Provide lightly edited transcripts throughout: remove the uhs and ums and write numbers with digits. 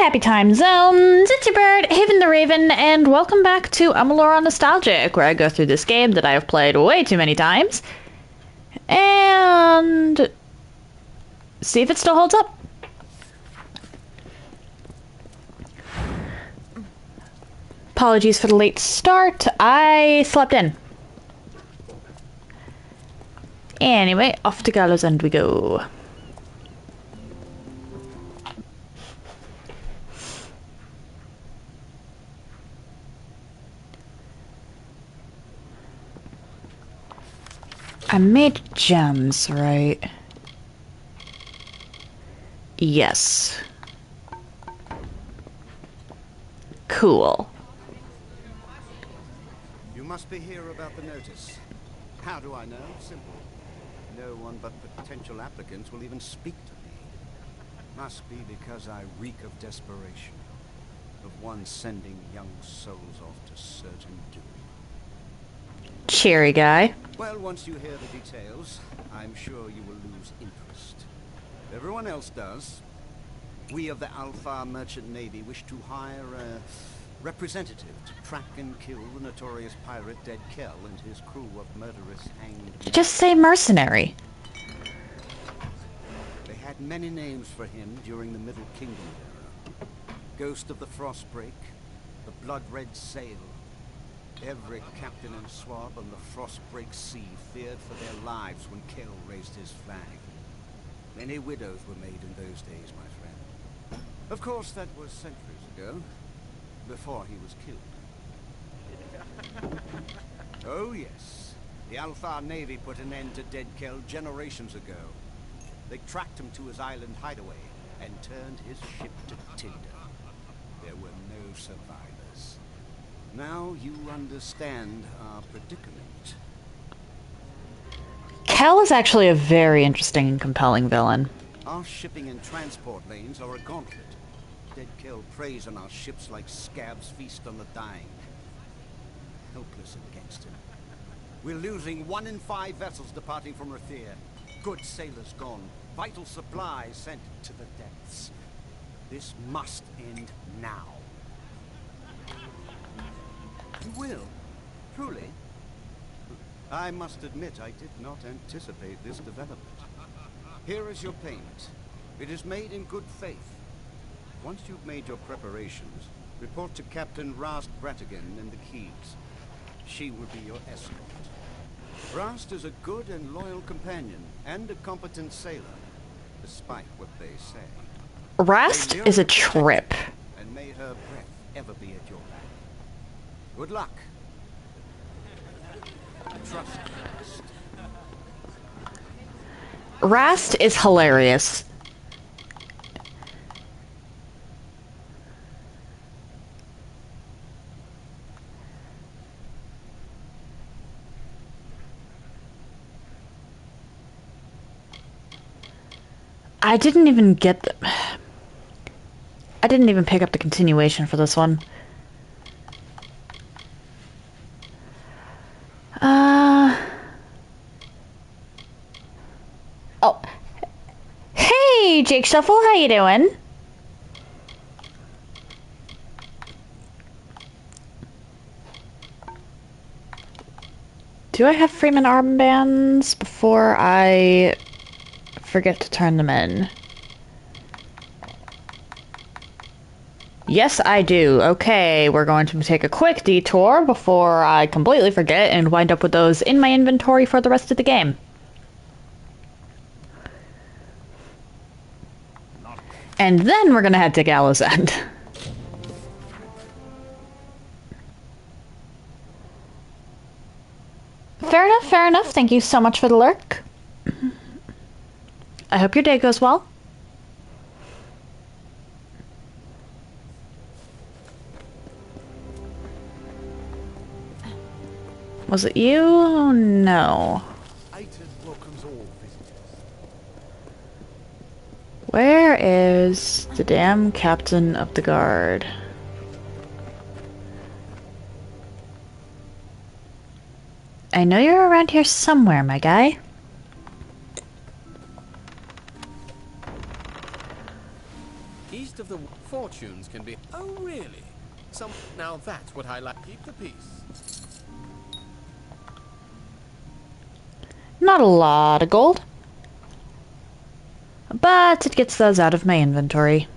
Happy time zones, it's your bird, Haven the Raven, and welcome back to Amalur on Nostalgic, where I go through this game that I have played way too many times, and see if it still holds up. Apologies for the late start, I slept in. Anyway, off to Gallows End we go. I made gems, right? Yes. Cool. You must be here about the notice. How do I know? Simple. No one but potential applicants will even speak to me. Must be because I reek of desperation. Of one sending young souls off to certain doom. Cheery guy. Well, once you hear the details, I'm sure you will lose interest. Everyone else does. We of the Alpha Merchant Navy wish to hire a representative to track and kill the notorious pirate Dead Kell and his crew of murderous hanged men. Just say mercenary. They had many names for him during the Middle Kingdom era. Ghost of the Frostbreak, the Blood-Red Sail. Every captain and swab on the Frostbreak Sea feared for their lives when Kell raised his flag. Many widows were made in those days, my friend. Of course, that was centuries ago, before he was killed. Oh yes, the Alpha Navy put an end to Dead Kell generations ago. They tracked him to his island hideaway and turned his ship to tinder. There were no survivors. Now you understand our predicament. Kell is actually a very interesting and compelling villain. Our shipping and transport lanes are a gauntlet. Dead Kell preys on our ships like scabs feast on the dying. Helpless against him. We're losing 1 in 5 vessels departing from Rathir. Good sailors gone. Vital supplies sent to the depths. This must end now. You will? Truly? I must admit I did not anticipate this development. Here is your payment. It is made in good faith. Once you've made your preparations, report to Captain Rast Bratigan in the Keys. She will be your escort. Rast is a good and loyal companion, and a competent sailor, despite what they say. Rast is a trip. And may her breath ever be at your back. Good luck. Trust Rast. Rast is hilarious. I didn't even get the... I didn't even pick up the continuation for this one. Oh. Hey, Jake Shuffle, how you doing? Do I have Freeman armbands before I forget to turn them in? Yes, I do. Okay, we're going to take a quick detour before I completely forget and wind up with those in my inventory for the rest of the game. And then we're gonna head to Gallows End. Fair enough, fair enough. Thank you so much for the lurk. I hope your day goes well. Was it you? Oh, no. Where is the damn captain of the guard? I know you're around here somewhere, my guy. East of the fortunes can be... Oh, really? Now that's what I like. Keep the peace. Not a lot of gold. But it gets those out of my inventory.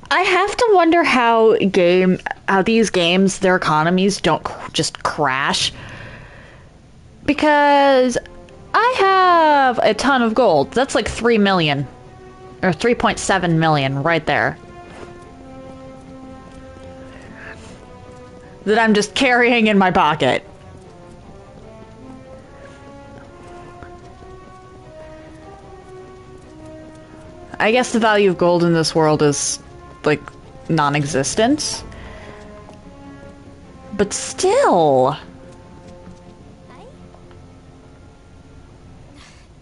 I have to wonder how these games, their economies don't just crash. Because I have a ton of gold. That's like 3 million. Or 3.7 million right there. That I'm just carrying in my pocket. I guess the value of gold in this world is, like, non-existent. But still...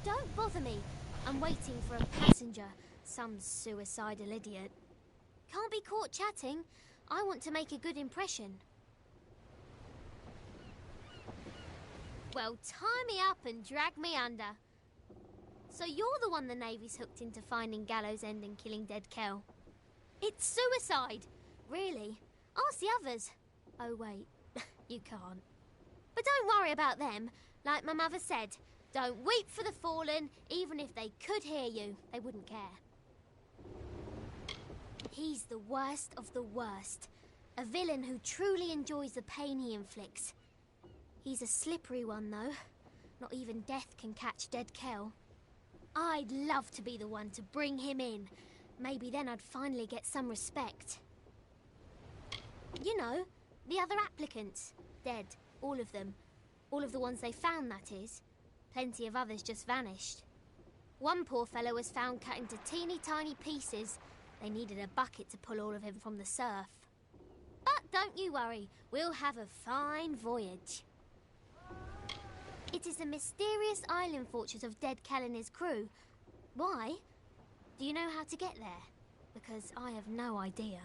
Don't bother me. I'm waiting for a passenger. Some suicidal idiot. Can't be caught chatting. I want to make a good impression. Well, tie me up and drag me under. So you're the one the Navy's hooked into finding Gallows End and killing dead Kel. It's suicide! Really? Ask the others. Oh wait, you can't. But don't worry about them. Like my mother said, don't weep for the fallen. Even if they could hear you, they wouldn't care. He's the worst of the worst. A villain who truly enjoys the pain he inflicts. He's a slippery one, though. Not even death can catch dead Kel. I'd love to be the one to bring him in. Maybe then I'd finally get some respect. You know, the other applicants. Dead, all of them. All of the ones they found, that is. Plenty of others just vanished. One poor fellow was found cut into teeny tiny pieces. They needed a bucket to pull all of him from the surf. But don't you worry, we'll have a fine voyage. It is the mysterious island fortress of dead Kel and his crew. Why? Do you know how to get there? Because I have no idea.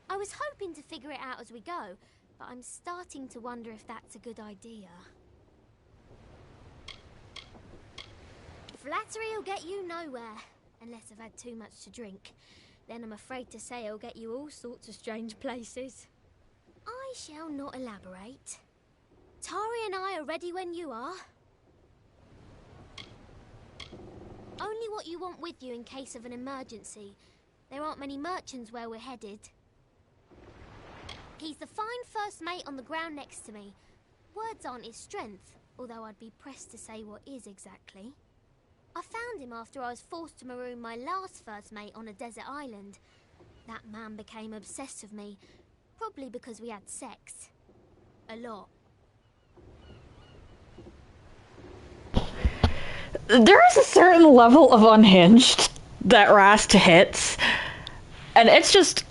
I was hoping to figure it out as we go, but I'm starting to wonder if that's a good idea. Flattery will get you nowhere, unless I've had too much to drink. Then I'm afraid to say it'll get you all sorts of strange places. I shall not elaborate. Tari and I are ready when you are. Only what you want with you in case of an emergency. There aren't many merchants where we're headed. He's the fine first mate on the ground next to me. Words aren't his strength, although I'd be pressed to say what is exactly. I found him after I was forced to maroon my last first mate on a desert island. That man became obsessed with me, probably because we had sex. A lot. There is a certain level of unhinged that Rast hits, and it's just...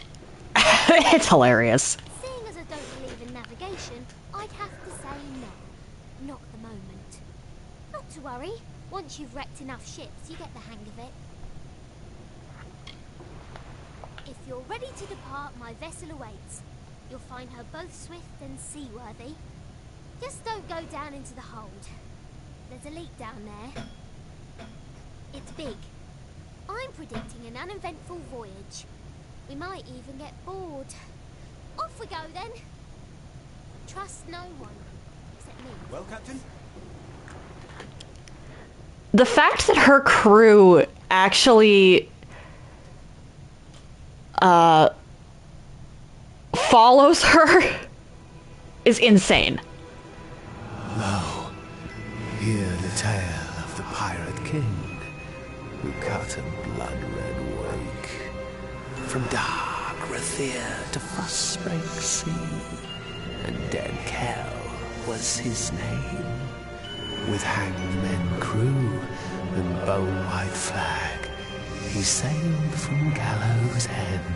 it's hilarious. Seeing as I don't believe in navigation, I'd have to say no. Not at the moment. Not to worry. Once you've wrecked enough ships, you get the hang of it. If you're ready to depart, my vessel awaits. You'll find her both swift and seaworthy. Just don't go down into the hold. There's a leak down there. It's big. I'm predicting an uneventful voyage. We might even get bored. Off we go then. Trust no one, except me. Well, Captain? The fact that her crew actually follows her is insane. Lo, hear the tale of the Pirate King, who cut a blood-red wake from dark Rathir to Frostbreak Sea, and dead Kel was his name. With hangmen crew and bone-white flag, he sailed from Gallows End.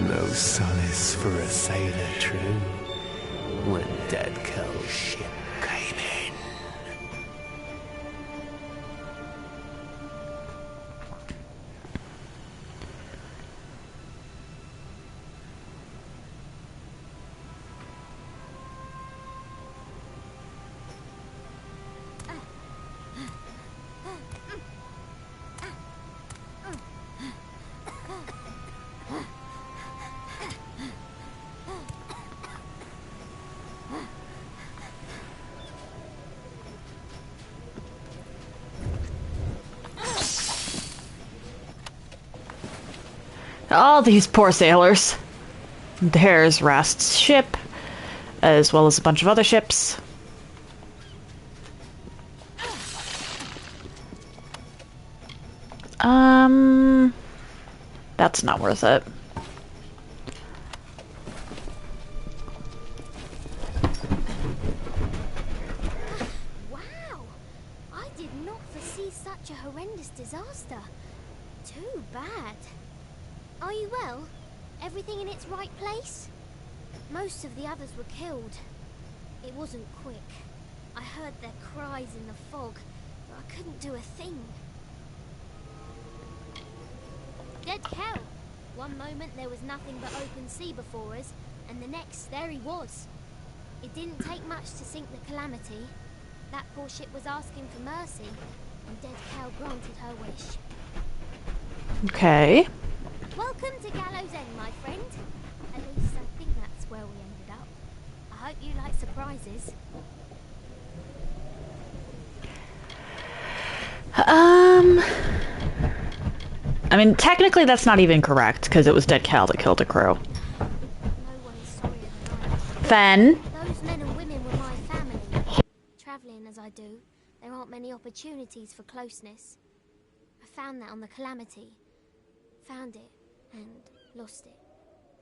No solace for a sailor true when dead Kel's ship came in. All these poor sailors. There's Rast's ship, as well as a bunch of other ships. That's not worth it. Wow! I did not foresee such a horrendous disaster. Too bad. Are you well? Everything in its right place? Most of the others were killed. It wasn't quick. I heard their cries in the fog, but I couldn't do a thing. Dead cow! One moment there was nothing but open sea before us, and the next there he was. It didn't take much to sink the Calamity. That poor ship was asking for mercy, and Dead cow granted her wish. Okay. Welcome to Gallows End, my friend. At least I think that's where we ended up. I hope you like surprises. I mean, technically that's not even correct, because it was Dead Cal that killed the crew. No one is sorrier than I am. Fen. Those men and women were my family. Travelling as I do, there aren't many opportunities for closeness. I found that on the Calamity. Found it, and lost it.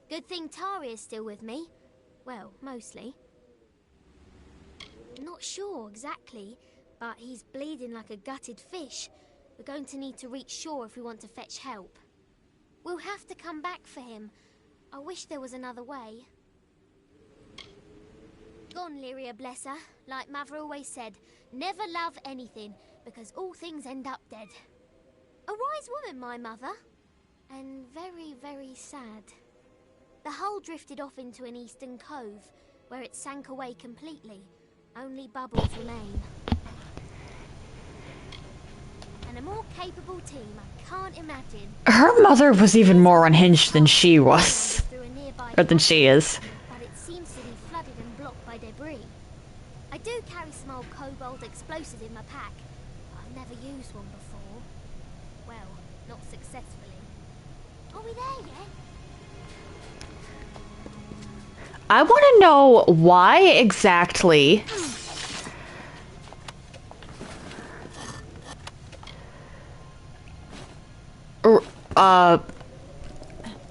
Good thing Tari is still with me. Well, mostly. Not sure exactly, but he's bleeding like a gutted fish. We're going to need to reach shore if we want to fetch help. We'll have to come back for him. I wish there was another way. Gone, Lyria, bless her. Like Mother always said, never love anything, because all things end up dead. A wise woman, my mother. And very, very sad. The hull drifted off into an eastern cove, where it sank away completely. Only bubbles remain. And a more capable team I can't imagine. Her mother was even more unhinged than she was. Or than she is. But it seems to be flooded and blocked by debris. I do carry some old cobalt explosives in my pack. I've never used one before. Well, not successfully. Are we there yet? I want to know why exactly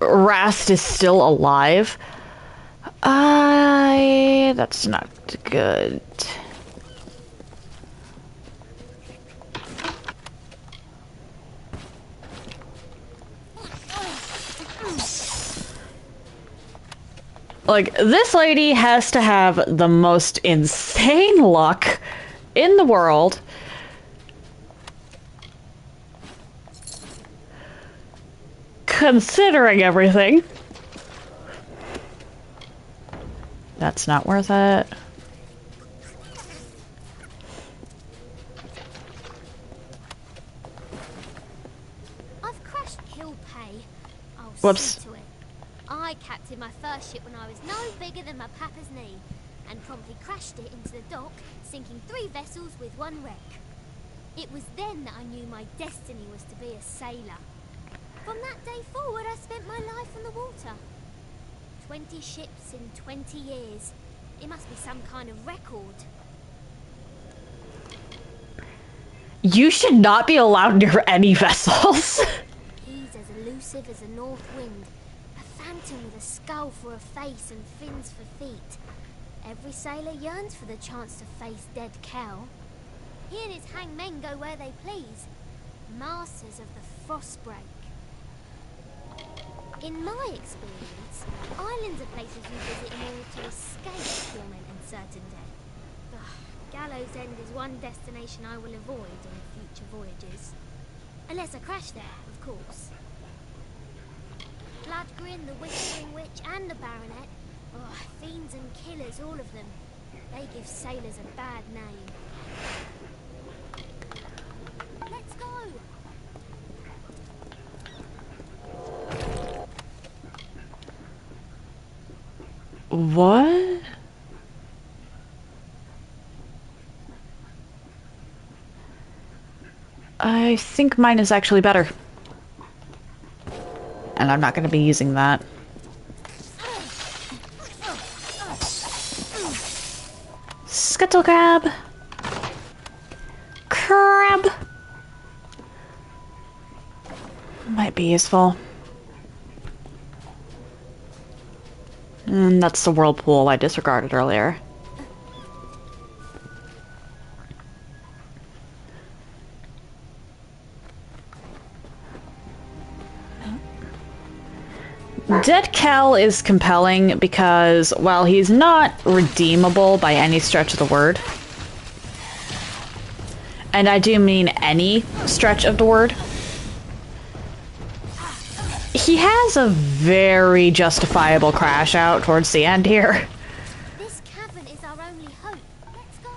Rast is still alive. That's not good. Like, this lady has to have the most insane luck in the world. Considering everything. That's not worth it. I've crashed Kilpay. I'll Whoops. see to it. I captained my first ship when I was no bigger than my papa's knee, and promptly crashed it into the dock, sinking 3 vessels with 1 wreck. It was then that I knew my destiny was to be a sailor. From that day forward, I spent my life on the water. 20 ships in 20 years. It must be some kind of record. You should not be allowed near any vessels. He's as elusive as a north wind. A phantom with a skull for a face and fins for feet. Every sailor yearns for the chance to face Dead Cal. He and his hangmen go where they please. Masters of the Frostbreak. In my experience, islands are places you visit in order to escape torment and certain death. Ugh, Gallows End is one destination I will avoid on future voyages. Unless I crash there, of course. Bloodgrin, the Whispering Witch, and the Baronet. Oh, fiends and killers, all of them. They give sailors a bad name. Let's go! What? I think mine is actually better. And I'm not going to be using that. Scuttle crab. Crab. Might be useful. And that's the whirlpool I disregarded earlier. Dead Cal is compelling because while he's not redeemable by any stretch of the word, and I do mean any stretch of the word, he has a very justifiable crash out towards the end here. This cavern is our only hope. Let's go.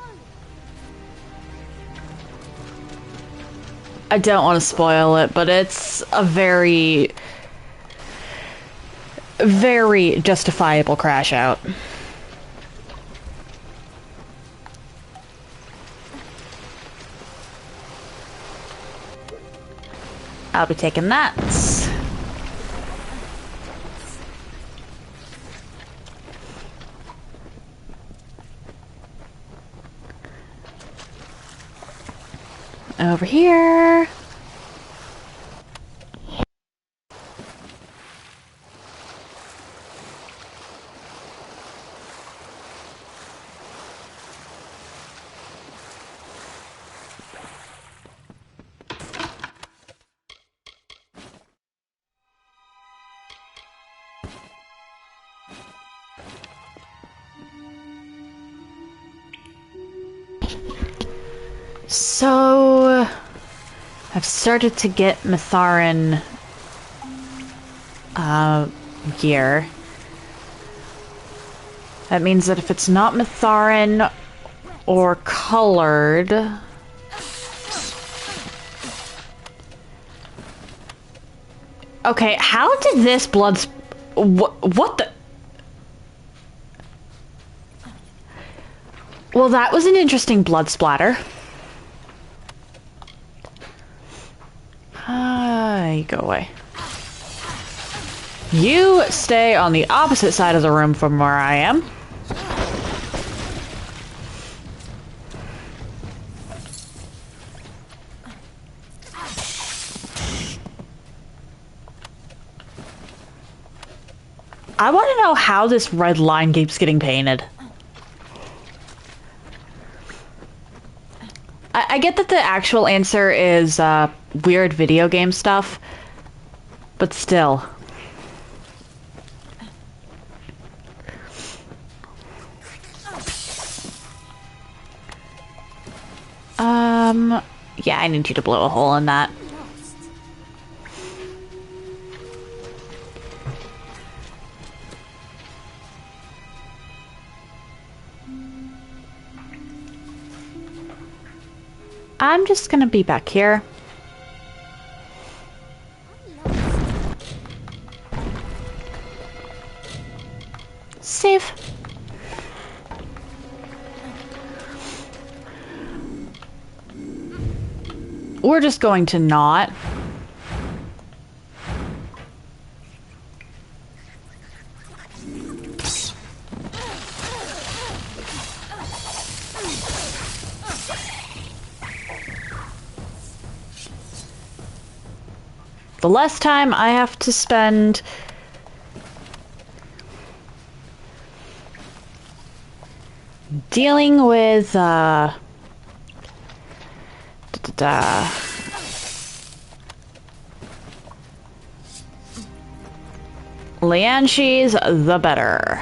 I don't want to spoil it, but it's a very justifiable crash out. I'll be taking that. Over here. So, I've started to get Mitharan gear. That means that if it's not Mitharan or colored... Okay, how did this blood... What the... Well, that was an interesting blood splatter. You go away. You stay on the opposite side of the room from where I am. I want to know how this red line keeps getting painted. I get that the actual answer is weird video game stuff, but still. Yeah, I need you to blow a hole in that. I'm just gonna be back here. Save. We're just going to not. The less time I have to spend dealing with Lianshi's, the better.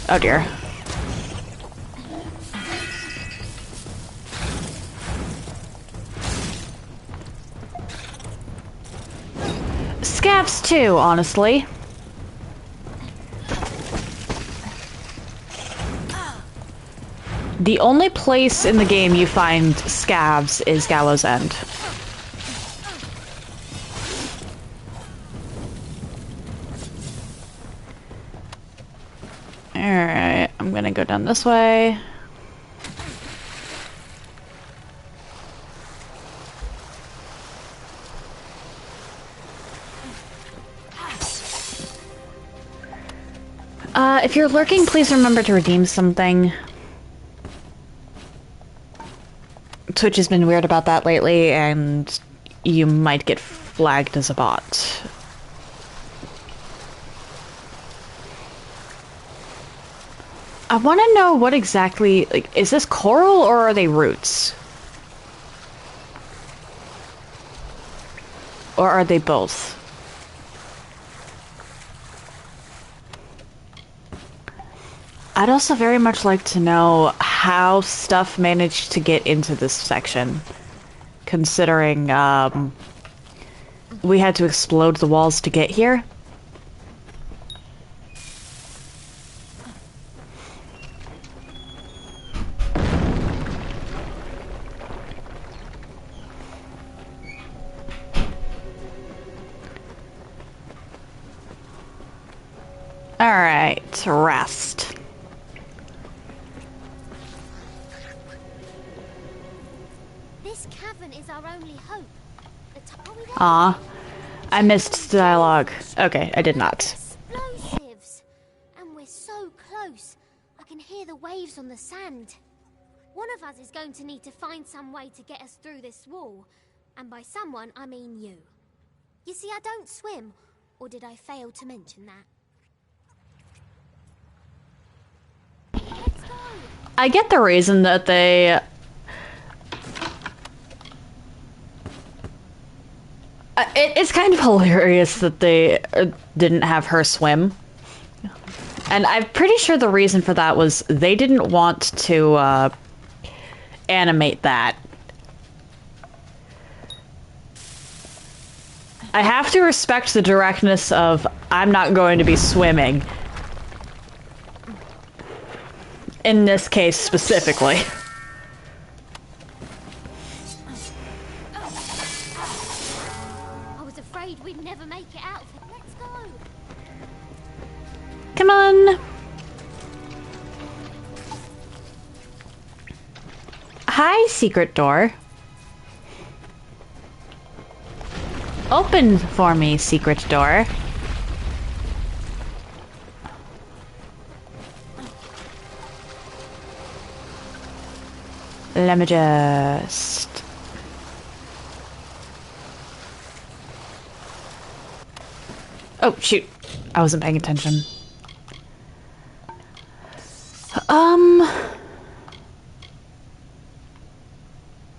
Oh dear. Scabs too, honestly. The only place in the game you find scabs is Gallows End. Alright, I'm gonna go down this way. If you're lurking, please remember to redeem something. Twitch has been weird about that lately, and you might get flagged as a bot. I want to know what exactly, like, is this coral or are they roots? Or are they both? I'd also very much like to know how stuff managed to get into this section, considering we had to explode the walls to get here. Alright, rest. This cavern is our only hope. Aw, I missed the dialogue. Okay, I did not. Explosives! And we're so close. I can hear the waves on the sand. One of us is going to need to find some way to get us through this wall. And by someone, I mean you. You see, I don't swim. Or did I fail to mention that? Let's go! I get the reason that they... it's kind of hilarious that they didn't have her swim. And I'm pretty sure the reason for that was they didn't want to animate that. I have to respect the directness of, I'm not going to be swimming. In this case specifically. I was afraid we'd never make it out. Let's go! Come on! Hi, secret door. Open for me, secret door. Let me just... Oh, shoot. I wasn't paying attention.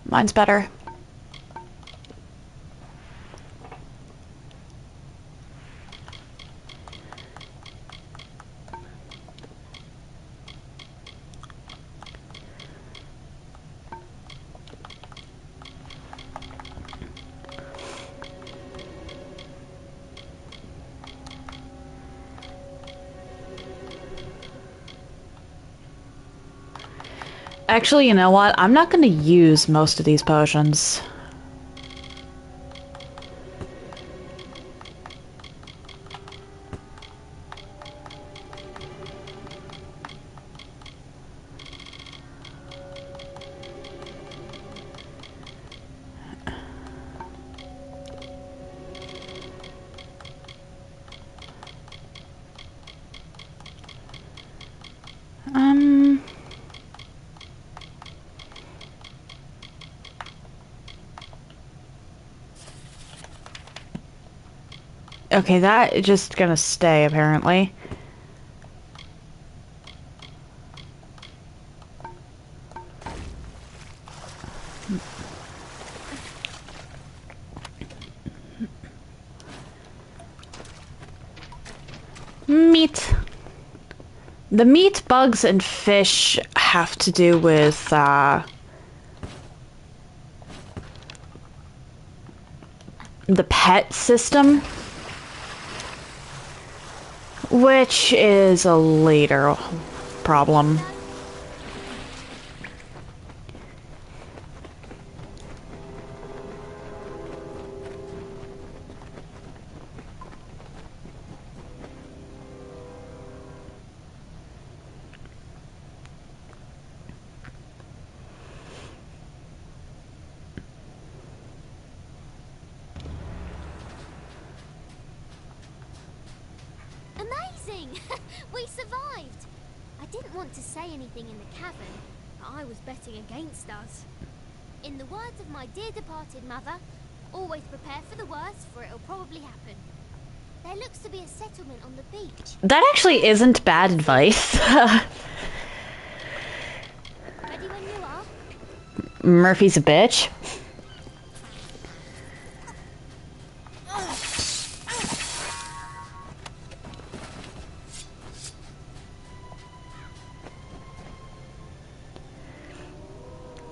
Mine's better. Actually, you know what? I'm not gonna use most of these potions. Okay, that is just gonna stay, apparently. Meat. The meat, bugs, and fish have to do with, the pet system. Which is a later problem. We survived! I didn't want to say anything in the cavern, but I was betting against us. In the words of my dear departed mother, always prepare for the worst, for it'll probably happen. There looks to be a settlement on the beach. That actually isn't bad advice. Ready when you are? Murphy's a bitch.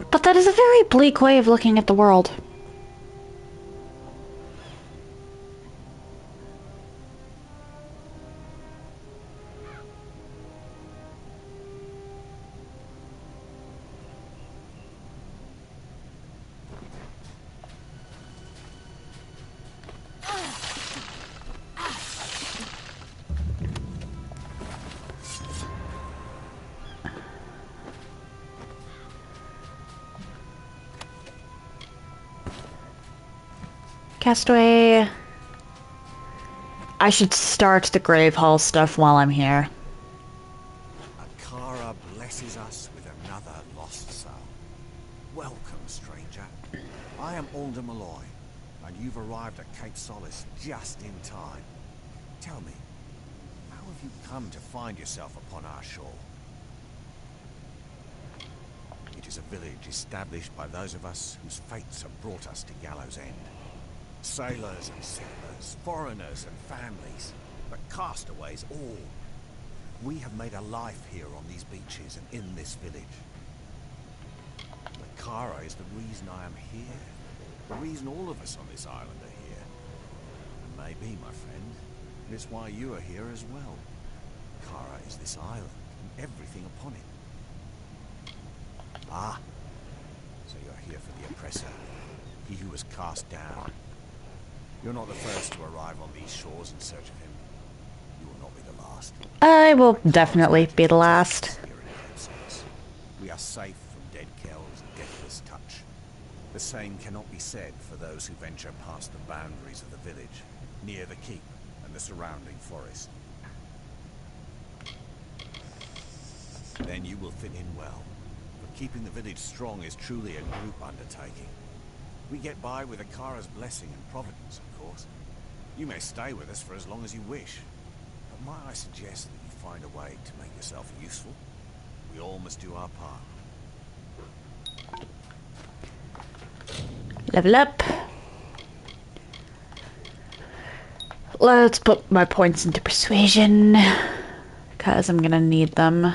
But that is a very bleak way of looking at the world. Castaway. I should start the grave hall stuff while I'm here. Akara blesses us with another lost soul. Welcome, stranger. I am Alder Malloy, and you've arrived at Cape Solace just in time. Tell me, how have you come to find yourself upon our shore? It is a village established by those of us whose fates have brought us to Gallows End. Sailors and settlers, foreigners and families, but castaways all. We have made a life here on these beaches and in this village. Kara is the reason I am here. The reason all of us on this island are here. And maybe, my friend, it's why you are here as well. Kara is this island and everything upon it. Ah, so you're here for the oppressor, he who was cast down. You're not the first to arrive on these shores in search of him. You will not be the last. I will definitely be the last. We are safe from dead Kel's deathless touch. The same cannot be said for those who venture past the boundaries of the village, near the keep and the surrounding forest. Then you will fit in well. For keeping the village strong is truly a group undertaking. We get by with Akara's blessing and providence, of course. You may stay with us for as long as you wish. But might I suggest that you find a way to make yourself useful? We all must do our part. Level up. Let's put my points into persuasion, because I'm gonna need them.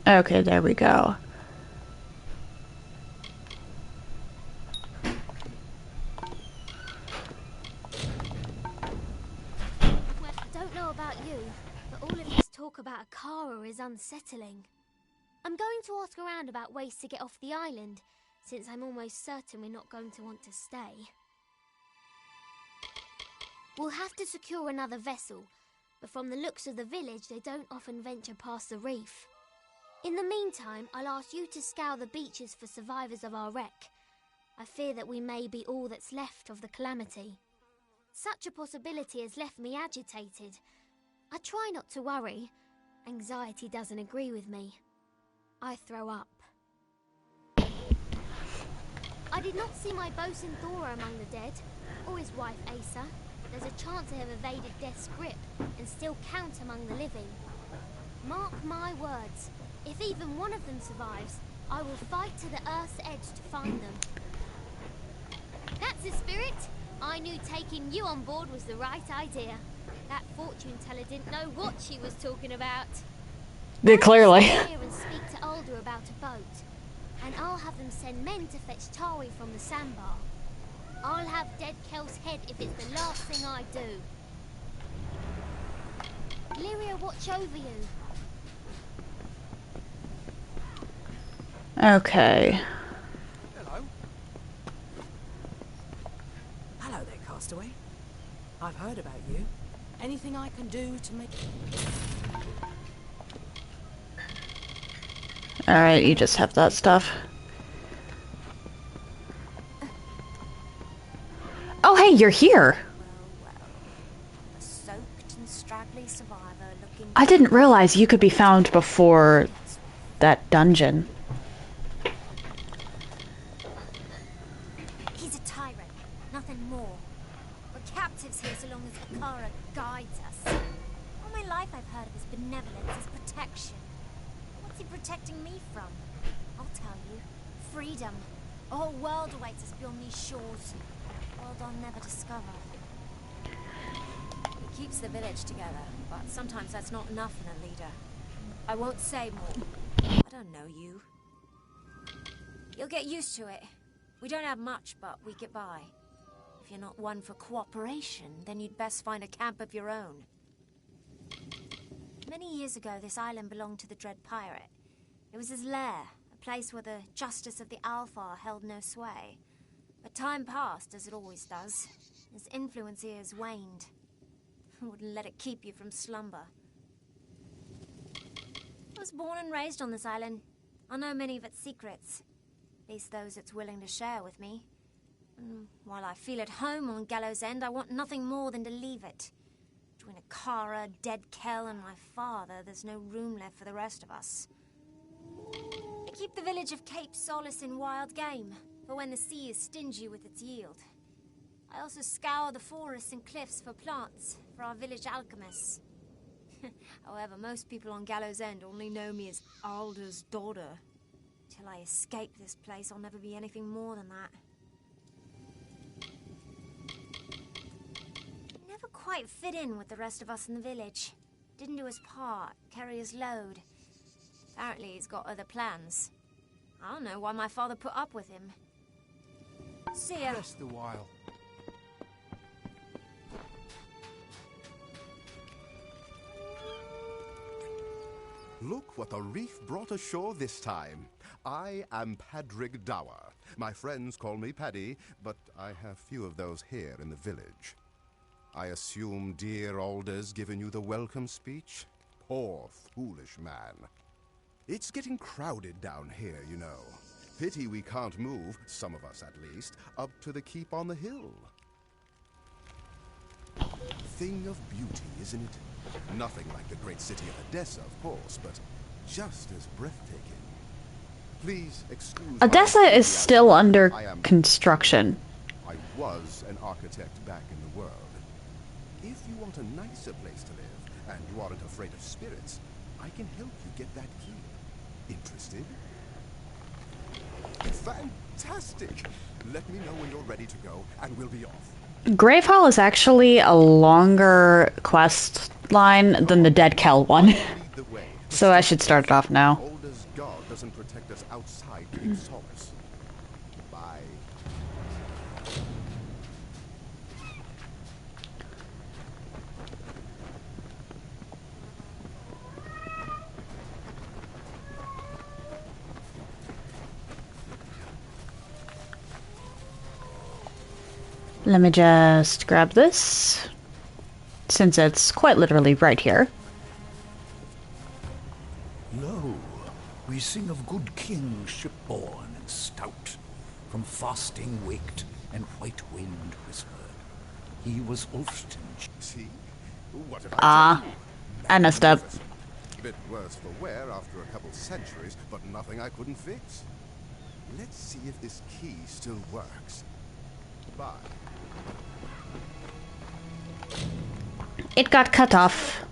Okay, there we go. Well, I don't know about you, but all of this talk about Akara is unsettling. I'm going to ask around about ways to get off the island, since I'm almost certain we're not going to want to stay. We'll have to secure another vessel, but from the looks of the village, they don't often venture past the reef. In the meantime, I'll ask you to scour the beaches for survivors of our wreck. I fear that we may be all that's left of the calamity. Such a possibility has left me agitated. I try not to worry. Anxiety doesn't agree with me. I throw up. I did not see my bosun Thora among the dead, or his wife Asa. There's a chance they have evaded death's grip and still count among the living. Mark my words. If even one of them survives, I will fight to the Earth's edge to find them. That's the spirit! I knew taking you on board was the right idea. That fortune teller didn't know what she was talking about. Clearly. I'll here and speak to Alder about a boat, and I'll have them send men to fetch Tari from the sandbar. I'll have dead Kel's head if it's the last thing I do. Lyria, watch over you. Okay. Hello. Hello there, Castaway. I've heard about you. Anything I can do to make... Alright, you just have that stuff. Oh, hey, you're here! A soaked and straggly survivor looking... I didn't realize you could be found before that dungeon. He's a tyrant, nothing more. We're captives here so long as Kara guides us. All my life I've heard of his benevolence, his protection. What's he protecting me from? I'll tell you. Freedom. A whole world awaits us beyond these shores. A world I'll never discover. He keeps the village together, but sometimes that's not enough in a leader. I won't say more. I don't know you. You'll get used to it. We don't have much, but we get by. If you're not one for cooperation, then you'd best find a camp of your own. Many years ago, this island belonged to the Dread Pirate. It was his lair, a place where the justice of the Alpha held no sway. But time passed, as it always does. His influence here has waned. I wouldn't let it keep you from slumber. I was born and raised on this island. I know many of its secrets. At least those it's willing to share with me. And while I feel at home on Gallows End, I want nothing more than to leave it. Between a Kara, dead Kel, and my father, there's no room left for the rest of us. I keep the village of Cape Solace in wild game, for when the sea is stingy with its yield. I also scour the forests and cliffs for plants, for our village alchemists. However, most people on Gallows End only know me as Alder's daughter. Till I escape this place, I'll never be anything more than that. Never quite fit in with the rest of us in the village. Didn't do his part, carry his load. Apparently he's got other plans. I don't know why my father put up with him. See ya. Rest a while. Look what the reef brought ashore this time. I am Padrig Dower. My friends call me Paddy, but I have few of those here in the village. I assume dear Alder's given you the welcome speech? Poor, foolish man. It's getting crowded down here, you know. Pity we can't move, some of us at least, up to the keep on the hill. Thing of beauty, isn't it? Nothing like the great city of Odessa, of course, but just as breathtaking. Please excuse Odessa is still under construction. I was an architect back in the world. If you want a nicer place to live, and you aren't afraid of spirits, I can help you get that key. Interested? Fantastic! Let me know when you're ready to go, and we'll be off. Grave Hall is actually a longer quest line than the Dead Kel one. So I should start it off now. Alder's God doesn't protect us outside Cape Solace. Bye. Let me just grab this, since it's quite literally right here. Lo, we sing of good kings shipborne and stout, from fasting waked and white wind whispered. He was Ulfston. See? What have I told you? I messed up. Bit worse for wear after a couple centuries, but nothing I couldn't fix. Let's see if this key still works. Bye. It got cut off.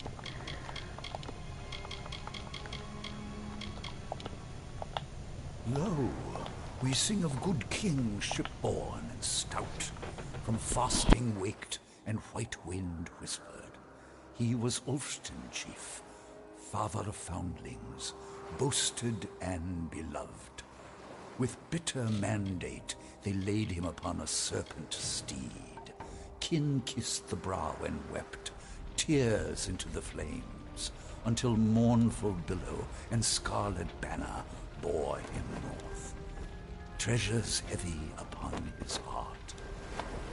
Lo, we sing of good kings shipborne and stout, from fasting waked and white wind whispered. He was Ulfston chief, father of foundlings, boasted and beloved. With bitter mandate they laid him upon a serpent steed. Kin kissed the brow and wept, tears into the flames, until mournful billow and scarlet banner bore him north. Treasures heavy upon his heart.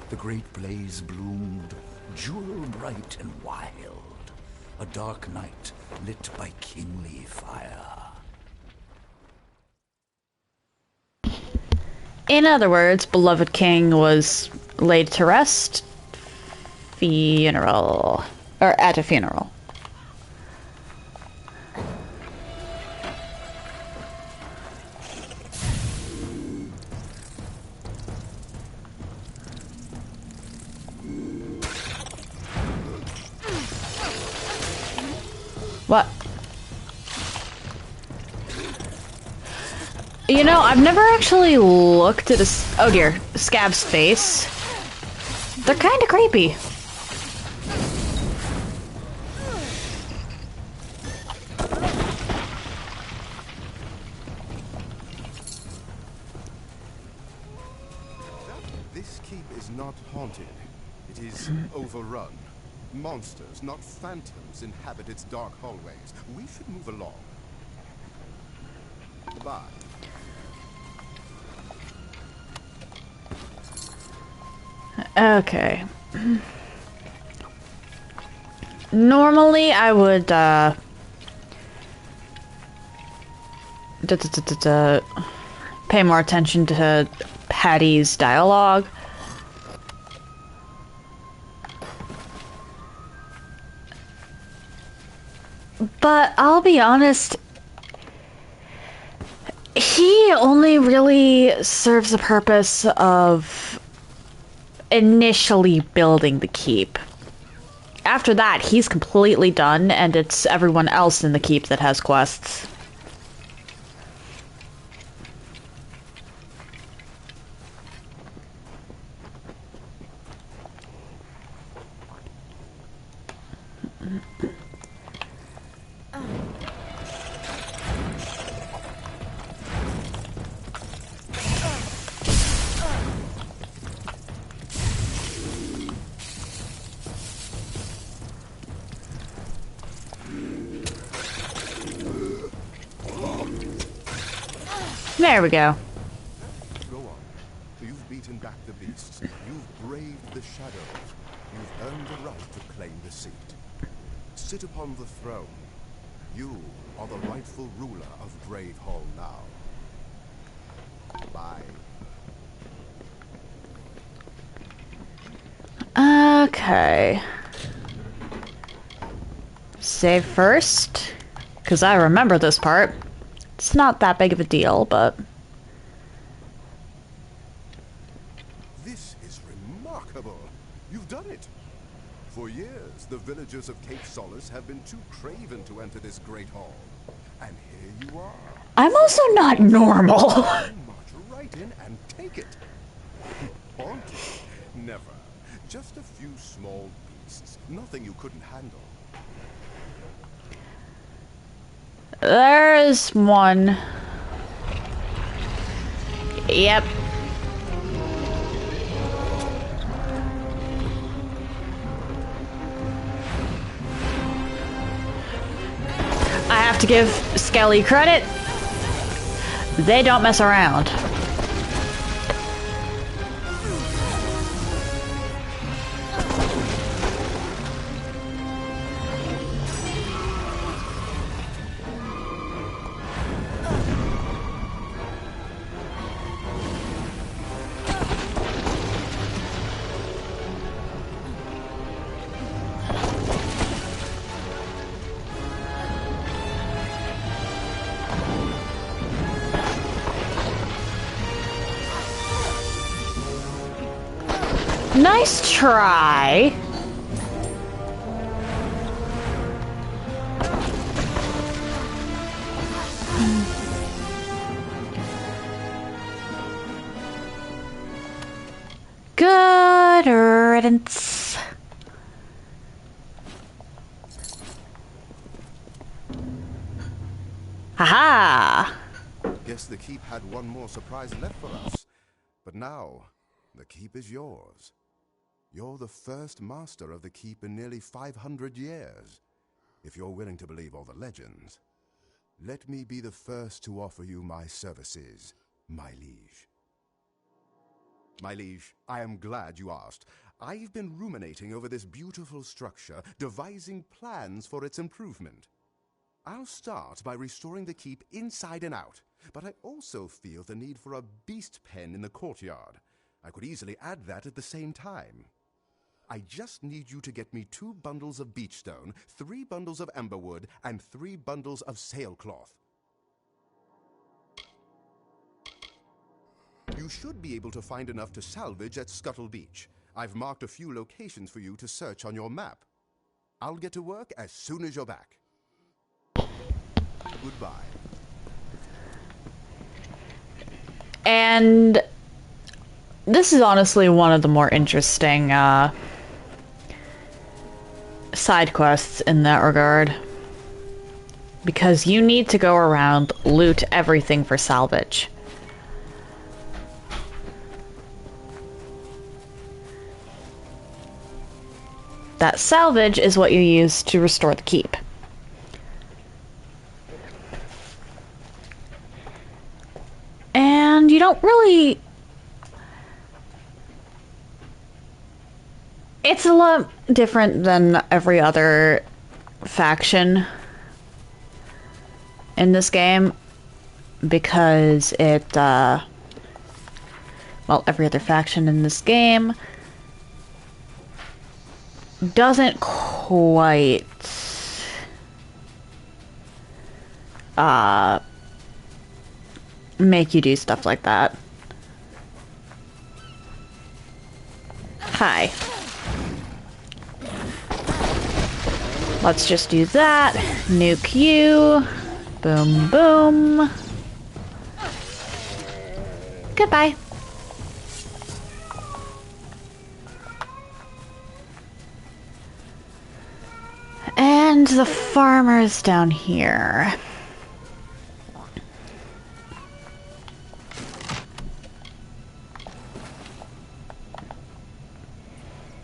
The great blaze bloomed, jewel bright and wild, a dark night lit by kingly fire. In other words, beloved king was laid to rest. Funeral. Or at a funeral. What? You know, I've never actually looked at oh dear, Scab's face. They're kind of creepy. This keep is not haunted. It is overrun. Monsters, not phantoms, inhabit its dark hallways. We should move along. Goodbye. Okay. Normally, I would, pay more attention to Patty's dialogue. But I'll be honest, he only really serves the purpose of initially building the keep. After that, he's completely done, and it's everyone else in the keep that has quests. There we go. Go on. You've beaten back the beasts. You've braved the shadows. You've earned the right to claim the seat. Sit upon the throne. You are the rightful ruler of Grave Hall now. Bye. Okay. Save first, because I remember this part. It's not that big of a deal, but... This is remarkable. You've done it. For years, the villagers of Cape Solace have been too craven to enter this great hall. And here you are. I'm also not normal. March right in and take it. Haunted? Never. Just a few small beasts. Nothing you couldn't handle. There's one. Yep. I have to give Skelly credit. They don't mess around. Nice try. Good riddance. Aha! Guess the keep had one more surprise left for us. But now, the keep is yours. You're the first master of the keep in nearly 500 years. If you're willing to believe all the legends, let me be the first to offer you my services, my liege. My liege, I am glad you asked. I've been ruminating over this beautiful structure, devising plans for its improvement. I'll start by restoring the keep inside and out. but I also feel the need for a beast pen in the courtyard. I could easily add that at the same time. I just need you to get me 2 bundles of beechstone, 3 bundles of amberwood, and 3 bundles of sailcloth. You should be able to find enough to salvage at Scuttle Beach. I've marked a few locations for you to search on your map. I'll get to work as soon as you're back. Goodbye. And this is honestly one of the more interesting side quests in that regard. Because you need to go around, loot everything for salvage. That salvage is what you use to restore the keep. And you don't really... It's a lot different than every other faction in this game, because it, well, every other faction in this game doesn't quite, make you do stuff like that. Hi. Let's just do that. Nuke you. Boom, boom. Goodbye. And the farmer's down here.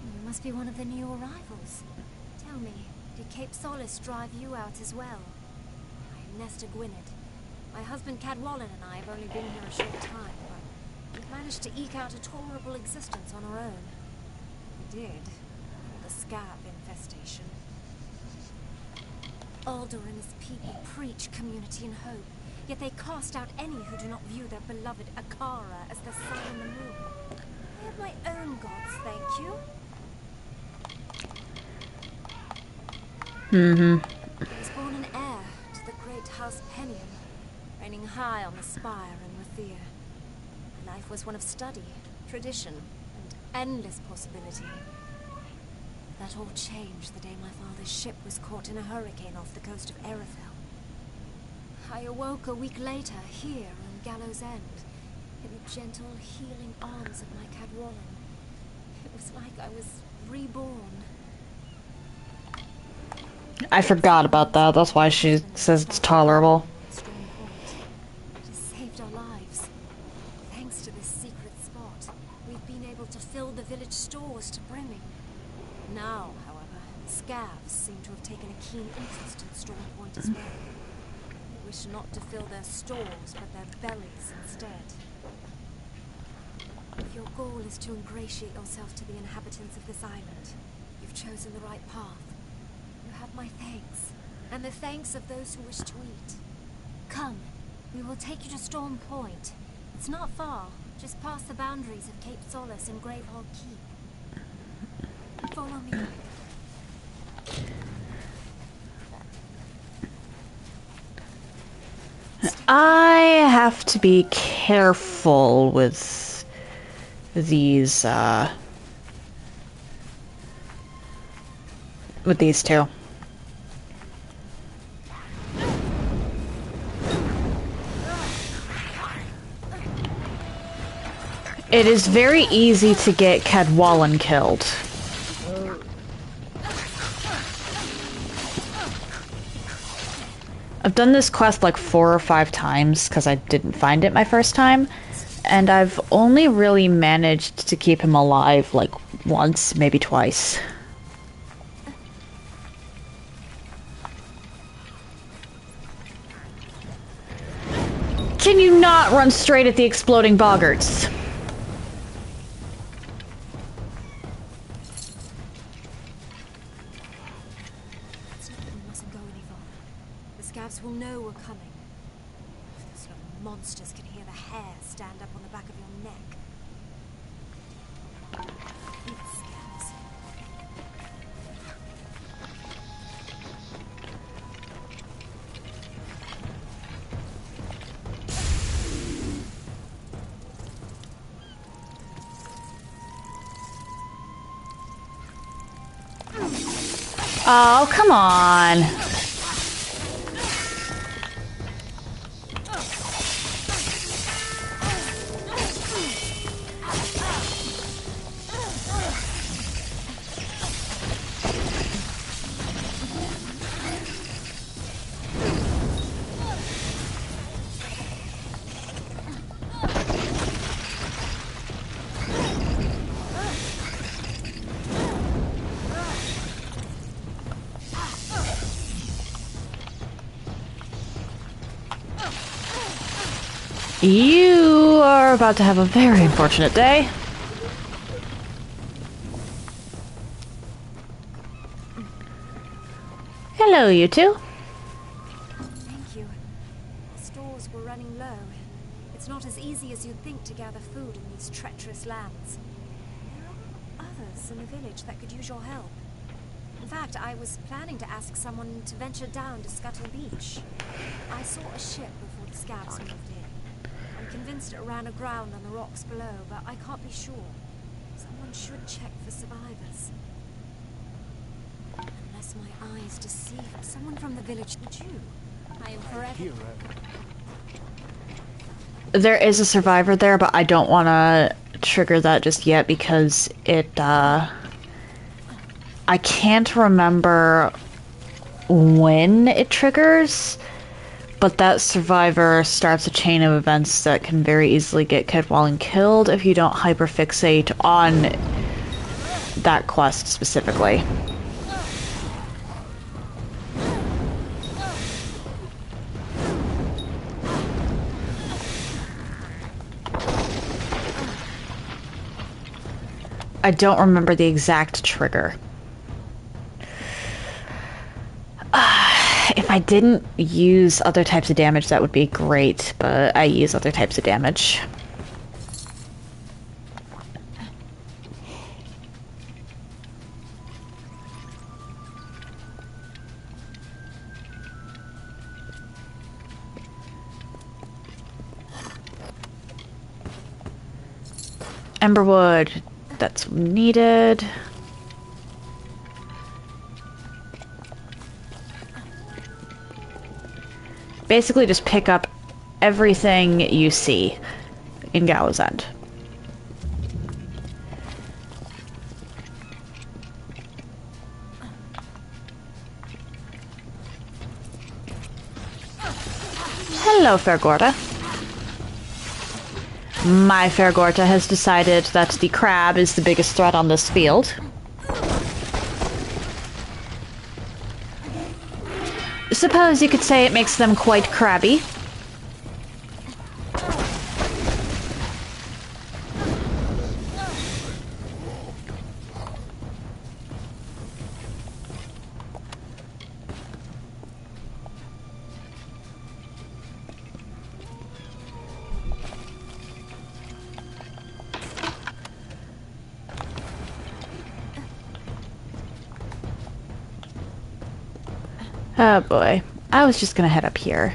You must be one of the new arrivals. Tell me, did Cape Solace drive you out as well? I'm Nesta Gwynedd. My husband Cadwallon and I have only been here a short time, but we've managed to eke out a tolerable existence on our own. We did. For the scab infestation. Alder and his people preach community and hope, yet they cast out any who do not view their beloved Akara as the sun and the moon. I have my own gods, thank you. I was born an heir to the great House Penium, reigning high on the spire in Rathir. My life was one of study, tradition, and endless possibility. That all changed the day my father's ship was caught in a hurricane off the coast of Erethdal. I awoke a week later here on Gallows End, in the gentle, healing arms of my Cadwallon. It was like I was reborn. I forgot about that. That's why she says it's tolerable. Strong point. It has saved our lives. Thanks to this secret spot, we've been able to fill the village stores to brimming. Now, however, scavs seem to have taken a keen interest in Storm Point as well. They wish not to fill their stores, but their bellies instead. If your goal is to ingratiate yourself to the inhabitants of this island, you've chosen the right path. You have my thanks, and the thanks of those who wish to eat. Come, we will take you to Storm Point. It's not far, just past the boundaries of Cape Solace and Gravehog Keep. Follow me. I have to be careful with these two. It is very easy to get Cadwallon killed. I've done this quest like 4 or 5 times because I didn't find it my first time, and I've only really managed to keep him alive like once, maybe twice. Can you not run straight at the exploding boggarts? We mustn't go any farther. The scavs will know we're coming. If there's not a monsters can hear the hair stand up on the back of your neck. It scares. Oh, come on. You are about to have a very unfortunate day. Hello, you two. Thank you. The stores were running low. It's not as easy as you'd think to gather food in these treacherous lands. There are others in the village that could use your help. In fact, I was planning to ask someone to venture down to Scuttle Beach. I saw a ship before the scabs moved in. I'm convinced it ran aground on the rocks below, but I can't be sure. Someone should check for survivors. Unless my eyes deceive me. Someone from the village. You. I am forever. There is a survivor there, but I don't want to trigger that just yet because it, I can't remember when it triggers, but that survivor starts a chain of events that can very easily get Kedwallin killed if you don't hyperfixate on that quest specifically. I don't remember the exact trigger. If I didn't use other types of damage, that would be great, but I use other types of damage. Emberwood, that's needed. Basically just pick up everything you see in Gallows End. Hello, Fair Gorta. My Fair Gorta has decided that the crab is the biggest threat on this field. Suppose you could say it makes them quite crabby. Oh boy, I was just gonna head up here.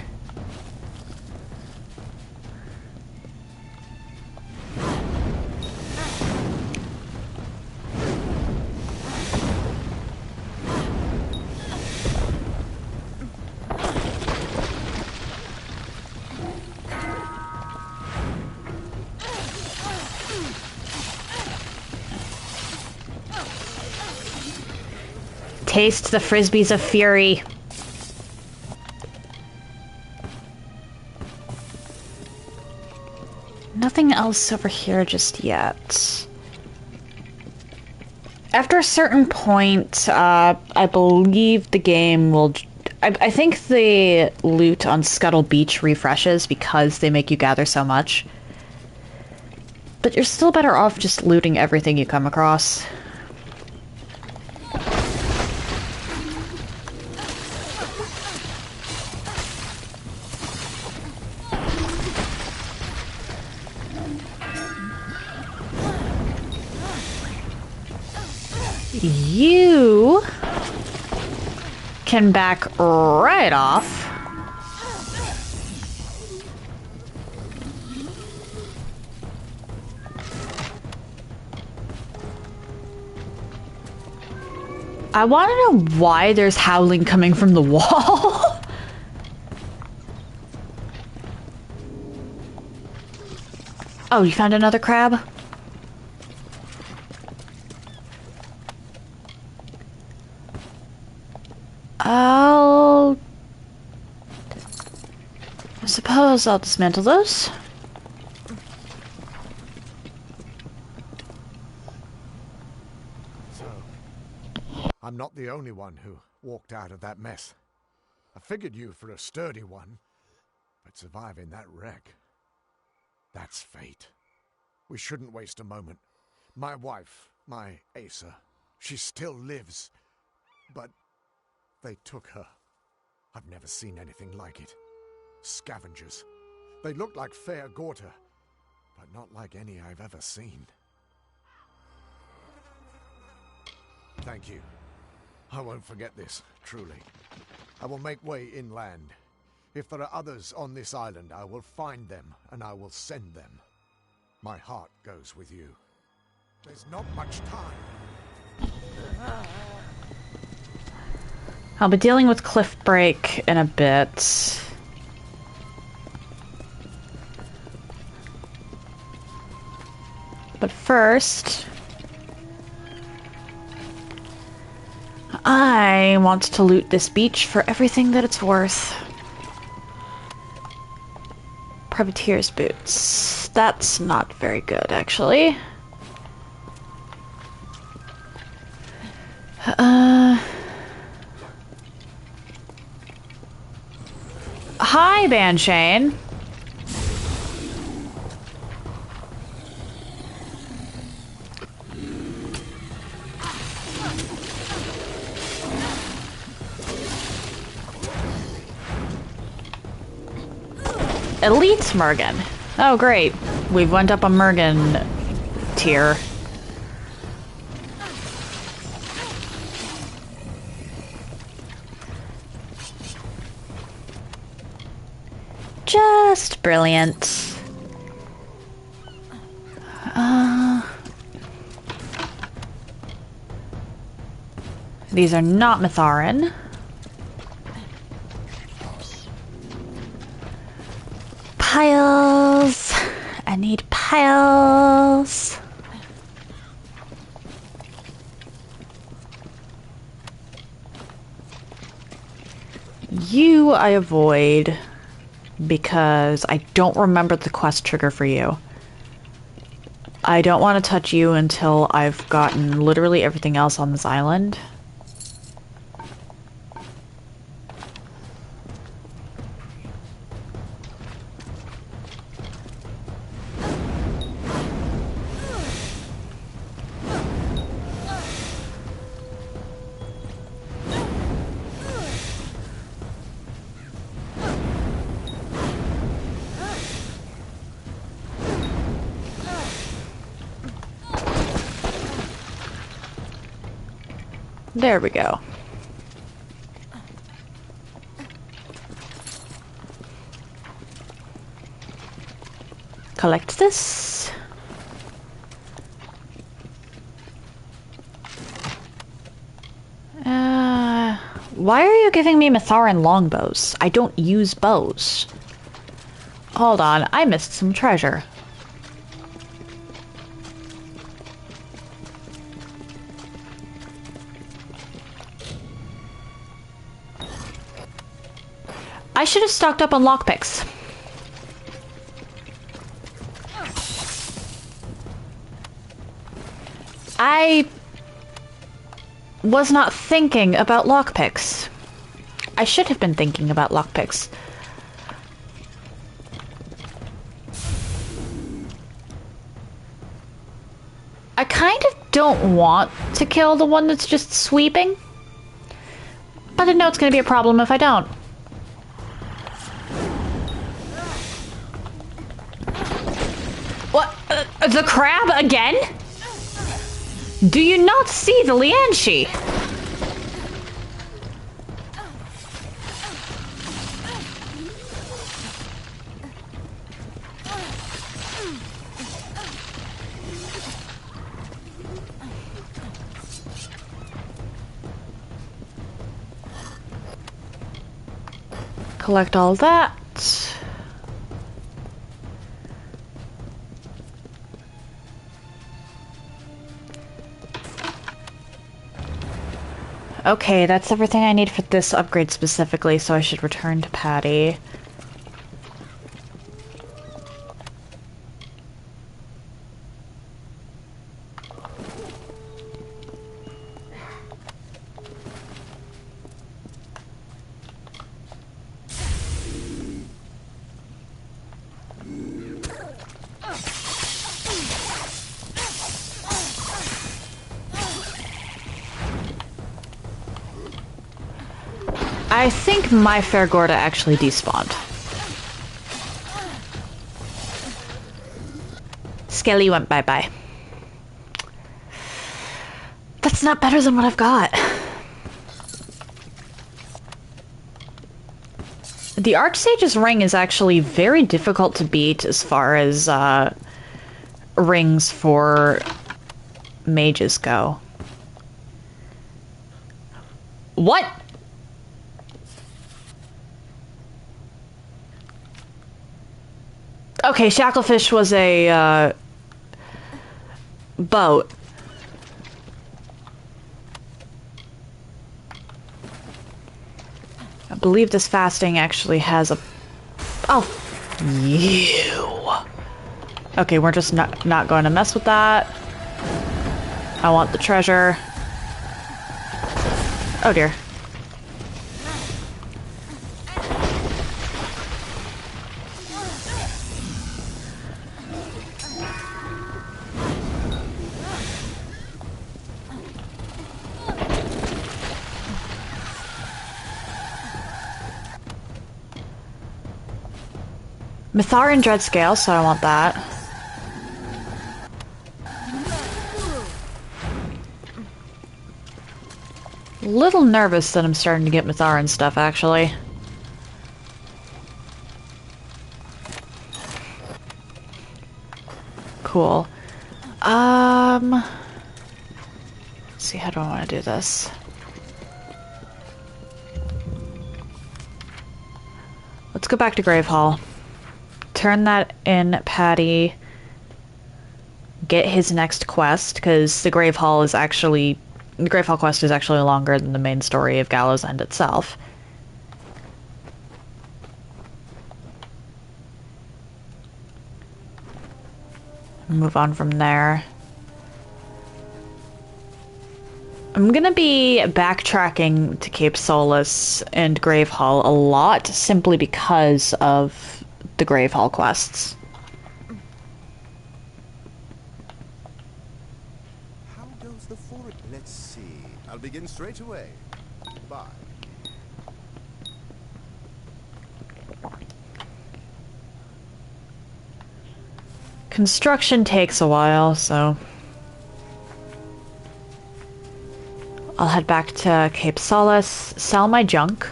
Taste the frisbees of fury. Nothing else over here just yet. After a certain point, I believe the game will... I think the loot on Scuttle Beach refreshes because they make you gather so much. But you're still better off just looting everything you come across. You can back right off. I want to know why there's howling coming from the wall. Oh, you found another crab? I suppose I'll dismantle those. I'm not the only one who walked out of that mess. I figured you for a sturdy one, but surviving that wreck, that's fate. We shouldn't waste a moment. My wife, my Asa, she still lives, but they took her. I've never seen anything like it. Scavengers. They look like fair Gorta, but not like any I've ever seen. Thank you. I won't forget this, truly. I will make way inland. If there are others on this island, I will find them, and I will send them. My heart goes with you. There's not much time. I'll be dealing with Cliff Break in a bit. But first, I want to loot this beach for everything that it's worth. Privateer's boots. That's not very good, actually. Hi, Banshane. Elite Mergen. Oh, great. We've went up a Mergen tier. Just brilliant. These are not Mitharan. Piles. I need piles. You I avoid because I don't remember the quest trigger for you. I don't want to touch you until I've gotten literally everything else on this island. There we go. Collect this. Why are you giving me Mitharan longbows? I don't use bows. Hold on, I missed some treasure. I should have stocked up on lockpicks. I was not thinking about lockpicks. I should have been thinking about lockpicks. I kind of don't want to kill the one that's just sweeping, but I know it's going to be a problem if I don't. What? The crab again? Do you not see the Lianshi? Collect all that. Okay, that's everything I need for this upgrade specifically, so I should return to Patty. I think my fair Gorda actually despawned. Skelly went bye-bye. That's not better than what I've got. The Archsage's ring is actually very difficult to beat as far as rings for mages go. What? Okay, Shacklefish was a boat. I believe this fasting actually has a... Oh, you. Okay, we're just not going to mess with that. I want the treasure. Oh dear. Mitharan Dreadscale, so I want that. Little nervous that I'm starting to get Mitharan stuff, actually. Cool. Let's see, how do I want to do this? Let's go back to Grave Hall. Turn that in Patty. Get his next quest, because the Grave Hall is actually... The Grave Hall quest is actually longer than the main story of Gallows End itself. Move on from there. I'm gonna be backtracking to Cape Solace and Grave Hall a lot, simply because of the Grave Hall quests. How goes the forest? Let's see. I'll begin straight away. Bye. Construction takes a while, so I'll head back to Cape Solace, sell my junk,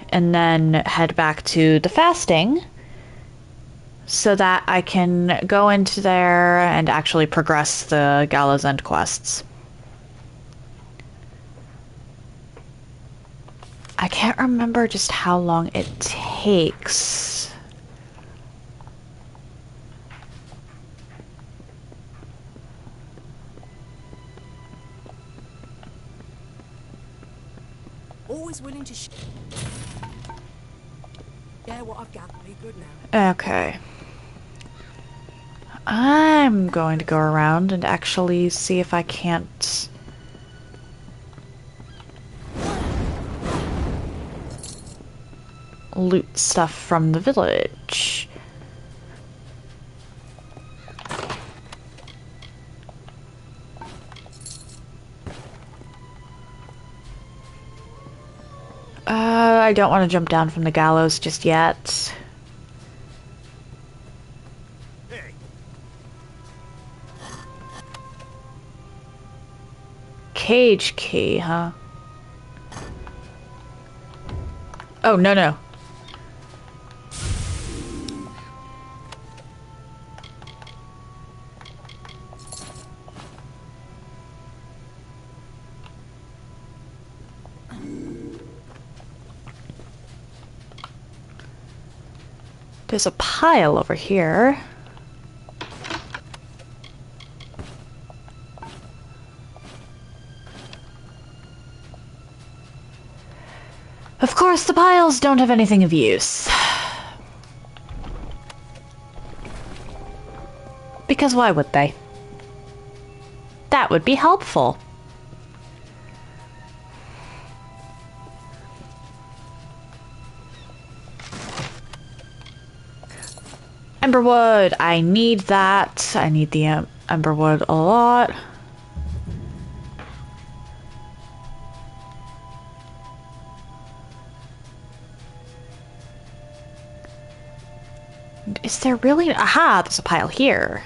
and then head back to the fasting so that I can go into there and actually progress the Gallows End quests. I can't remember just how long it takes. Always willing to share what I've got. Be good now. Okay. I'm going to go around and actually see if I can't... loot stuff from the village. I don't want to jump down from the gallows just yet. cage key, huh? Oh, no, no. There's a pile over here. Of course, the piles don't have anything of use. Because why would they? That would be helpful. Emberwood, I need that. I need the Emberwood a lot. Is there really? Aha, there's a pile here.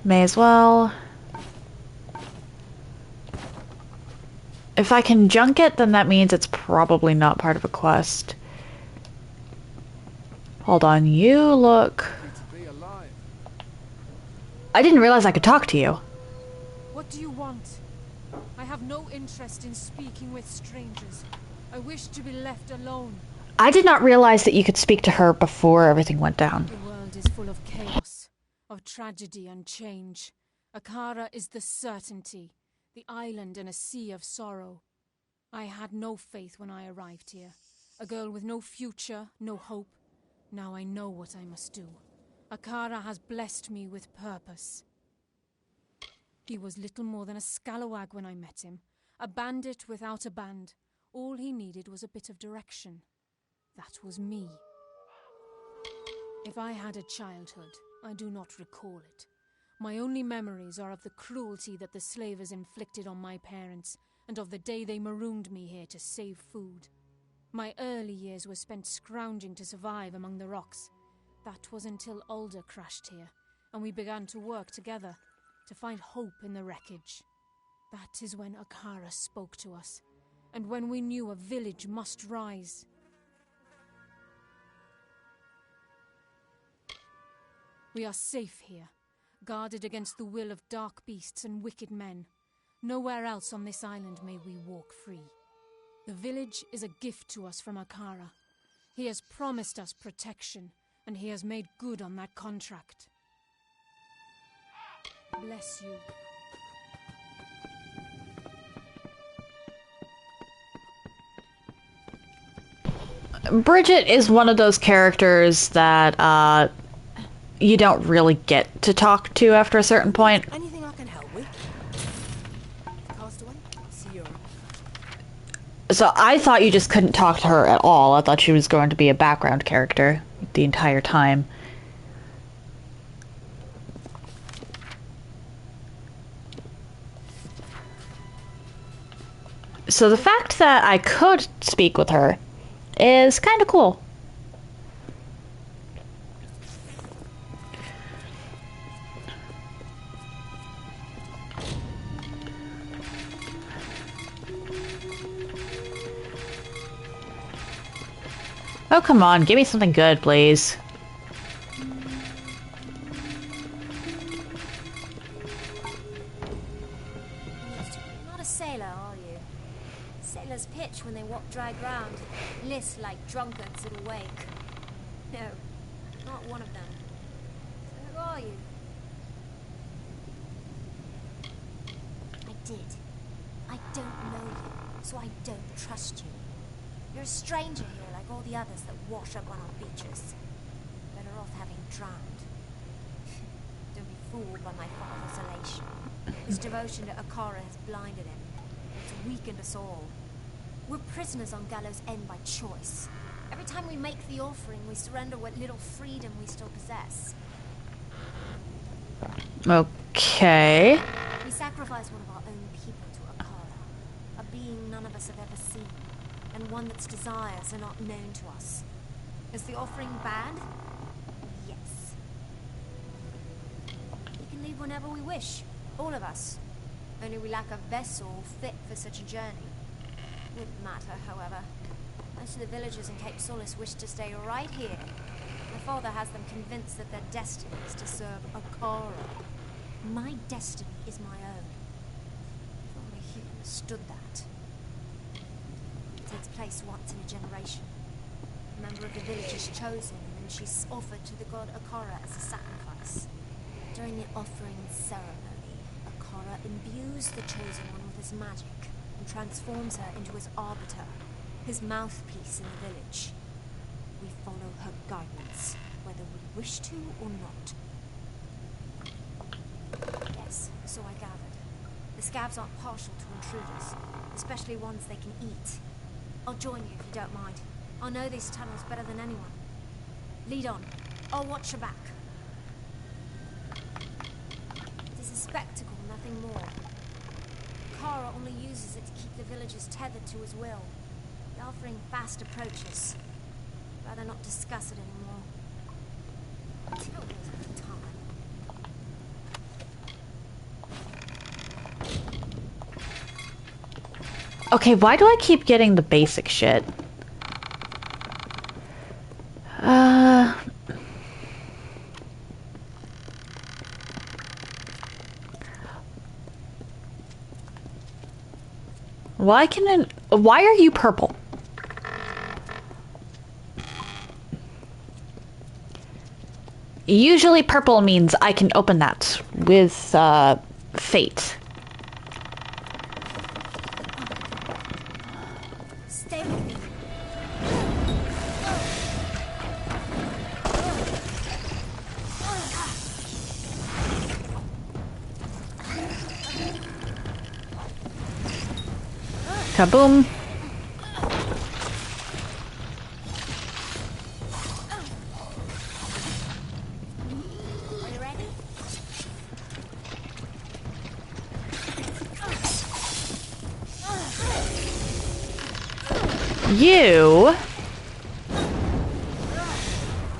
May as well. If I can junk it, then that means it's probably not part of a quest. Hold on, you look... I didn't realize I could talk to you. What do you want? I have no interest in speaking with strangers. I wish to be left alone. I did not realize that you could speak to her before everything went down. The world is full of chaos, of tragedy and change. Akara is the certainty, the island in a sea of sorrow. I had no faith when I arrived here. A girl with no future, no hope. Now I know what I must do. Akara has blessed me with purpose. He was little more than a scalawag when I met him, a bandit without a band. All he needed was a bit of direction. That was me. If I had a childhood, I do not recall it. My only memories are of the cruelty that the slavers inflicted on my parents, and of the day they marooned me here to save food. My early years were spent scrounging to survive among the rocks. That was until Alder crashed here, and we began to work together, to find hope in the wreckage. That is when Akara spoke to us, and when we knew a village must rise. We are safe here, guarded against the will of dark beasts and wicked men. Nowhere else on this island may we walk free. The village is a gift to us from Akara. He has promised us protection, and he has made good on that contract. Bless you. Bridget is one of those characters that you don't really get to talk to after a certain point. Anything I can help with? Castaway? See you. So I thought you just couldn't talk to her at all. I thought she was going to be a background character the entire time. So the fact that I could speak with her is kind of cool. Oh, come on, give me something good, please. You're not a sailor, are you? Sailors pitch when they walk dry ground, list like drunkards at a wake. No, not one of them. So who are you? I did. I don't know you, so I don't trust you. You're a stranger here like all the others that wash up on our beaches. Better off having drowned. Don't be fooled by my father's elation. His devotion to Akara has blinded him. It's weakened us all. We're prisoners on Gallows' End by choice. Every time we make the offering, we surrender what little freedom we still possess. Okay. We sacrifice one of our own people to Akara, a being none of us have ever seen, and one that's desires are not known to us. Is the offering bad? Yes. You can leave whenever we wish. All of us. Only we lack a vessel fit for such a journey. Wouldn't matter, however. Most of the villagers in Cape Solace wish to stay right here. My father has them convinced that their destiny is to serve Akara. My destiny is my own. If only he understood that. It takes place once in a generation. A member of the village is chosen, and then she's offered to the god Akara as a sacrifice. During the offering ceremony, Akara imbues the chosen one with his magic and transforms her into his arbiter, his mouthpiece in the village. We follow her guidance, whether we wish to or not. Yes, so I gathered. The scavs aren't partial to intruders, especially ones they can eat. I'll join you if you don't mind. I know these tunnels better than anyone. Lead on. I'll watch your back. It is a spectacle, nothing more. Kara only uses it to keep the villagers tethered to his will. The offering fast approaches. Rather not discuss it anymore. Until there's a time. Okay, why do I keep getting the basic shit? Why are you purple? Usually purple means I can open that with, fate. Stay with me. Kaboom. Are you ready? You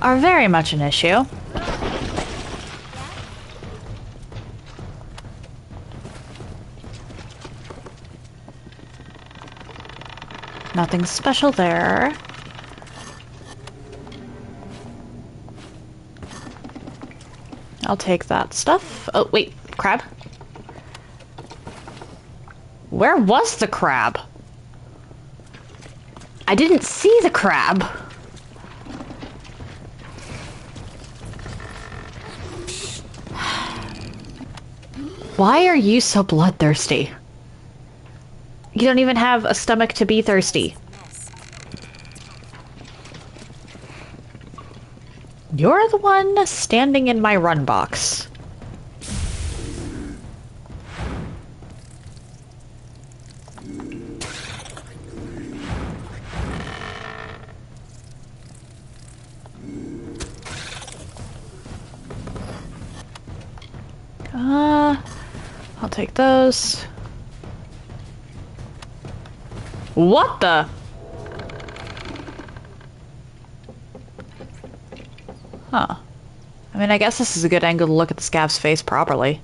are very much an issue. Nothing special there. I'll take that stuff. Oh, wait, crab? Where was the crab? I didn't see the crab. Why are you so bloodthirsty? You don't even have a stomach to be thirsty. You're the one standing in my run box. I'll take those. What the? Huh. I mean, I guess this is a good angle to look at the scav's face properly.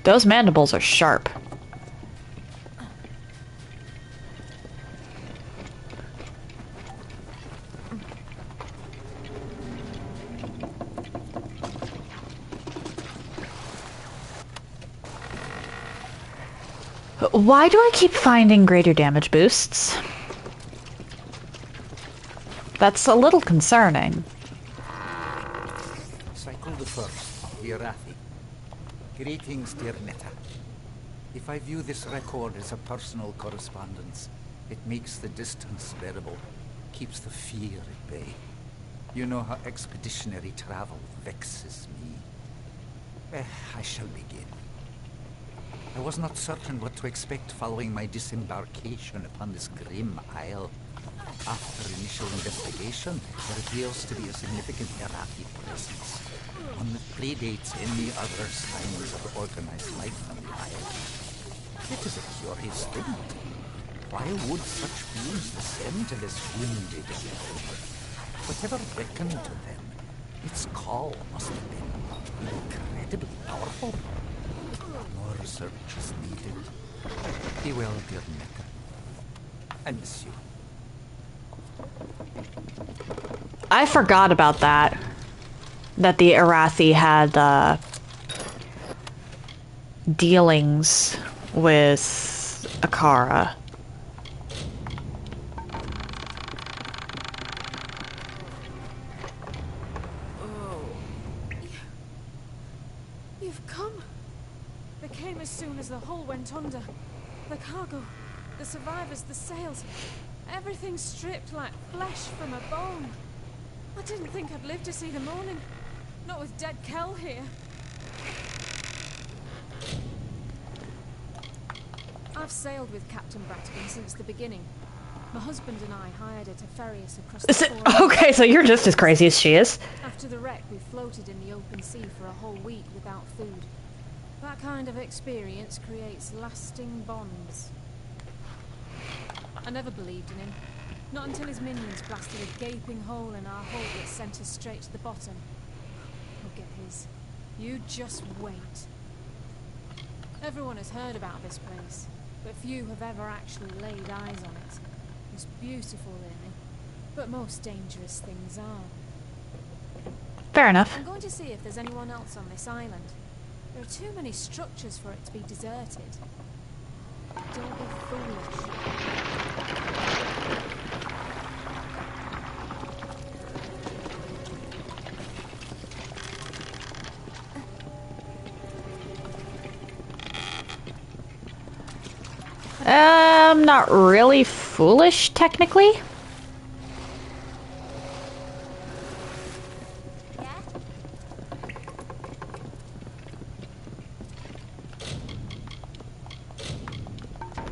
Those mandibles are sharp. Why do I keep finding greater damage boosts? That's a little concerning. Cycle the first, dear Rathi. Greetings, dear Netta. If I view this record as a personal correspondence, it makes the distance bearable, keeps the fear at bay. You know how expeditionary travel vexes me. I shall begin. I was not certain what to expect following my disembarkation upon this grim isle. After initial investigation, there appears to be a significant Iraqi presence, one that predates any other signs of organized life on the isle. It is a curious thing. Why would such beings descend to this wounded level? Whatever beckoned to them, its call must have been incredibly powerful. More search is needed. Be well, dear Mecca. I miss you. I forgot about that. That the Arathi had dealings with Akara. You've come. They came as soon as the hull went under. The cargo, the survivors, the sails. Everything stripped like flesh from a bone. I didn't think I'd live to see the morning. Not with dead Kel here. I've sailed with Captain Bratigan since the beginning. My husband and I hired her to ferry us across the Thurs. Okay, so you're just as crazy as she is. After the wreck, we floated in the open sea for a whole week without food. That kind of experience creates lasting bonds. I never believed in him. Not until his minions blasted a gaping hole in our hull that sent us straight to the bottom. He'll get his. You just wait. Everyone has heard about this place, but few have ever actually laid eyes on it. It's beautiful, really, but most dangerous things are. Fair enough. I'm going to see if there's anyone else on this island. There are too many structures for it to be deserted. Don't be foolish. Not really foolish, technically.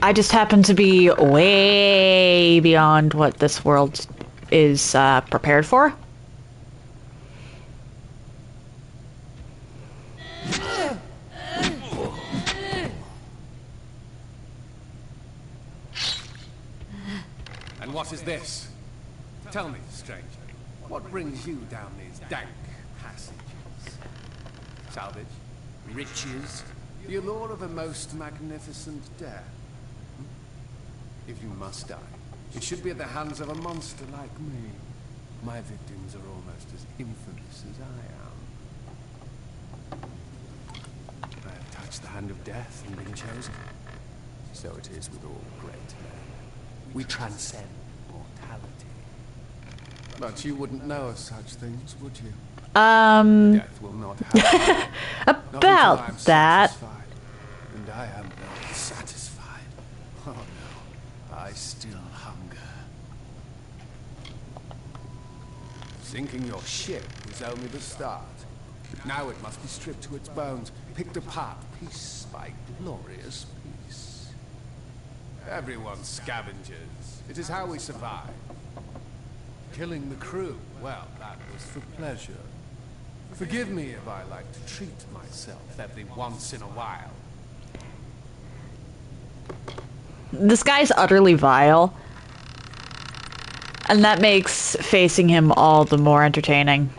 I just happen to be way beyond what this world is prepared for. And what is this? Tell me, stranger, what brings you down these dank passages? Salvage? Riches? The allure of a most magnificent death? If you must die, it should be at the hands of a monster like me. My victims are almost as infamous as I am. I have touched the hand of death and been chosen. So it is with all great men. We transcend mortality. But you wouldn't know of such things, would you? Death will not happen. About that. And I am not satisfied. Oh no, I still hunger. Sinking your ship was only the start. Now it must be stripped to its bones, picked apart piece by glorious piece. Everyone's scavengers. It is how we survive. Killing the crew, well, that was for pleasure. Forgive me if I like to treat myself every once in a while. This guy's utterly vile. And that makes facing him all the more entertaining.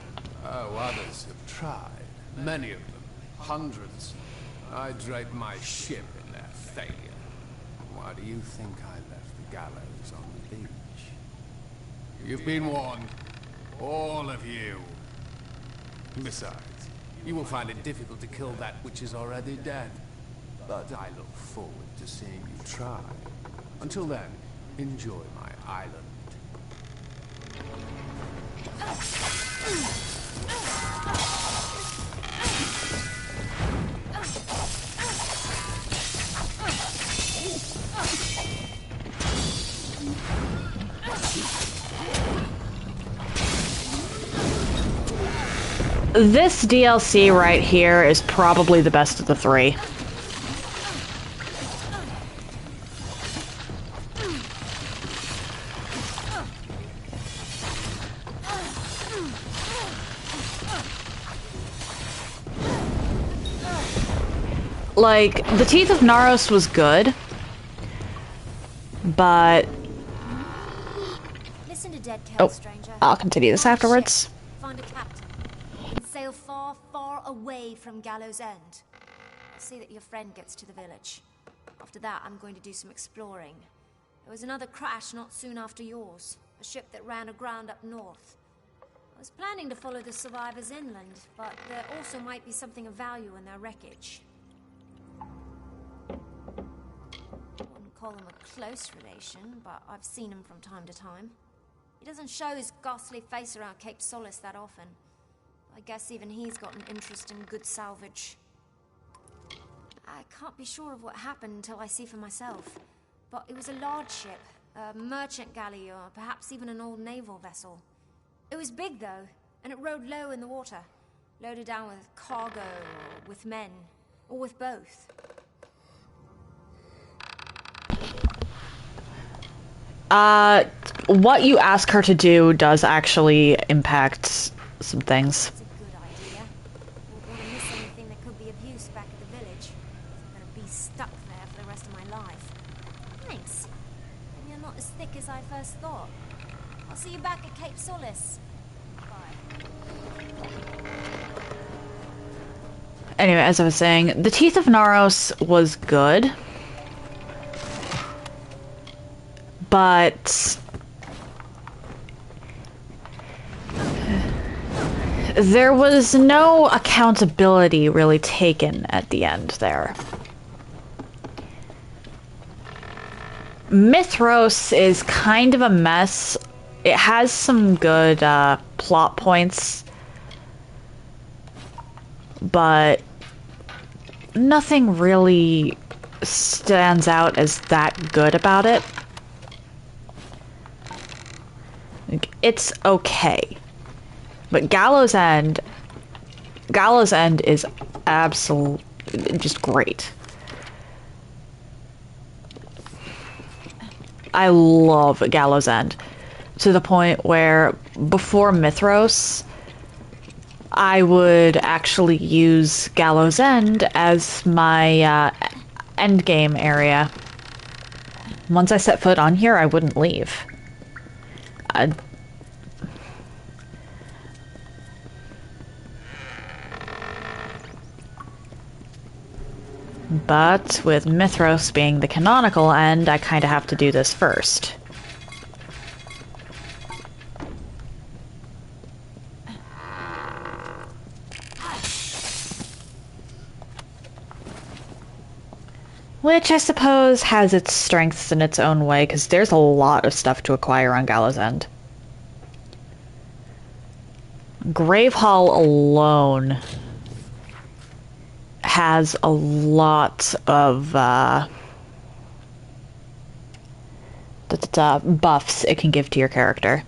Oh, others have tried. Many of them. Hundreds. I draped my ship in their failure. Why do you think I left the gallows on the beach? You've been warned. All of you. Besides, you will find it difficult to kill that which is already dead. But I look forward to seeing you try. Until then, enjoy my island. This DLC right here is probably the best of the three. Like, the Teeth of Naros was good, But Listen to Dead Kell, stranger. I'll continue this afterwards. Find a captain and sail far, far away from Gallows End. I'll see that your friend gets to the village. After that, I'm going to do some exploring. There was another crash not soon after yours. A ship that ran aground up north. I was planning to follow the survivors inland, but there also might be something of value in their wreckage. Wouldn't call him a close relation, but I've seen him from time to time. He doesn't show his ghastly face around Cape Solace that often. I guess even he's got an interest in good salvage. I can't be sure of what happened until I see for myself. But it was a large ship, a merchant galley, or perhaps even an old naval vessel. It was big, though, and it rode low in the water, loaded down with cargo, or with men, or with both. What you ask her to do does actually impact some things. It's a good idea. Won't want to miss anything that could be of use back at the village. I'm gonna be stuck there for the rest of my life. Thanks. Maybe I'm not as thick as I first thought. I'll see you back at Cape Solace. Bye. Anyway, as I was saying, the Teeth of Naros was good. But there was no accountability really taken at the end there. Mithros is kind of a mess. It has some good plot points, but nothing really stands out as that good about it. It's okay. But Gallows End is absolutely just great. I love Gallows End to the point where before Mithros, I would actually use Gallows End as my end game area. Once I set foot on here, I wouldn't leave. But with Mithros being the canonical end, I kind of have to do this first. Which I suppose has its strengths in its own way, because there's a lot of stuff to acquire on Gallows End. Grave Hall alone has a lot of buffs it can give to your character.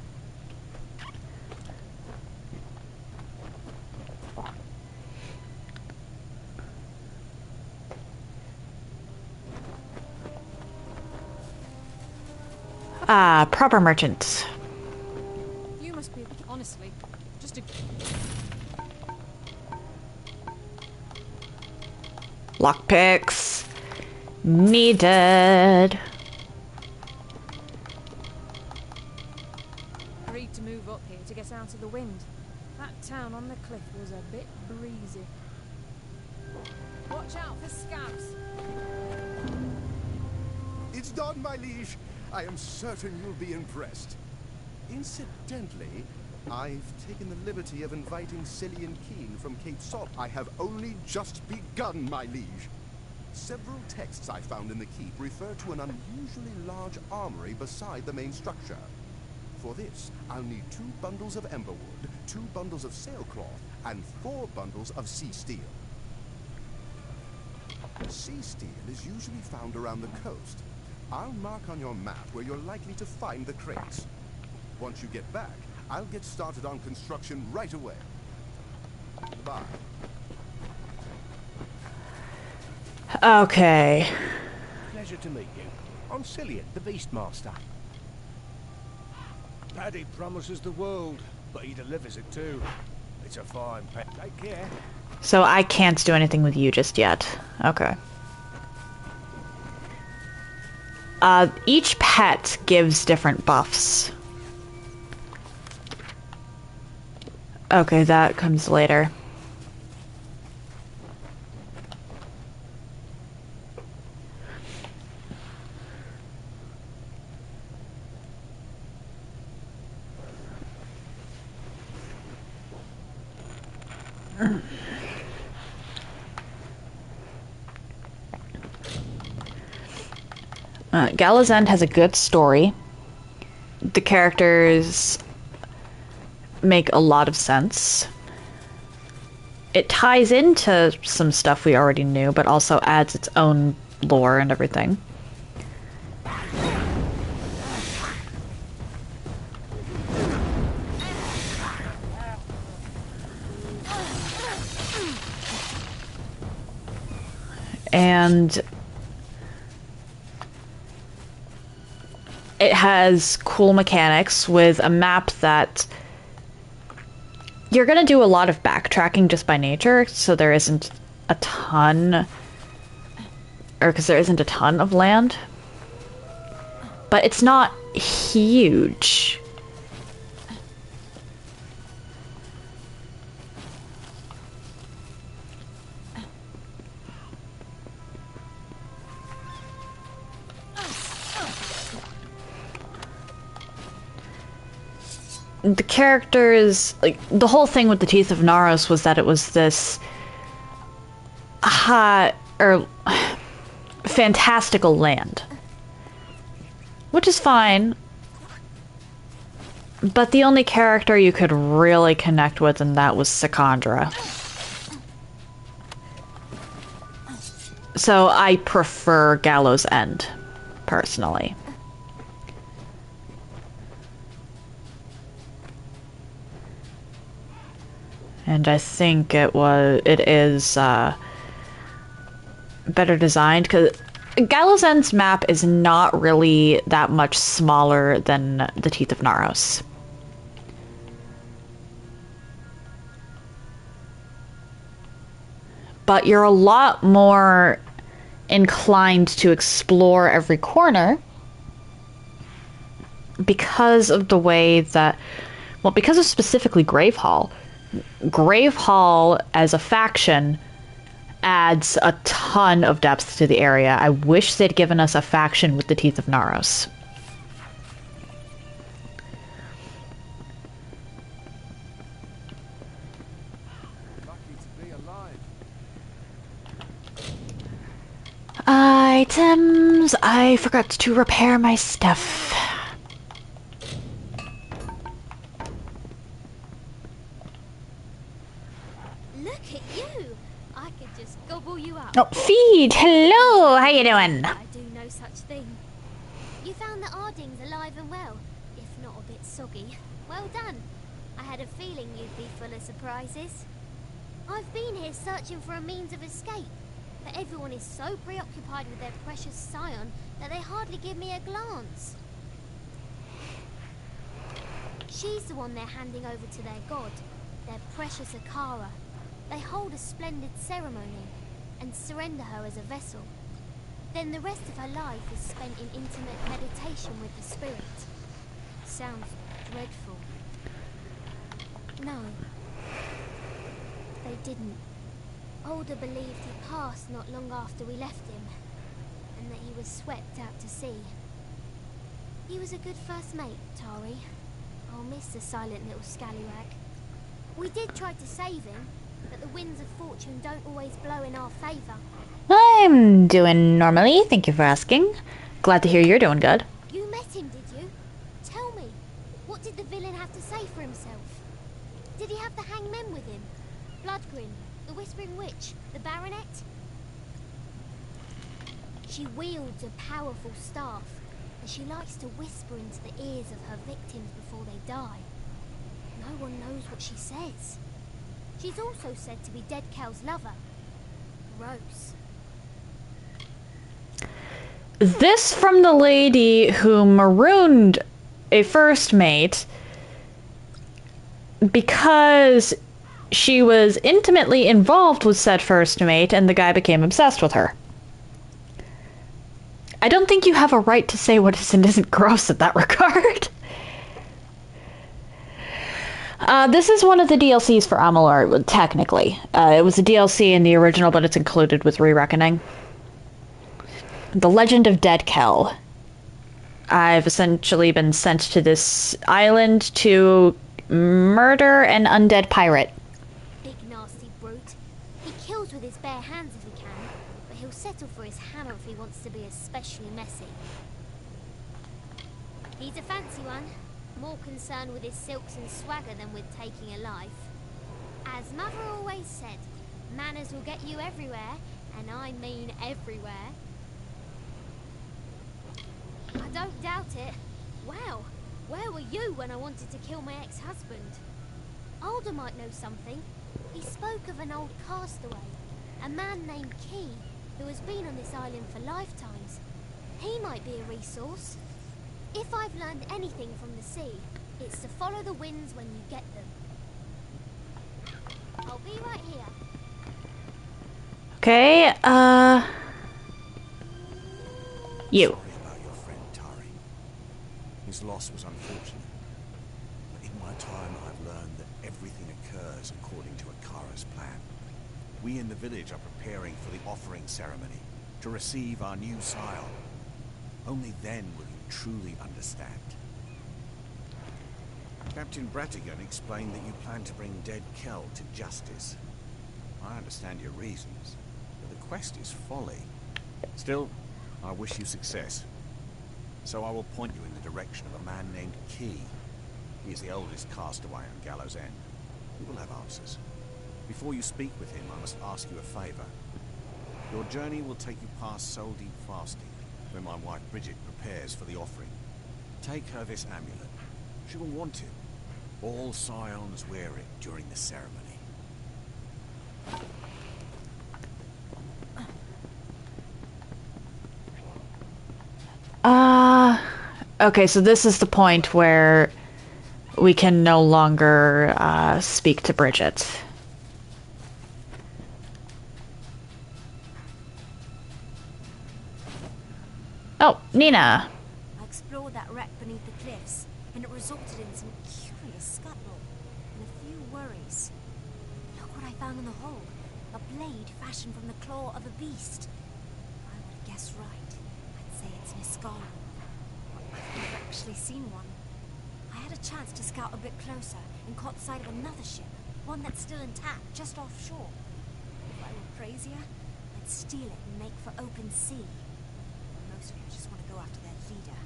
Proper merchant. You must be, honestly, just a... Lockpicks. Needed. Agreed to move up here to get out of the wind. That town on the cliff was a bit breezy. Watch out for scabs. It's done, my liege. I am certain you'll be impressed. Incidentally, I've taken the liberty of inviting Cillian Keen from Cape Salt. I have only just begun, my liege. Several texts I found in the keep refer to an unusually large armory beside the main structure. For this, I'll need 2 bundles of emberwood, 2 bundles of sailcloth, and 4 bundles of sea steel. Sea steel is usually found around the coast. I'll mark on your map where you're likely to find the crates. Once you get back, I'll get started on construction right away. Bye. Okay. Pleasure to meet you. I'm Cillian, the Beastmaster. Paddy promises the world, but he delivers it too. It's a fine pet. Take care. So I can't do anything with you just yet. Okay. Each pet gives different buffs. Okay, that comes later. Gallows End has a good story. The characters make a lot of sense. It ties into some stuff we already knew, but also adds its own lore and everything. And it has cool mechanics with a map that you're going to do a lot of backtracking just by nature, so there isn't a ton, or because there isn't a ton of land. But it's not huge. The characters, like, the whole thing with the Teeth of Naros was that it was this fantastical land. Which is fine. But the only character you could really connect with in that was Secondra. So I prefer Gallows End, personally. And I think it is better designed, because Gallows End's map is not really that much smaller than the Teeth of Naros. But you're a lot more inclined to explore every corner because of the way that, well, because of specifically Gravehall. Gravehall as a faction adds a ton of depth to the area. I wish they'd given us a faction with the Teeth of Naros. Items. I forgot to repair my stuff. Oh, Feed! Hello! How you doing? I do no such thing. You found the Ardings alive and well, if not a bit soggy. Well done. I had a feeling you'd be full of surprises. I've been here searching for a means of escape, but everyone is so preoccupied with their precious scion that they hardly give me a glance. She's the one they're handing over to their god, their precious Akara. They hold a splendid ceremony and surrender her as a vessel. Then the rest of her life is spent in intimate meditation with the spirit. Sounds dreadful. No, they didn't. Older believed he passed not long after we left him, and that he was swept out to sea. He was a good first mate, Tari. I'll miss the silent little scallywag. We did try to save him, but the winds of fortune don't always blow in our favour. I'm doing normally, thank you for asking. Glad to hear you're doing good. You met him, did you? Tell me, what did the villain have to say for himself? Did he have the hangmen with him? Bloodgrin, the Whispering Witch, the Baronet? She wields a powerful staff, and she likes to whisper into the ears of her victims before they die. No one knows what she says. She's also said to be Dead Kel's lover. Gross. This from the lady who marooned a first mate because she was intimately involved with said first mate and the guy became obsessed with her. I don't think you have a right to say what is and isn't gross in that regard. This is one of the DLCs for Amalur, technically. It was a DLC in the original, but it's included with Re-Reckoning. The Legend of Dead Kel. I've essentially been sent to this island to murder an undead pirate. Big nasty brute. He kills with his bare hands if he can, but he'll settle for his hammer if he wants to be especially messy. He's a fancy one, more concerned with his silks and swagger than with taking a life. As Mother always said, manners will get you everywhere, and I mean everywhere. I don't doubt it. Wow, where were you when I wanted to kill my ex-husband? Alder might know something. He spoke of an old castaway, a man named Key, who has been on this island for lifetimes. He might be a resource. If I've learned anything from the sea, it's to follow the winds when you get them. I'll be right here. Okay, you. Sorry about your friend, Tari. His loss was unfortunate. But in my time, I've learned that everything occurs according to Akara's plan. We in the village are preparing for the offering ceremony to receive our new scion. Only then will you truly understand. Captain Bratigan explained that you plan to bring dead Kel to justice. I understand your reasons, but the quest is folly. Still, I wish you success. So I will point you in the direction of a man named Key. He is the oldest castaway on Gallows End. He will have answers. Before you speak with him, I must ask you a favor. Your journey will take you past Soul Deep fasting, where my wife Bridget prepares for the offering. Take her this amulet. She will want it. All scions wear it during the ceremony. Okay, so this is the point where we can no longer speak to Bridget. Oh, Nina. I explored that wreck beneath the cliffs, and it resulted in some curious scuttle and a few worries. Look what I found in the hole. A blade fashioned from the claw of a beast. If I would have guessed right, I'd say it's Niscara. I've never actually seen one. I had a chance to scout a bit closer and caught sight of another ship, one that's still intact, just offshore. If I were crazier, I'd steal it and make for open sea. Mostly I just want to go after their leader.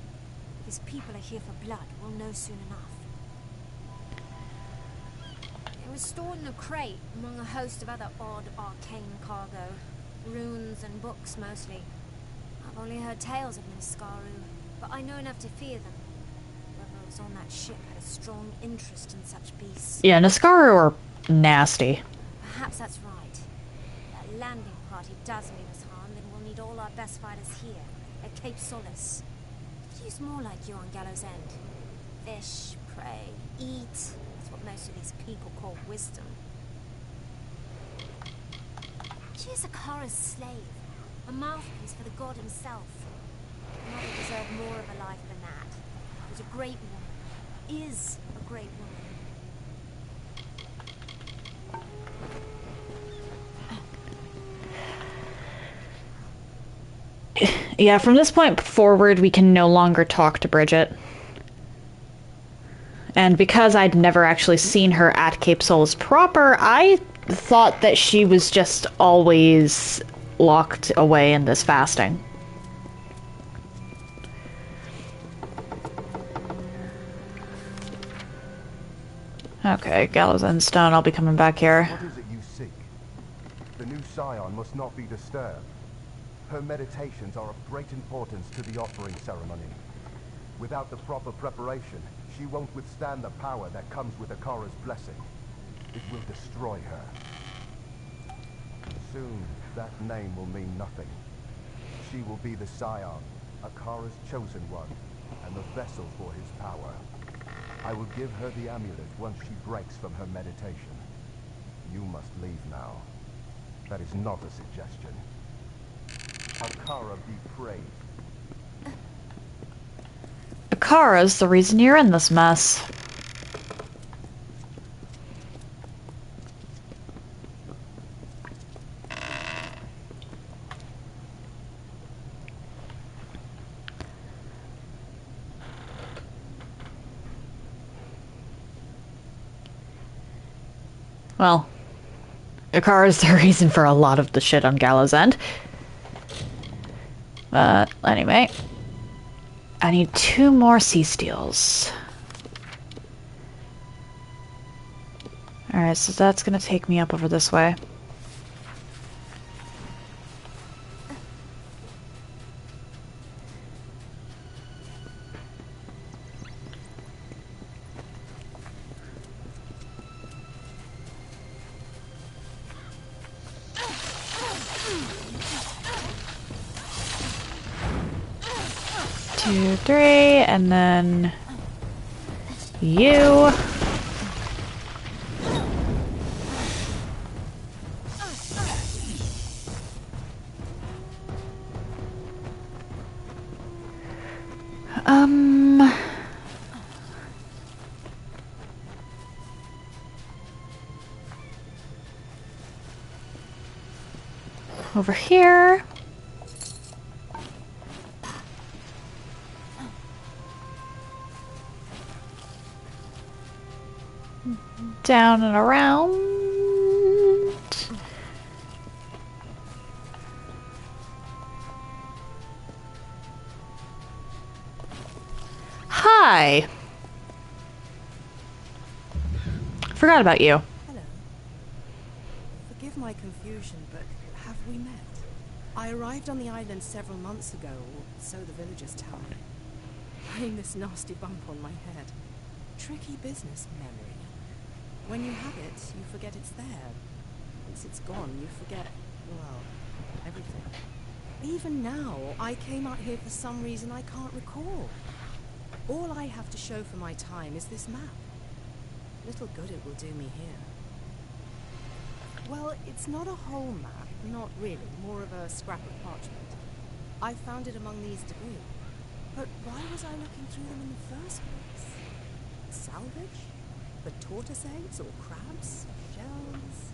If his people are here for blood, we'll know soon enough. It was stored in a crate among a host of other odd arcane cargo. Runes and books mostly. I've only heard tales of Niskaru, but I know enough to fear them. Whoever was on that ship had a strong interest in such beasts. Yeah, Niskaru are nasty. Perhaps that's right. That landing party does mean us harm, then we'll need all our best fighters here, at Cape Solace. Could use more like you on Gallows End. Fish, prey, eat. That's what most of these people call wisdom. She is Akara's slave, a mouthpiece for the god himself. Mother deserved more of a life than that. Was a great woman. Is a great woman. Yeah, from this point forward, we can no longer talk to Bridget. And because I'd never actually seen her at Cape Solace proper, I thought that she was just always locked away in this fasting. Okay, Gallows and Stone, I'll be coming back here. What is it you seek? The new scion must not be disturbed. Her meditations are of great importance to the offering ceremony. Without the proper preparation, she won't withstand the power that comes with Akara's blessing. It will destroy her. Soon, that name will mean nothing. She will be the scion, Akara's chosen one, and the vessel for his power. I will give her the amulet once she breaks from her meditation. You must leave now. That is not a suggestion. Akara be praised. Kara's the reason you're in this mess. Well, Kara's the reason for a lot of the shit on Gallows' end. But anyway, I need 2 more sea steels. Alright, so that's gonna take me up over this way. Two, 3, and then you. Over here. Down and around. Hi. Forgot about you. Hello. Forgive my confusion, but have we met? I arrived on the island several months ago, or so the villagers tell me. Carrying this nasty bump on my head. Tricky business, memory. When you have it, you forget it's there. Once it's gone, you forget, well, everything. Even now, I came out here for some reason I can't recall. All I have to show for my time is this map. Little good it will do me here. Well, it's not a whole map, not really, more of a scrap of parchment. I found it among these debris. But why was I looking through them in the first place? Salvage? For tortoise eggs or crabs? Shells?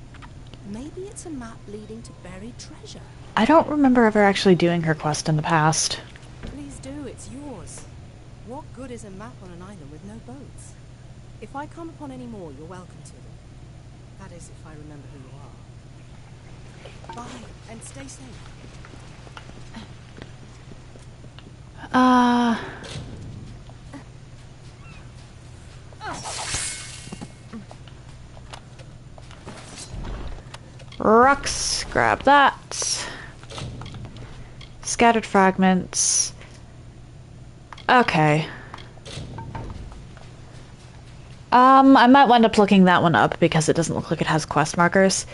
Maybe it's a map leading to buried treasure. I don't remember ever actually doing her quest in the past. Please do, it's yours. What good is a map on an island with no boats? If I come upon any more, you're welcome to them. That is, if I remember who you are. Bye, and stay safe. Rocks, grab that. Scattered fragments. Okay. I might wind up looking that one up because it doesn't look like it has quest markers.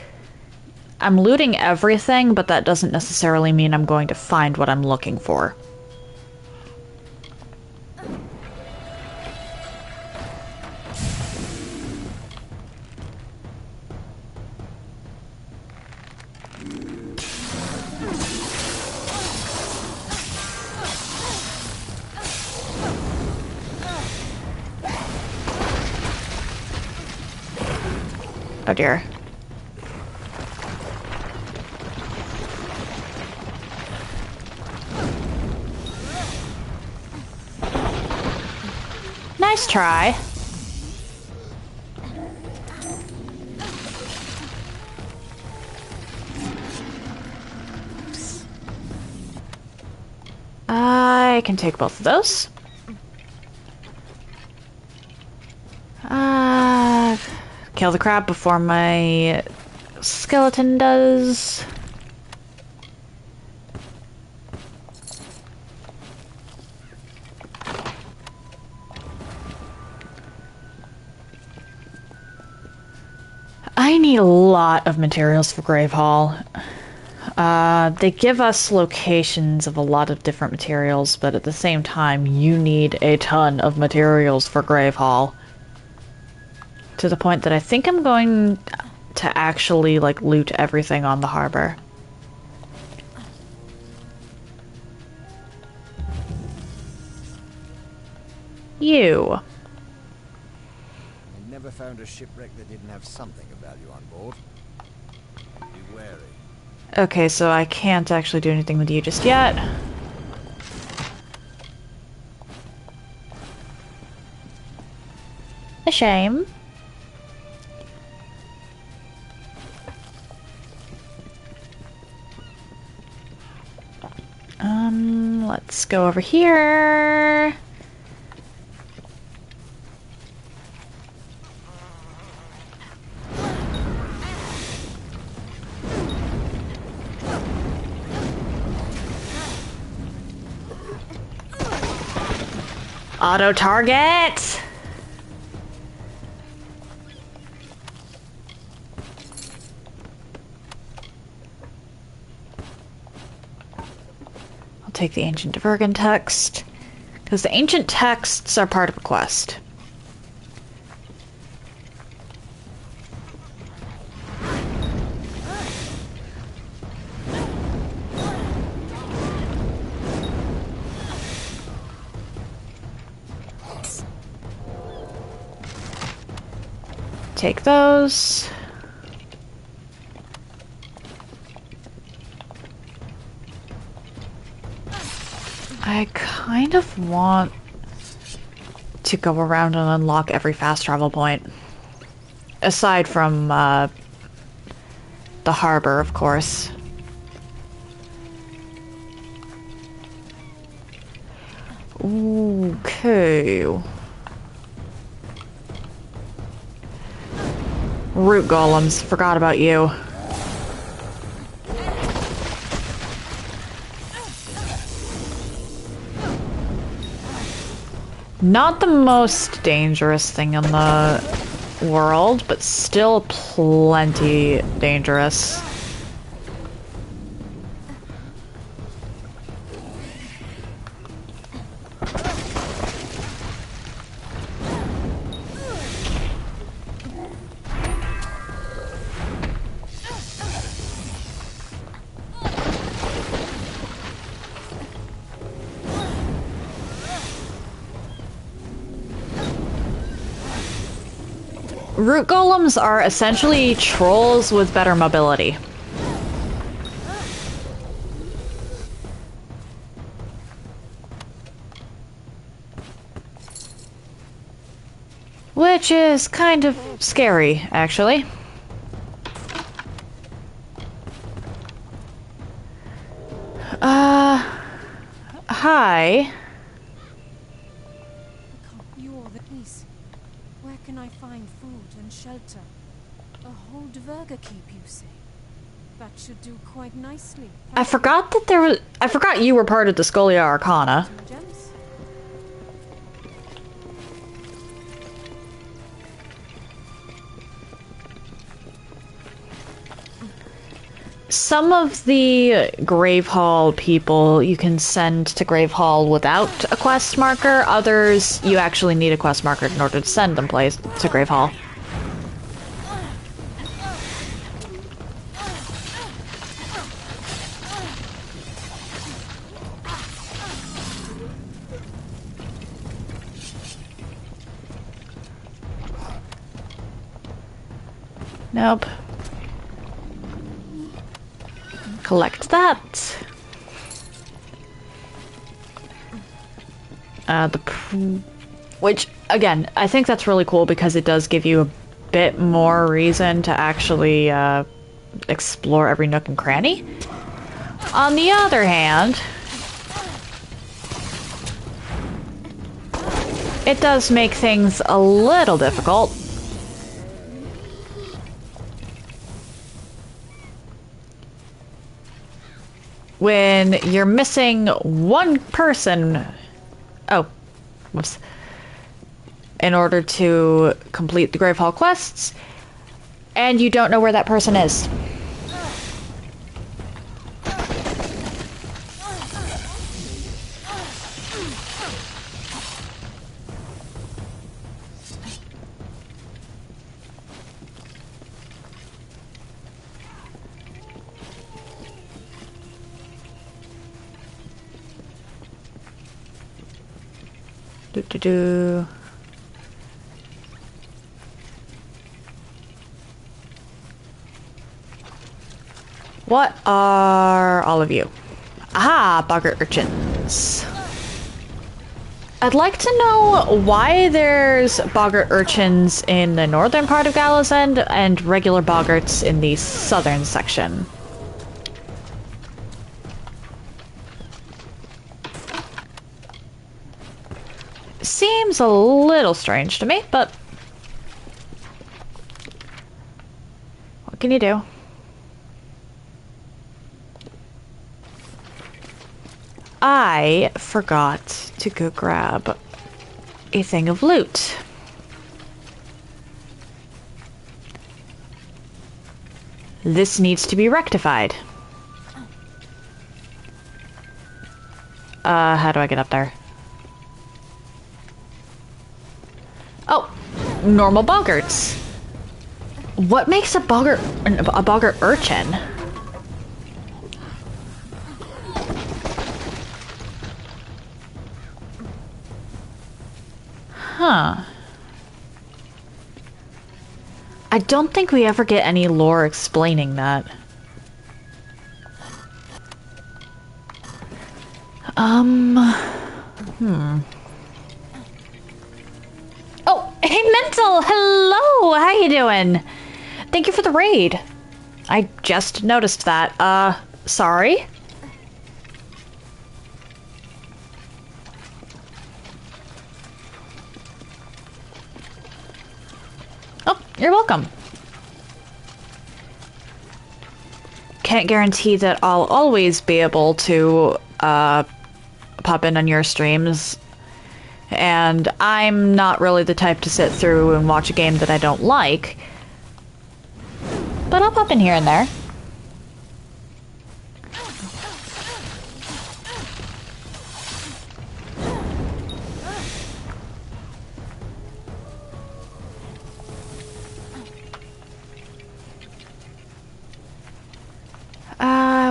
I'm looting everything, but that doesn't necessarily mean I'm going to find what I'm looking for. Oh dear. Nice try. I can take both of those. Kill the crab before my skeleton does. I need a lot of materials for Grave Hall. They give us locations of a lot of different materials, but at the same time, you need a ton of materials for Grave Hall. To the point that I think I'm going to actually, like, loot everything on the harbor. You. I never found a shipwreck that didn't have something of value on board. Be wary. Okay, so I can't actually do anything with you just yet. A shame. Let's go over here. Auto target. Take the ancient Divergen text, because the ancient texts are part of a quest. Take those. I kind of want to go around and unlock every fast travel point. Aside from the harbor, of course. Okay. Root golems, forgot about you. Not the most dangerous thing in the world, but still plenty dangerous. Root golems are essentially trolls with better mobility. Which is kind of scary, actually. Hi. You're the peace. Where can I find food and shelter? A whole Dverga keep, you say? That should do quite nicely. I forgot that there was. I forgot you were part of the Scholia Arcana. Gems? Some of the Grave Hall people you can send to Grave Hall without a quest marker. Others, you actually need a quest marker in order to send them to Grave Hall. Nope. Collect that. Which, again, I think that's really cool because it does give you a bit more reason to actually explore every nook and cranny. On the other hand, it does make things a little difficult. When you're missing one person, oh, whoops, in order to complete the Grave Hall quests, and you don't know where that person is. Do. What are all of you? Ah, bogger urchins. I'd like to know why there's bogger urchins in the northern part of Gallows End and regular boggarts in the southern section. Seems a little strange to me, but what can you do? I forgot to go grab a thing of loot. This needs to be rectified. How do I get up there? Oh, normal boggarts. What makes a boggart urchin? Huh. I don't think we ever get any lore explaining that. Oh, hey Mental! Hello! How you doing? Thank you for the raid. I just noticed that. Sorry? Oh, you're welcome. Can't guarantee that I'll always be able to, pop in on your streams. And I'm not really the type to sit through and watch a game that I don't like. But I'll pop in here and there.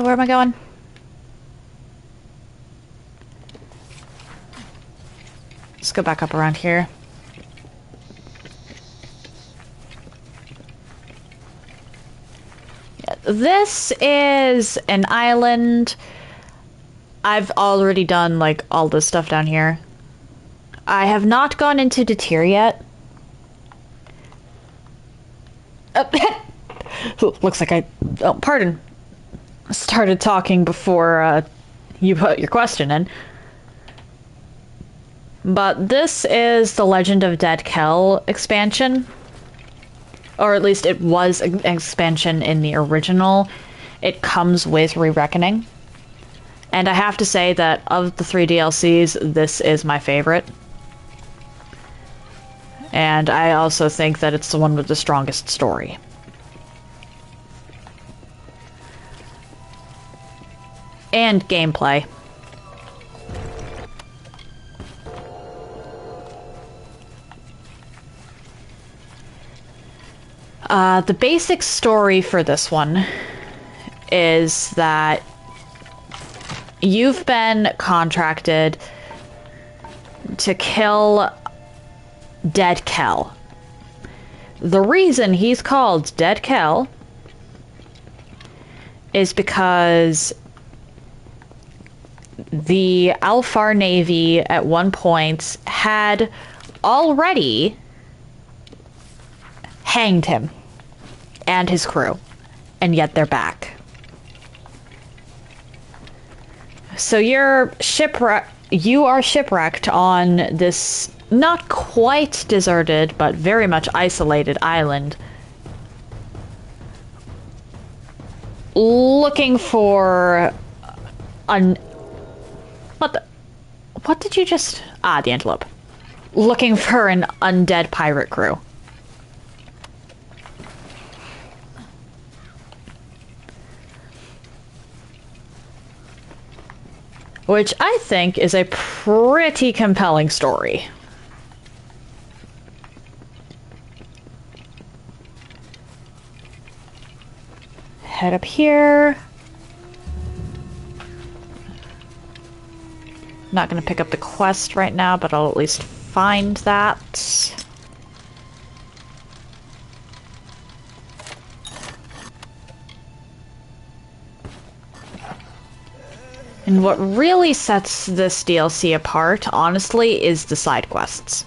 Where am I going? Let's go back up around here. This is an island. I've already done, like, all this stuff down here. I have not gone into Detir yet. Looks like I... Oh, pardon. Started talking before, you put your question in. But this is the Legend of Dead Kell expansion. Or at least it was an expansion in the original. It comes with Re-Reckoning. And I have to say that of the 3 DLCs, this is my favorite. And I also think that it's the one with the strongest story. And gameplay. The basic story for this one is that you've been contracted to kill Dead Kell. The reason he's called Dead Kell is because the Alfar Navy at one point had already hanged him and his crew, and yet they're back. So you are shipwrecked on this not quite deserted but very much isolated island, looking for what did you just... Ah, the antelope. Looking for an undead pirate crew. Which I think is a pretty compelling story. Head up here. Not going to pick up the quest right now, but I'll at least find that. And what really sets this DLC apart, honestly, is the side quests.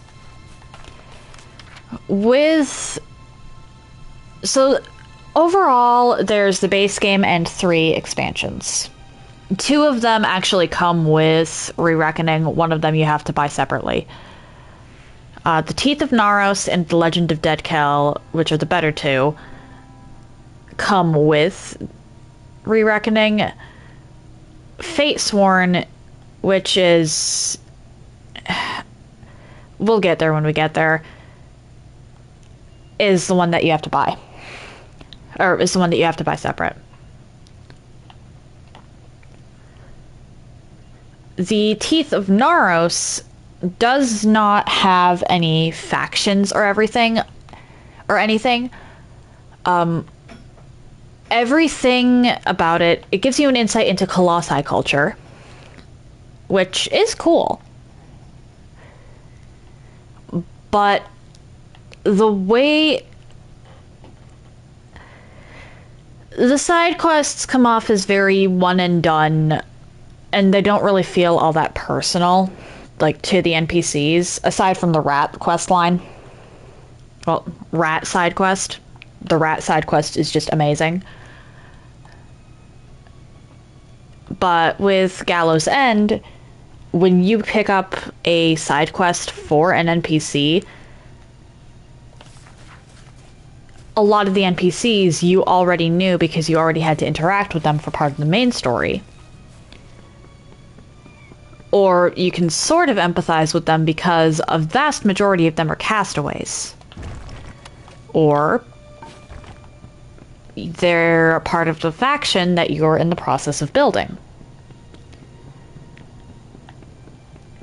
So, overall, there's the base game and 3 expansions. 2 of them actually come with Re-Reckoning, one of them you have to buy separately. The Teeth of Naros and The Legend of Dead Kel, which are the better 2, come with Re-Reckoning. Fate Sworn, which is... we'll get there when we get there, is the one that you have to buy. Or is the one that you have to buy separate. The Teeth of Naros does not have any factions or anything. Everything about it gives you an insight into Colossi culture, which is cool. But the way the side quests come off as very one and done, and they don't really feel all that personal, like, to the NPCs, aside from the rat quest line. Well, rat side quest. The rat side quest is just amazing. But with Gallows End, when you pick up a side quest for an NPC, a lot of the NPCs you already knew because you already had to interact with them for part of the main story. Or you can sort of empathize with them because a vast majority of them are castaways. Or they're a part of the faction that you're in the process of building.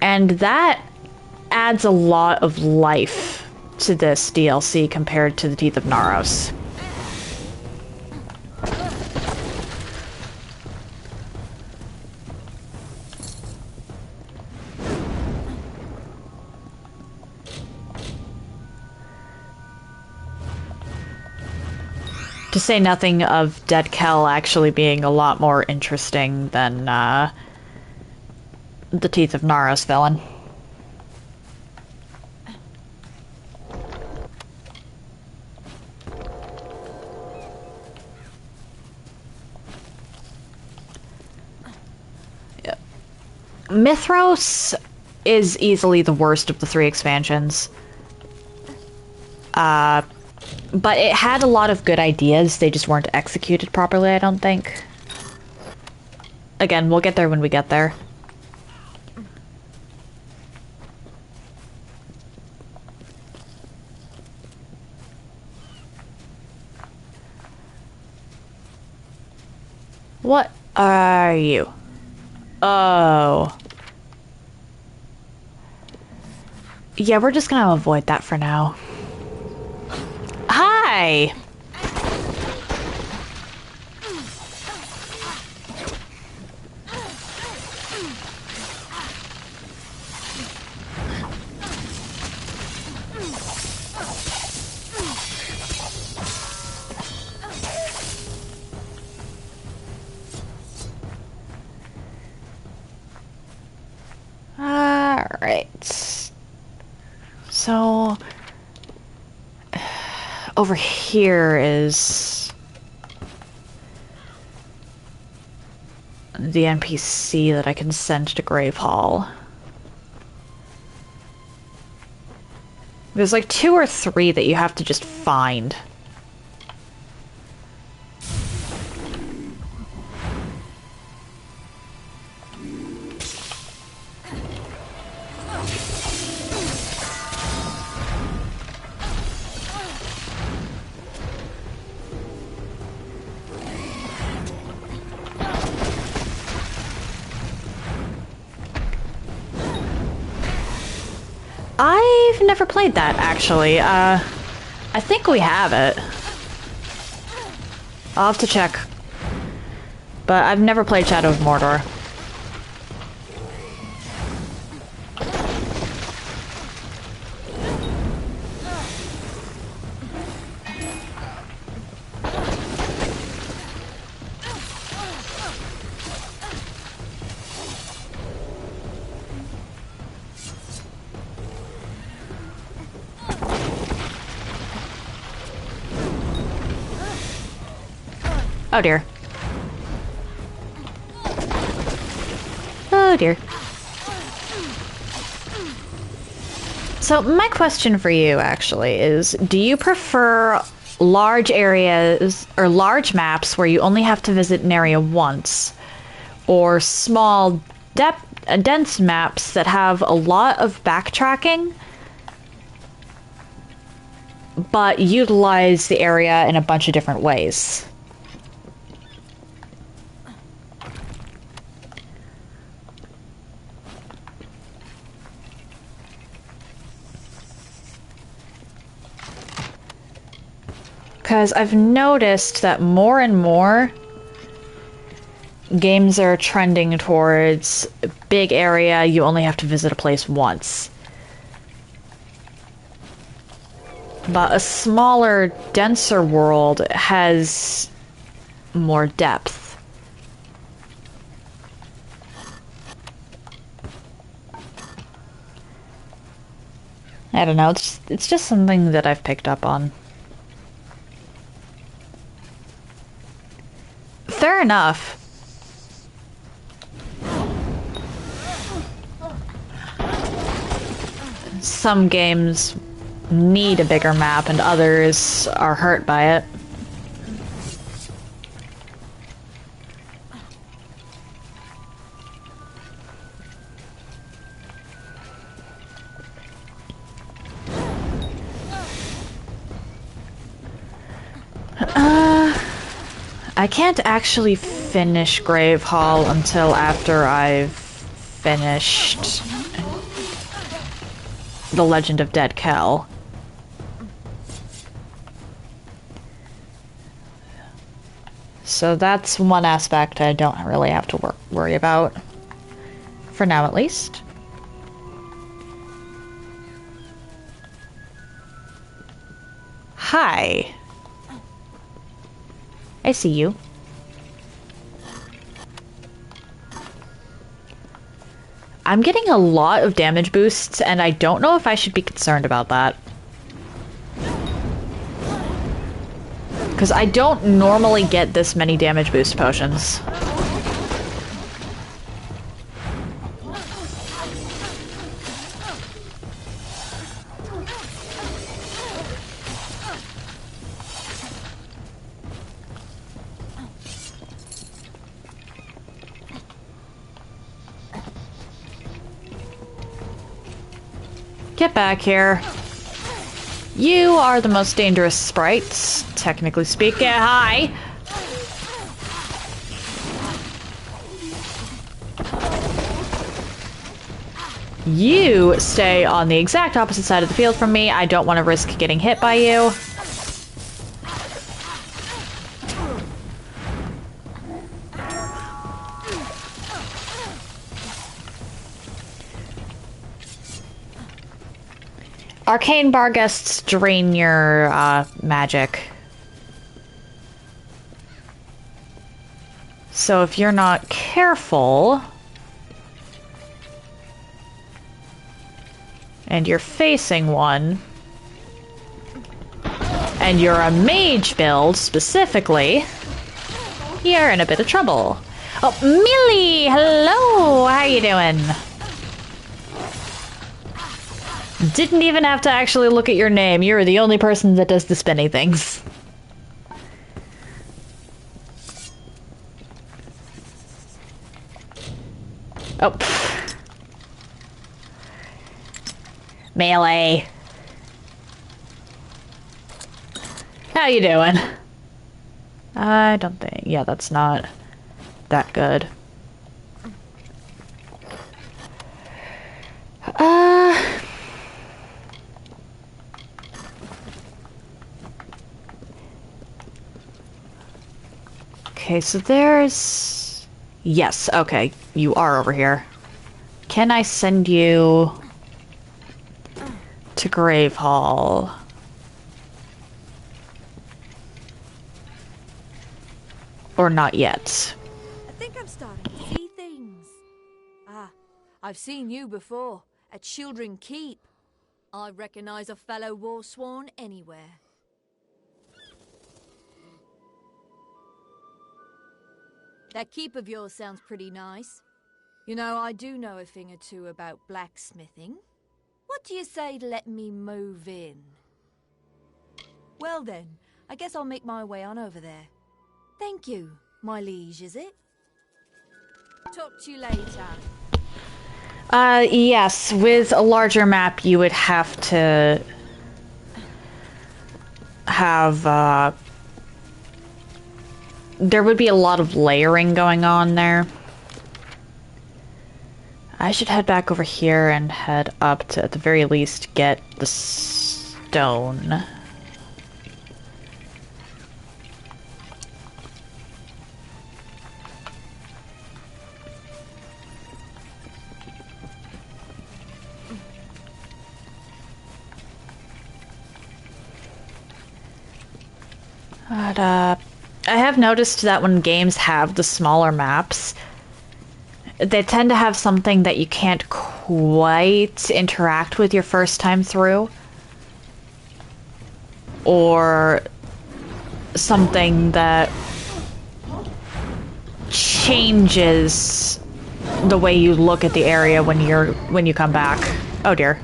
And that adds a lot of life to this DLC compared to the Teeth of Naros. To say nothing of Dead Kel actually being a lot more interesting than the Teeth of Naros villain. Yep. Mithros is easily the worst of the 3 expansions. But it had a lot of good ideas, they just weren't executed properly, I don't think. Again, we'll get there when we get there. What are you? Oh. Yeah, we're just gonna avoid that for now. Hi! Alright. So... over here is the NPC that I can send to Grave Hall. There's like 2 or 3 that you have to just find. I've never played that, actually. I think we have it. I'll have to check. But I've never played Shadow of Mordor. Oh dear. Oh dear. So my question for you actually is, do you prefer large areas or large maps where you only have to visit an area once, or small dense maps that have a lot of backtracking but utilize the area in a bunch of different ways? Because I've noticed that more and more games are trending towards a big area, you only have to visit a place once. But a smaller, denser world has more depth. I don't know, it's just something that I've picked up on. Fair enough. Some games need a bigger map and others are hurt by it. I can't actually finish Grave Hall until after I've finished The Legend of Dead Kel. So that's one aspect I don't really have to worry about. For now, at least. Hi. I see you. I'm getting a lot of damage boosts, and I don't know if I should be concerned about that. Because I don't normally get this many damage boost potions. Get back here. You are the most dangerous sprites, technically speaking. Hi! You stay on the exact opposite side of the field from me. I don't want to risk getting hit by you. Arcane bar guests drain your magic. So if you're not careful, and you're facing one, and you're a mage build specifically, you're in a bit of trouble. Oh, Millie! Hello! How you doing? Didn't even have to actually look at your name. You're the only person that does the spinny things. Oh. Pfft. Melee. How you doing? I don't think... Yeah, that's not that good. Okay, so there's... Yes, okay. You are over here. Can I send you to Grave Hall? Or not yet? I think I'm starting to see things. Ah, I've seen you before, at Children Keep. I recognize a fellow Warsworn anywhere. That keep of yours sounds pretty nice. You know, I do know a thing or two about blacksmithing. What do you say to let me move in? Well then, I guess I'll make my way on over there. Thank you, my liege, is it? Talk to you later. Yes, with a larger map you would have to have, there would be a lot of layering going on there. I should head back over here and head up to, at the very least, get the stone. But, I have noticed that when games have the smaller maps, they tend to have something that you can't quite interact with your first time through. Or something that changes the way you look at the area when you come back. Oh dear.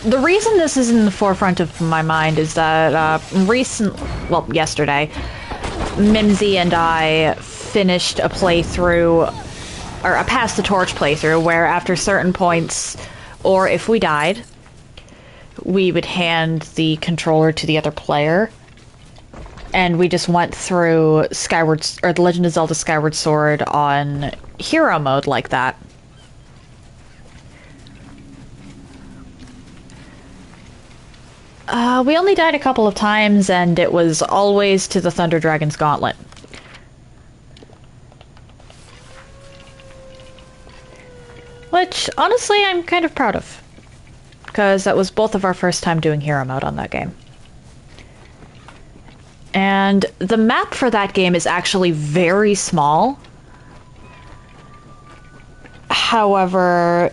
The reason this is in the forefront of my mind is that yesterday, Mimsy and I finished a playthrough, or a pass the torch playthrough, where after certain points, or if we died, we would hand the controller to the other player, and we just went through The Legend of Zelda Skyward Sword on hero mode like that. We only died a couple of times, and it was always to the Thunder Dragon's Gauntlet. Which, honestly, I'm kind of proud of. Because that was both of our first time doing hero mode on that game. And the map for that game is actually very small. However,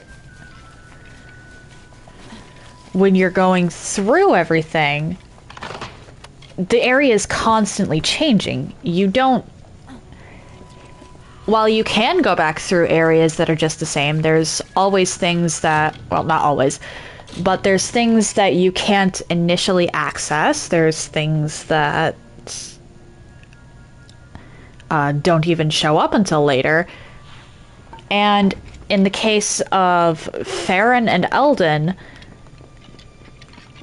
when you're going through everything, the area is constantly changing. You don't... While you can go back through areas that are just the same, there's always things that... Well, not always, but there's things that you can't initially access. There's things that don't even show up until later. And in the case of Farron and Eldon,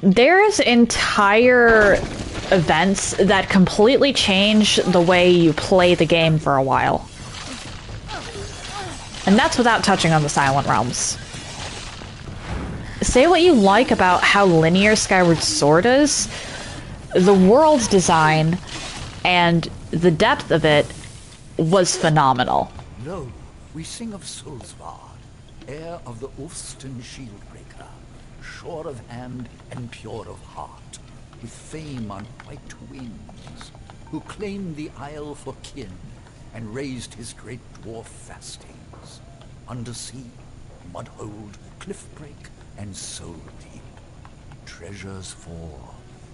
there's entire events that completely change the way you play the game for a while. And that's without touching on the Silent Realms. Say what you like about how linear Skyward Sword is, the world design and the depth of it was phenomenal. Lo, we sing of Solsvard, heir of the Ulfston Shieldbreaker, sure of hand and pure of heart, with fame on white wings, who claimed the isle for kin and raised his great dwarf fastings, undersea, mudhold, cliffbreak, and soul deep, treasures for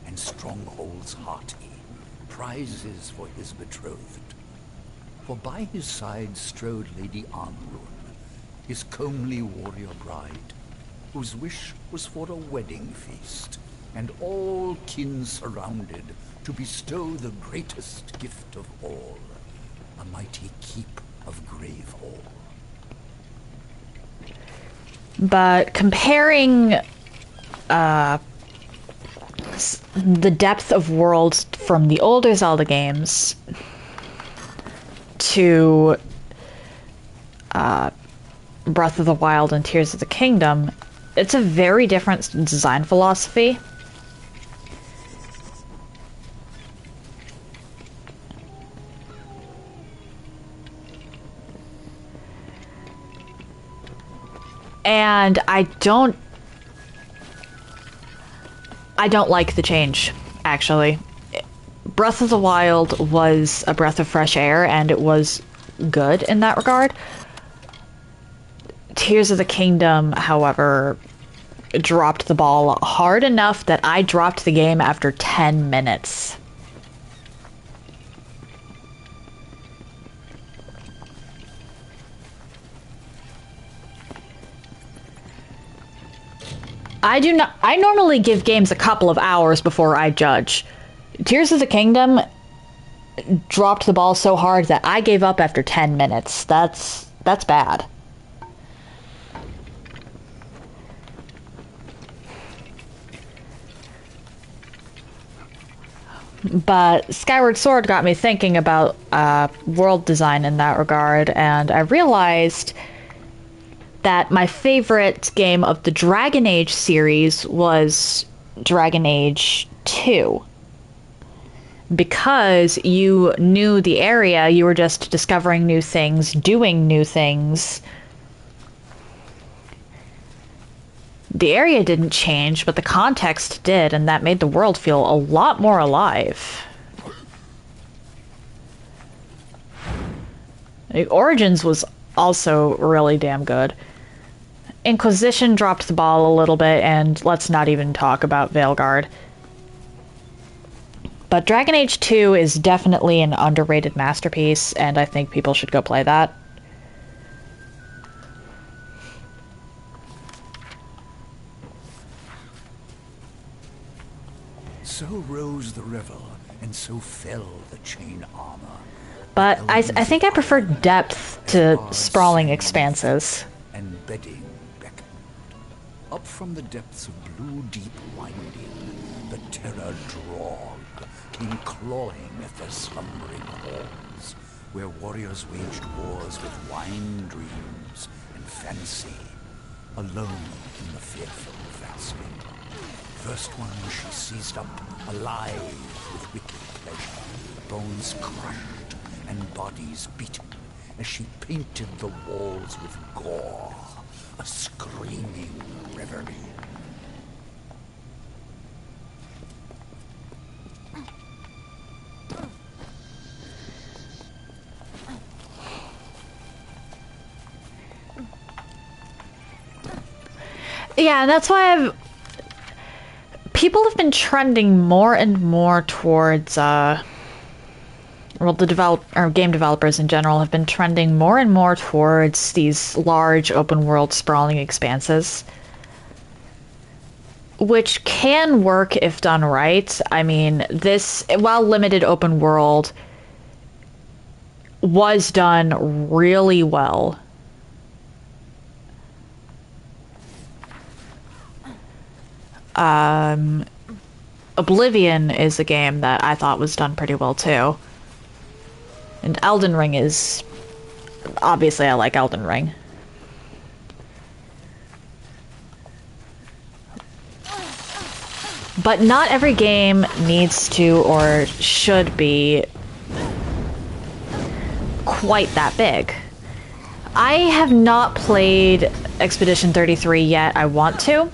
and strongholds hearty, prizes for his betrothed. For by his side strode Lady Arnrun, his comely warrior bride, whose wish was for a wedding feast, and all kin surrounded to bestow the greatest gift of all, a mighty keep of Gravehall. But comparing the depth of worlds from the older Zelda games to Breath of the Wild and Tears of the Kingdom, it's a very different design philosophy. And I don't like the change, actually. Breath of the Wild was a breath of fresh air, and it was good in that regard. Tears of the Kingdom, however, dropped the ball hard enough that I dropped the game after 10 minutes. I normally give games a couple of hours before I judge. Tears of the Kingdom dropped the ball so hard that I gave up after 10 minutes. That's bad. But Skyward Sword got me thinking about world design in that regard, and I realized that my favorite game of the Dragon Age series was Dragon Age 2. Because you knew the area, you were just discovering new things, doing new things. The area didn't change, but the context did, and that made the world feel a lot more alive. Origins was also really damn good. Inquisition dropped the ball a little bit, and let's not even talk about Veilguard. But Dragon Age 2 is definitely an underrated masterpiece, and I think people should go play that. So rose the river, and so fell the chain armor. But I think I prefer depth to sprawling expanses. And bedding beckoned. Up from the depths of blue deep winding, the terror drog came clawing at their slumbering halls, where warriors waged wars with wine dreams and fancy, alone in the fearful fasting. First one she seized up, alive with wicked pleasure, bones crushed and bodies beaten, as she painted the walls with gore, a screaming reverie. Yeah, that's why people have been trending more and more towards, well, game developers in general have been trending more and more towards these large open world sprawling expanses, which can work if done right. I mean, this, while limited open world, was done really well. Oblivion is a game that I thought was done pretty well too. And Elden Ring is... obviously I like Elden Ring. But not every game needs to or should be quite that big. I have not played Expedition 33 yet. I want to.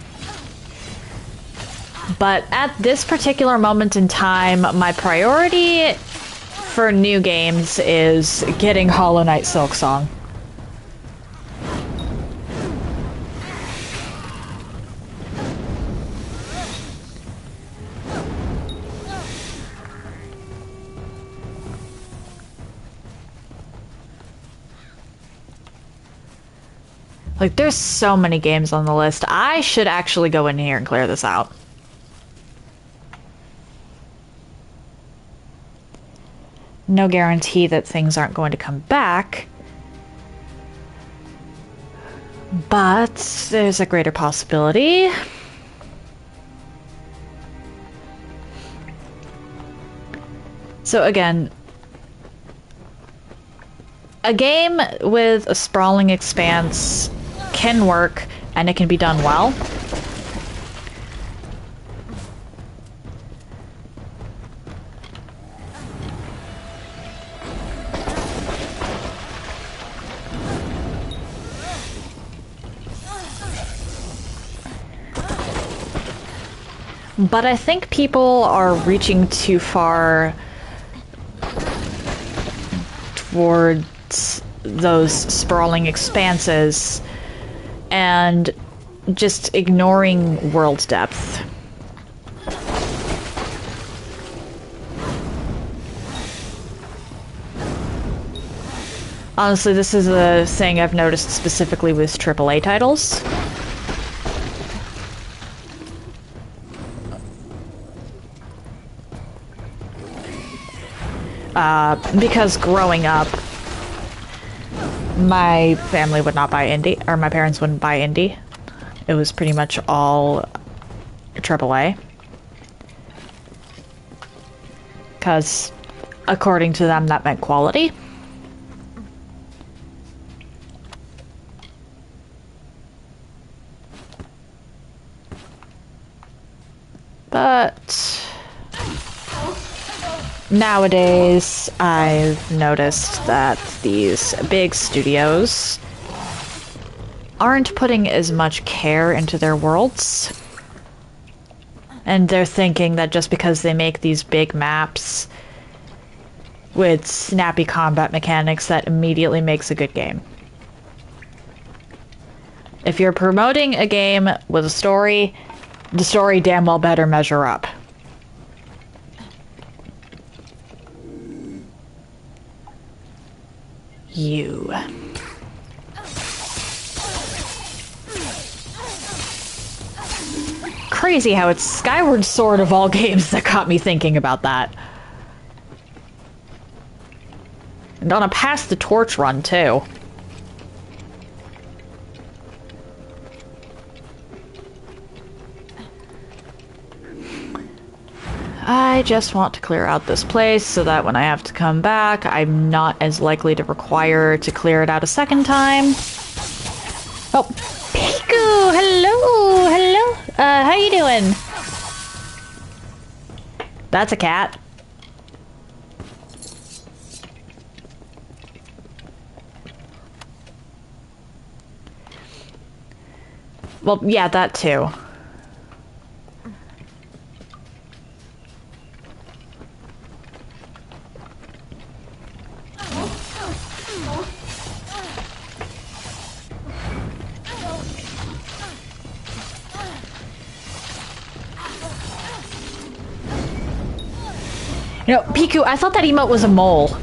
But at this particular moment in time, my priority for new games is getting Hollow Knight Silksong. Like, there's so many games on the list. I should actually go in here and clear this out. No guarantee that things aren't going to come back, but there's a greater possibility. So again, a game with a sprawling expanse can work, and it can be done well. But I think people are reaching too far towards those sprawling expanses, and just ignoring world depth. Honestly, this is a thing I've noticed specifically with AAA titles. Because growing up, my family would not buy indie, or my parents wouldn't buy indie. It was pretty much all AAA. Because, according to them, that meant quality. But nowadays, I've noticed that these big studios aren't putting as much care into their worlds. And they're thinking that just because they make these big maps with snappy combat mechanics, that immediately makes a good game. If you're promoting a game with a story, the story damn well better measure up. You. Crazy how it's Skyward Sword of all games that got me thinking about that. And on a Pass the Torch run, too. I just want to clear out this place so that when I have to come back, I'm not as likely to require to clear it out a second time. Oh, Piku! Hello! Hello! How you doing? That's a cat. Well, yeah, that too. You know, Piku, I thought that emote was a mole.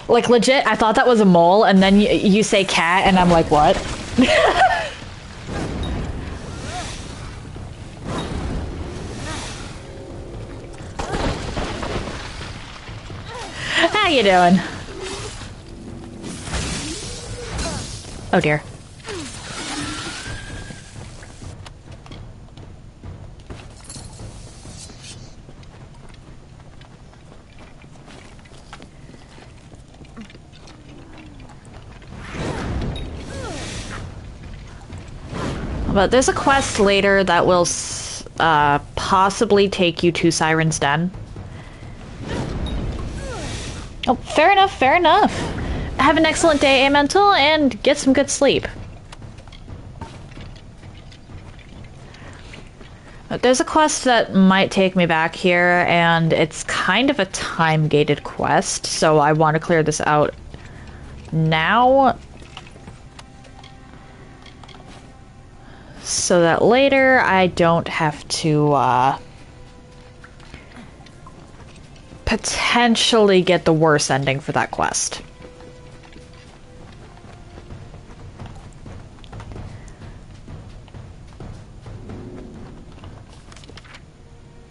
Like, legit, I thought that was a mole, and then you say cat, and I'm like, what? How you doing? Oh dear. But there's a quest later that will possibly take you to Siren's Den. Oh, fair enough, fair enough. Have an excellent day, Amental, and get some good sleep. There's a quest that might take me back here, and it's kind of a time-gated quest, so I want to clear this out now, so that later I don't have to potentially get the worst ending for that quest.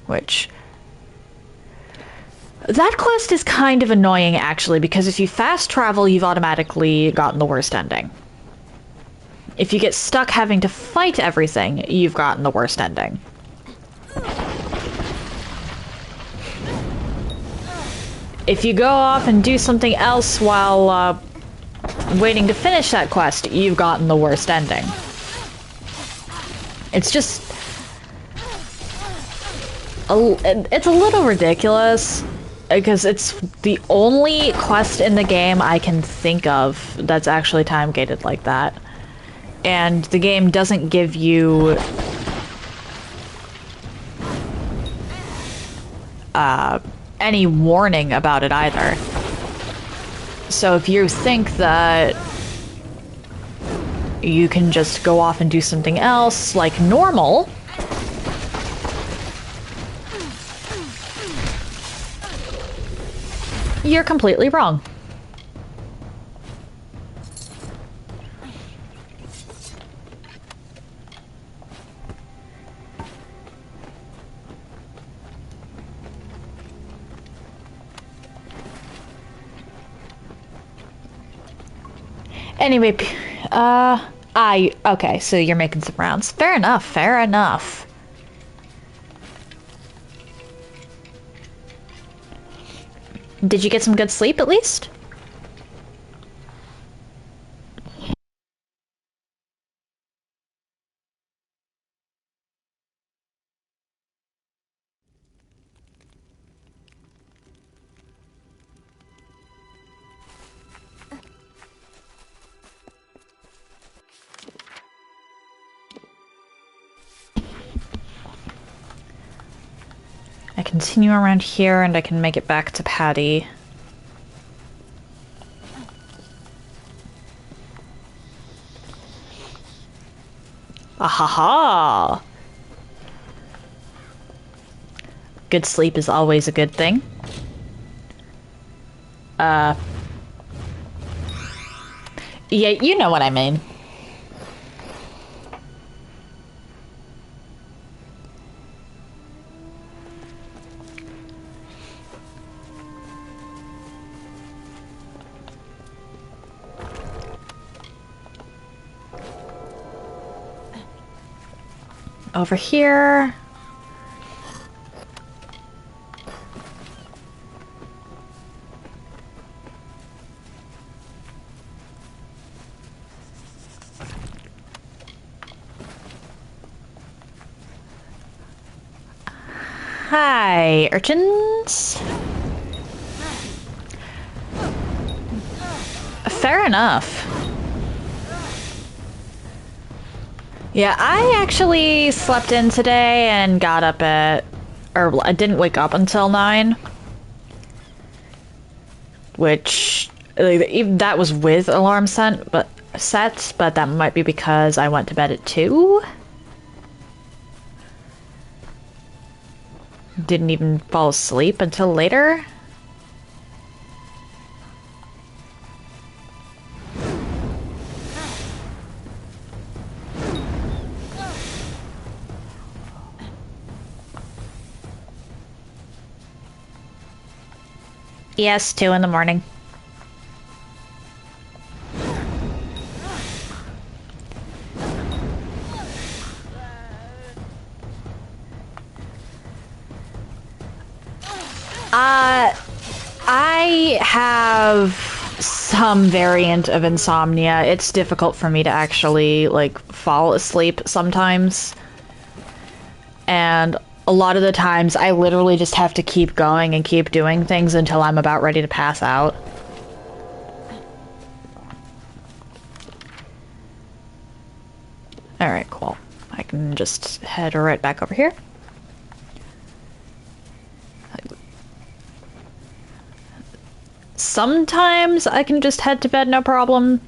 Which... that quest is kind of annoying, actually, because if you fast travel, you've automatically gotten the worst ending. If you get stuck having to fight everything, you've gotten the worst ending. If you go off and do something else while waiting to finish that quest, you've gotten the worst ending. It's just... it's a little ridiculous, because it's the only quest in the game I can think of that's actually time-gated like that. And the game doesn't give you any warning about it either. So if you think that you can just go off and do something else like normal, you're completely wrong. Anyway, okay, so you're making some rounds. Fair enough, fair enough. Did you get some good sleep at least? I continue around here and I can make it back to Patty. Ahaha! Good sleep is always a good thing. Yeah, you know what I mean. Over here. Hi, urchins. Fair enough. Yeah, I actually slept in today and got up at... or I didn't wake up until 9. Which... even that was with alarm sets, but that might be because I went to bed at 2? Didn't even fall asleep until later? Yes, 2 in the morning. I have some variant of insomnia. It's difficult for me to actually, like, fall asleep sometimes. And a lot of the times, I literally just have to keep going and keep doing things until I'm about ready to pass out. Alright, cool. I can just head right back over here. Sometimes I can just head to bed, no problem.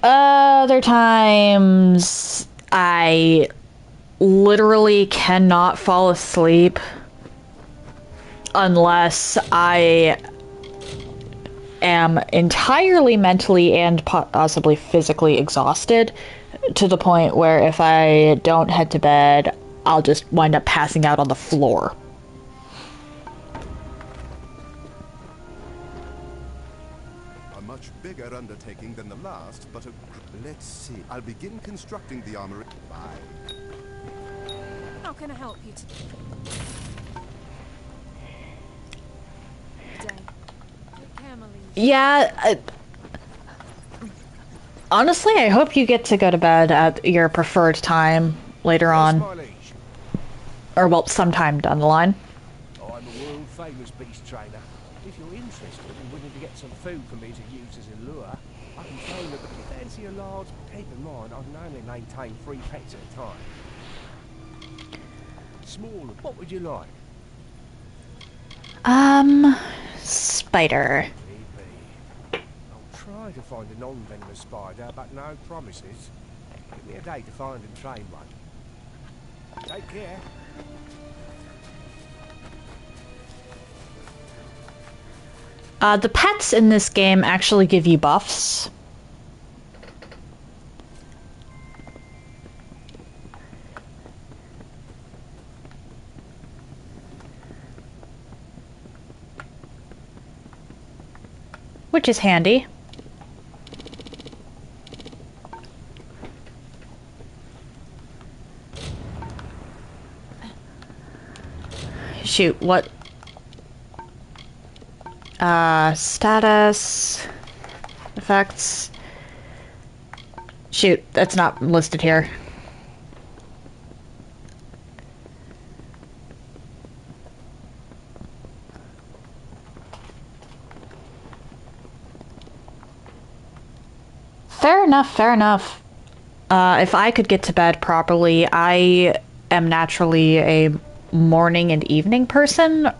Other times, I literally cannot fall asleep unless I am entirely mentally and possibly physically exhausted, to the point where if I don't head to bed, I'll just wind up passing out on the floor. A much bigger undertaking than the last, but let's see. I'll begin constructing the armory. Bye. How can I help you today? Yeah, honestly, I hope you get to go to bed at your preferred time later on. Or, well, sometime down the line. I'm a world-famous beast trainer. If you're interested and willing to get some food for me to use as a lure, I can train at the fancy a large. Keep in mind, I can only maintain 3 pets at a time. Small, what would you like? Spider. Maybe. I'll try to find a non-venomous spider, but no promises. Give me a day to find and train one. Take care. The pets in this game actually give you buffs. Which is handy. Shoot, what? Status... effects... Shoot, that's not listed here. Fair enough, fair enough. If I could get to bed properly, I am naturally a morning and evening person,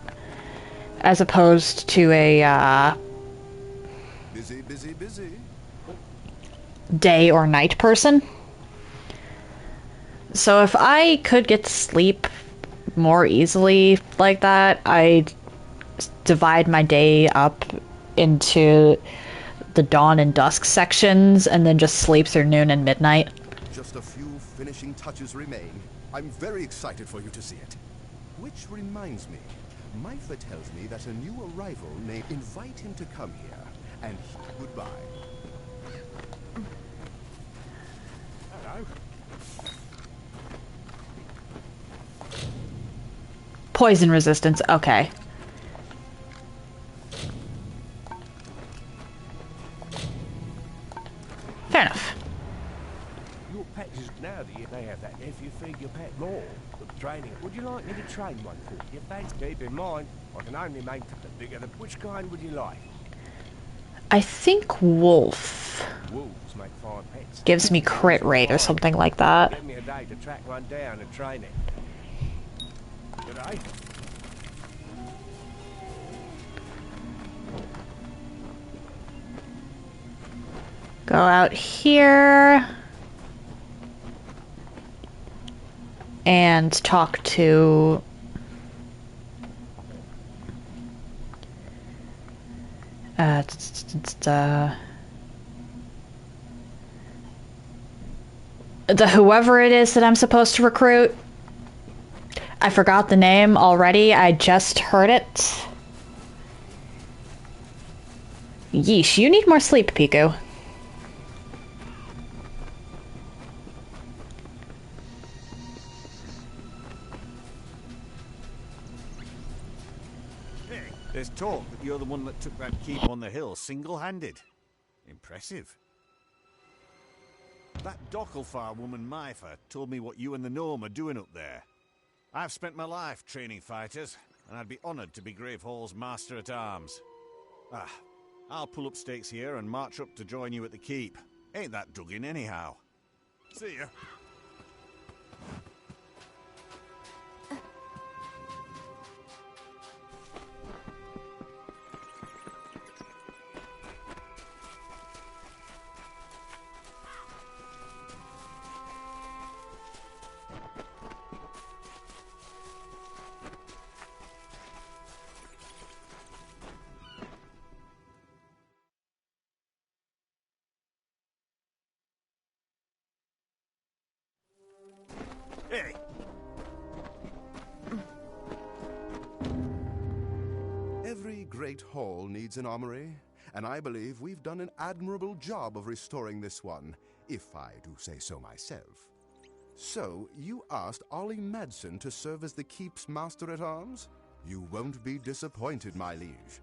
as opposed to a, Busy. day or night person. So if I could get to sleep more easily like that, I'd divide my day up into the dawn and dusk sections, and then just sleep through noon and midnight. Just a few finishing touches remain. I'm very excited for you to see it. Which reminds me, Myfa tells me that a new arrival may invite him to come here, and goodbye. Hello. Poison resistance, okay. Fair enough. Your pet is now that they have that. If you feed your pet more, with training, would you like me to train one for you? Thanks. Keep in mind, I can only make the bigger the. Which kind would you like? I think wolf Wolves make fine pets. gives me crit rate or something like that. Give me a day to track one down and train it. Good day. Go out here and talk to the whoever it is that I'm supposed to recruit. I forgot the name already. I just heard it. Yeesh, you need more sleep, Piku. There's talk that you're the one that took that keep on the hill single-handed. Impressive. That Docklefar woman Myfa told me what you and the gnome are doing up there. I've spent my life training fighters, and I'd be honoured to be Grave Hall's master-at-arms. I'll pull up stakes here and march up to join you at the keep. Ain't that dug in anyhow. See ya. Hey. Every great hall needs an armory, and I believe we've done an admirable job of restoring this one, if I do say so myself. So, you asked Ollie Madsen to serve as the keep's master-at-arms? You won't be disappointed, my liege.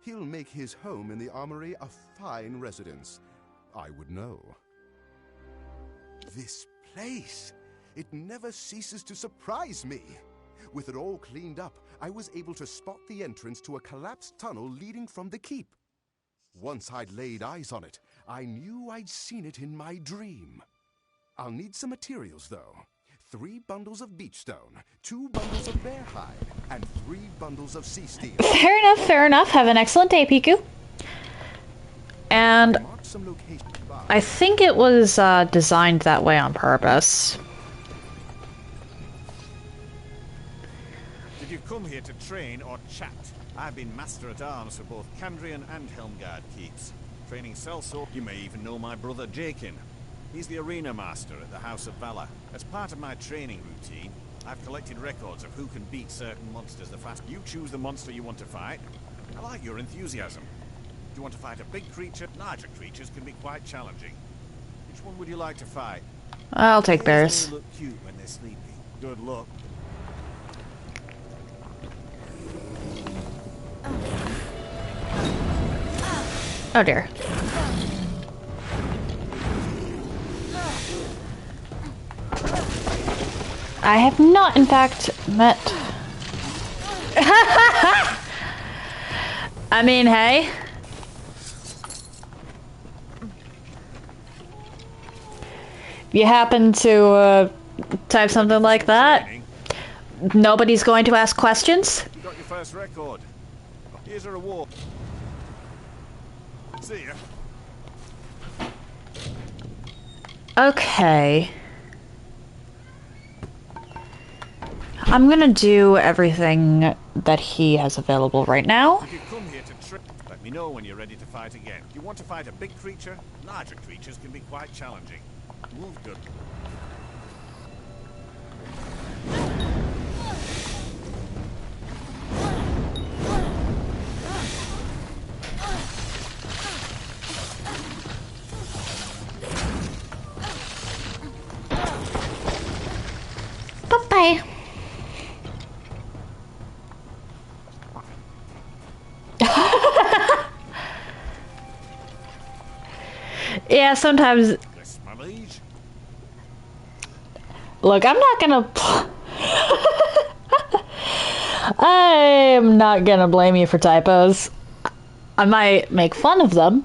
He'll make his home in the armory a fine residence. I would know. This place! It never ceases to surprise me. With it all cleaned up, I was able to spot the entrance to a collapsed tunnel leading from the keep. Once I'd laid eyes on it, I knew I'd seen it in my dream. I'll need some materials, though. 3 bundles of beach stone, 2 bundles of bear hide, and 3 bundles of sea steel. Fair enough, fair enough. Have an excellent day, Piku. And I think it was designed that way on purpose. Did you come here to train or chat? I've been Master at Arms for both Candrian and Helmgard keeps. Training sellsword. You may even know my brother Jakin. He's the arena master at the House of Valor. As part of my training routine, I've collected records of who can beat certain monsters the fast. You choose the monster you want to fight. I like your enthusiasm. Do you want to fight a big creature? Larger creatures can be quite challenging. Which one would you like to fight? I'll take bears. They look cute when they're sleeping. Good luck. Oh dear. I have not, in fact, met... I mean, hey. If you happen to type something like that, nobody's going to ask questions. You got your first record. Here's a reward. See ya. Okay. I'm gonna do everything that he has available right now. If you come here to trip, let me know when you're ready to fight again. Do you want to fight a big creature? Larger creatures can be quite challenging. Move good. Bye-bye. Yeah, sometimes... Look, I'm not gonna... I'm not gonna blame you for typos. I might make fun of them.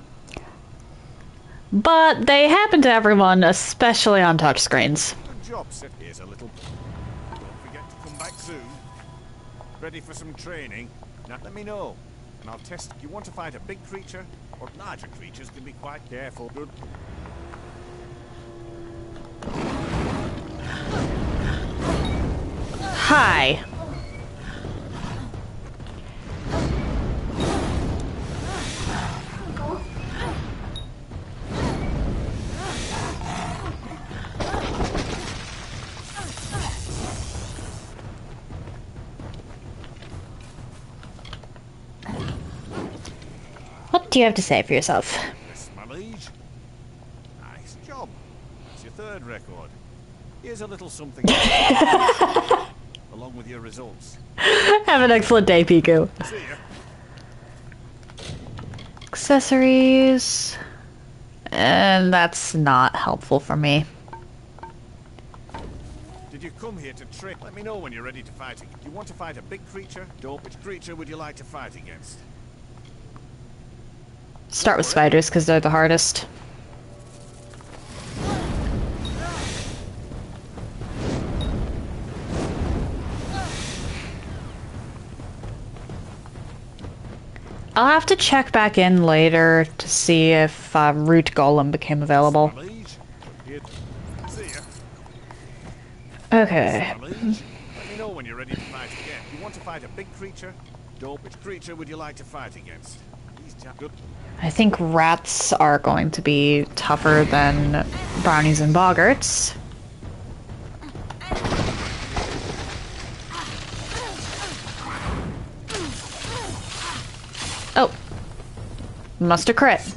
But they happen to everyone, especially on touchscreens. Good job, Seth. Here's a little... Don't forget to come back soon. Ready for some training? Now let me know, and I'll test. You want to fight a big creature? Or larger creatures can be quite careful. Good. Hi. What do you have to say for yourself? Yes, my liege. Nice job. It's your third record. Here's a little something along with your results. Have an excellent day, Piku. See ya. Accessories. And that's not helpful for me. Did you come here to trick? Let me know when you're ready to fight. Do you want to fight a big creature? Don't. Which creature would you like to fight against? Start with spiders, because they're the hardest. I'll have to check back in later to see if Root Golem became available. Okay. Let me know when you're ready to fight again. You want to fight a big creature? Don't. Which creature would you like to fight against? Good. I think rats are going to be tougher than brownies and boggarts. Oh. Must have crit.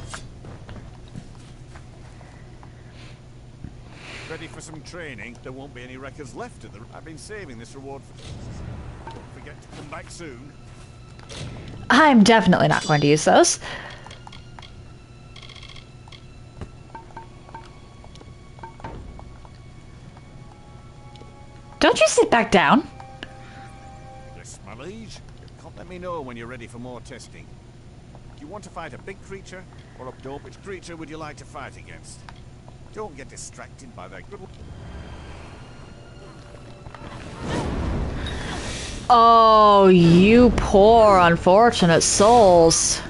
Ready for some training? There won't be any records left of the... I've been saving this reward for... Don't forget to come back soon. I'm definitely not going to use those. Don't you sit back down? Yes, my liege. Let me know when you're ready for more testing. Do you want to fight a big creature or a dope? Which creature would you like to fight against? Don't get distracted by that good... Oh, you poor unfortunate souls.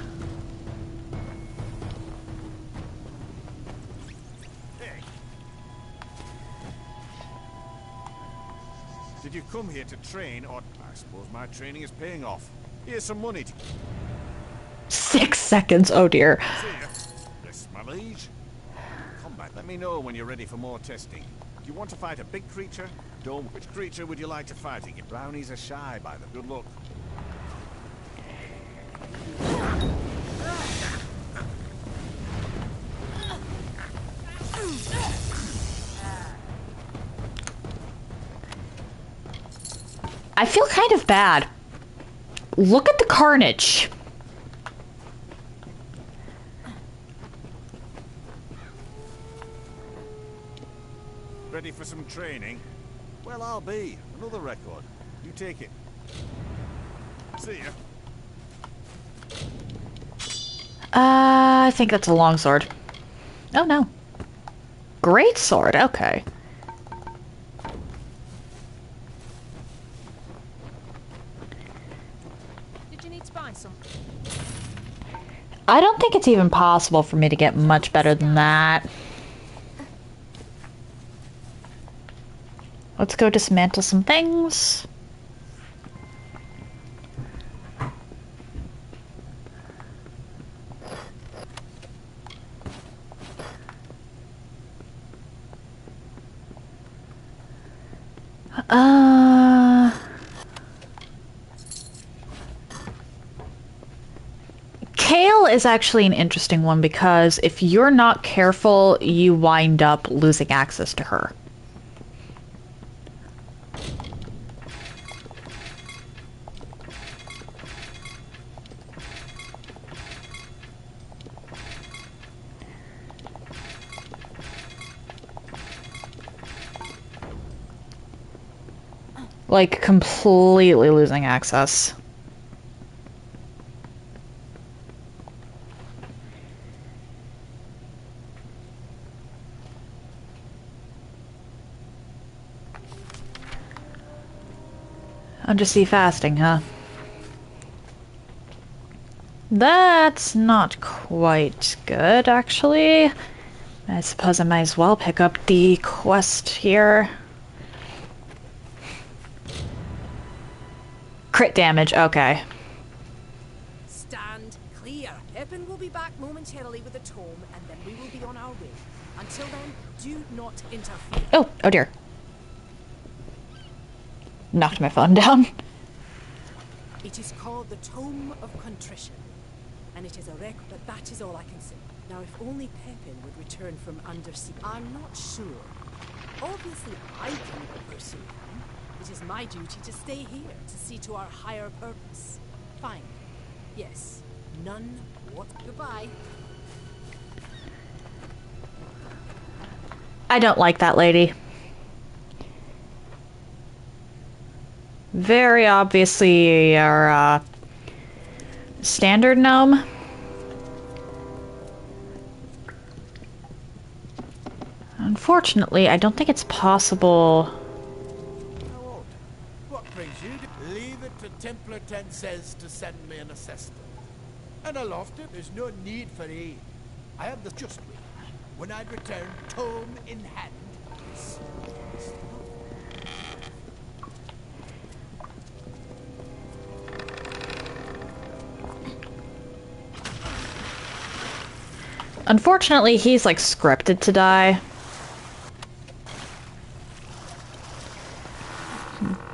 Did you come here to train, or I suppose my training is paying off? Here's some money to... 6 seconds, oh dear. See ya. Yes, my liege. Come back, let me know when you're ready for more testing. Do you want to fight a big creature? Don't. Which creature would you like to fight again? Brownies are shy by them. Good luck. I feel kind of bad. Look at the carnage. Ready for some training? Well, I'll be. Another record. You take it. See ya. I think that's a longsword. Oh no. Great sword, okay. Did you need to buy some? I don't think it's even possible for me to get much better than that. Let's go dismantle some things. Kale is actually an interesting one because if you're not careful, you wind up losing access to her. Like, completely losing access. Undersea fasting, huh? That's not quite good, actually. I suppose I might as well pick up the quest here. Crit damage, okay. Stand clear. Eppin will be back momentarily with the tome, and then we will be on our way. Until then, do not interfere. Oh dear. Knocked my phone down. It is called the Tome of Contrition, and it is a record, but that is all I can say. Now, if only Pepin would return from undersea, I'm not sure. Obviously, I can pursue him. It is my duty to stay here, to see to our higher purpose. Fine. Yes. None. What? Goodbye. I don't like that lady. Very obviously our standard gnome. Unfortunately, I don't think it's possible. What brings you to leave it to Templar Tensez to send me an assistant? And aloft it, there's no need for aid. I have the just way. When I return, tome in hand. Unfortunately, he's like scripted to die.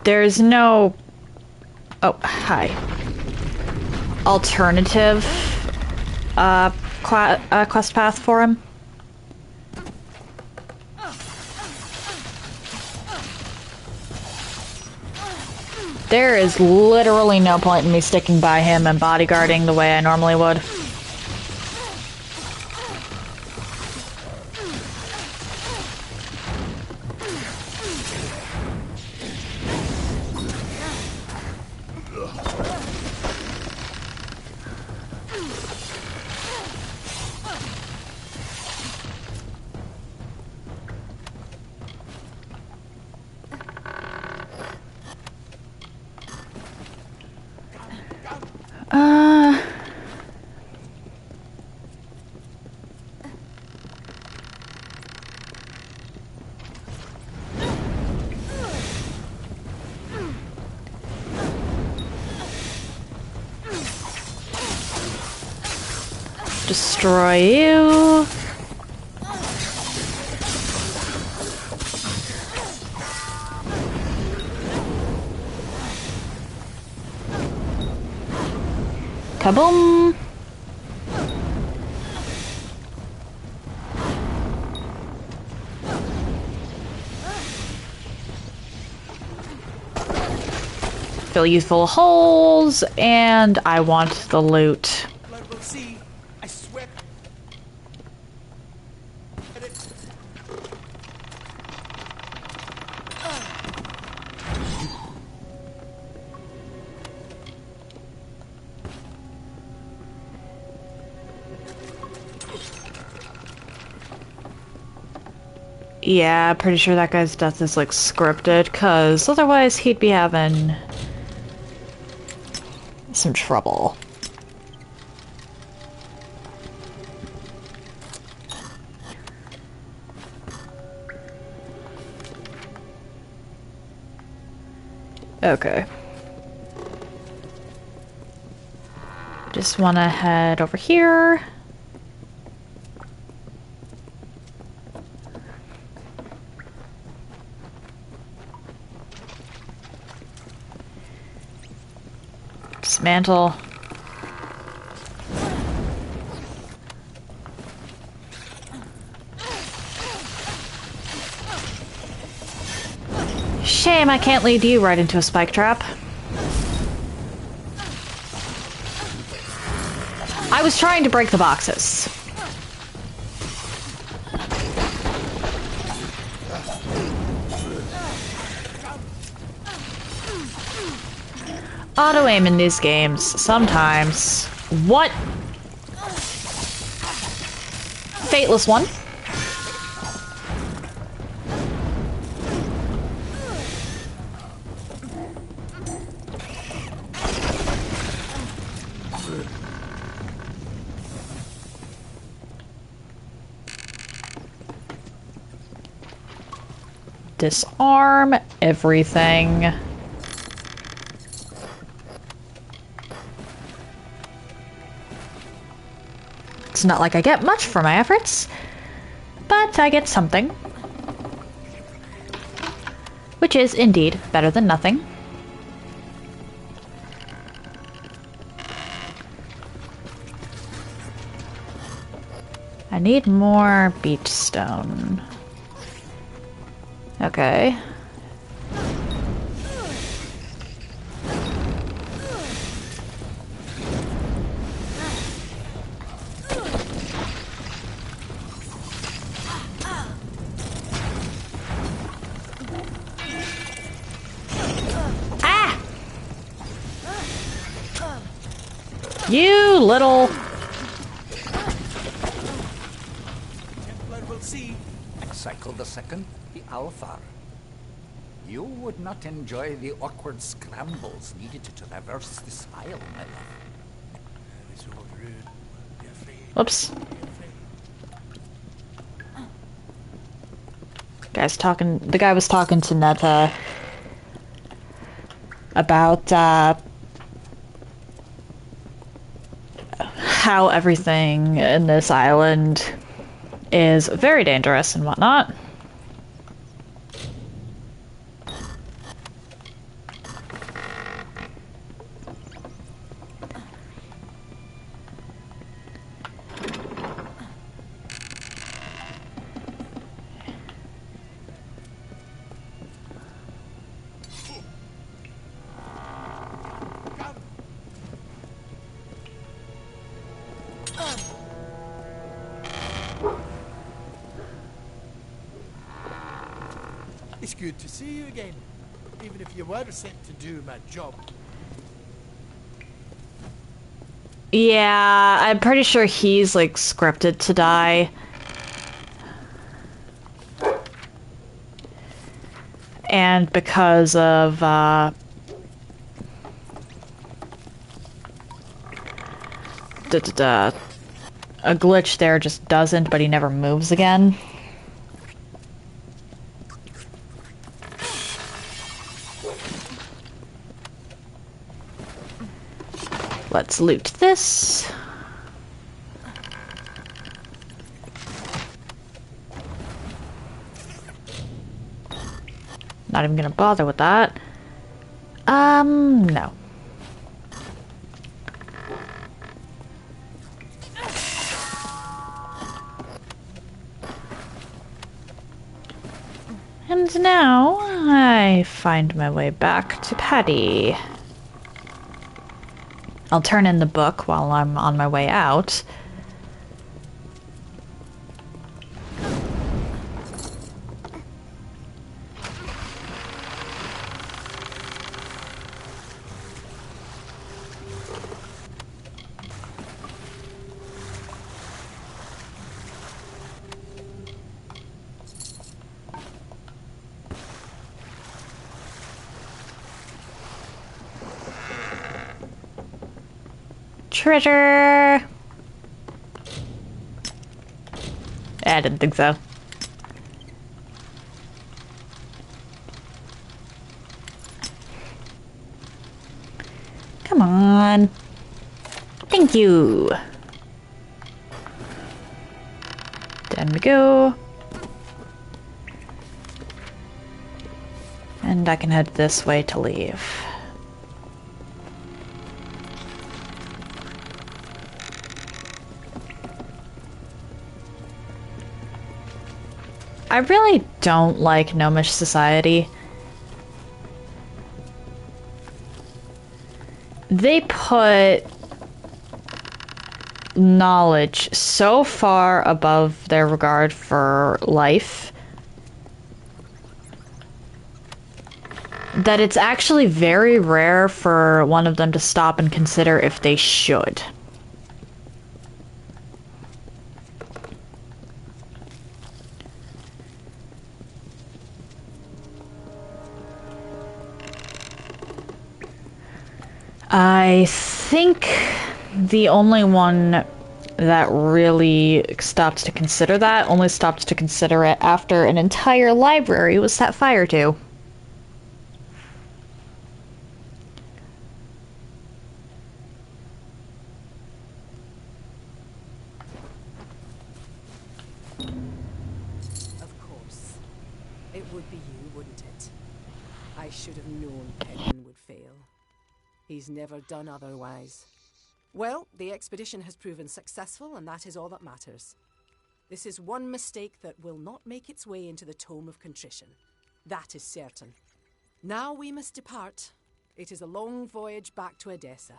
There's no... Oh, hi. Alternative quest path for him. There is literally no point in me sticking by him and bodyguarding the way I normally would. Destroy you. Kaboom! Fill you full of holes, and I want the loot. Blood will see. I swear. Yeah, pretty sure that guy's death is like scripted, cause otherwise he'd be having some trouble. Okay. Just want to head over here. Dismantle. Shame I can't lead you right into a spike trap. I was trying to break the boxes. Auto aim in these games, sometimes. What? Fateless one. Disarm everything. It's not like I get much for my efforts, but I get something. Which is indeed better than nothing. I need more beach stone. Okay. Ah! You little... Cycle the second, the Alpha. You would not enjoy the awkward scrambles needed to traverse this isle, my love. Whoops. The guy was talking to Netta about how everything in this island is very dangerous and whatnot. It's good to see you again, even if you were sent to do my job. Yeah, I'm pretty sure he's like scripted to die. And because of a glitch there just doesn't, but he never moves again. Let's loot this. Not even gonna bother with that. No. And now I find my way back to Paddy. I'll turn in the book while I'm on my way out. Treasure! I didn't think so. Come on. Thank you. Down we go. And I can head this way to leave. I really don't like Gnomish society. They put knowledge so far above their regard for life that it's actually very rare for one of them to stop and consider if they should. I think the only one that really stopped to consider that, only stopped to consider it after an entire library was set fire to. Of course. It would be you, wouldn't it? I should have known Pedman would fail. He's never done otherwise. Well, the expedition has proven successful, and that is all that matters. This is one mistake that will not make its way into the Tome of Contrition. That is certain. Now we must depart. It is a long voyage back to Edessa.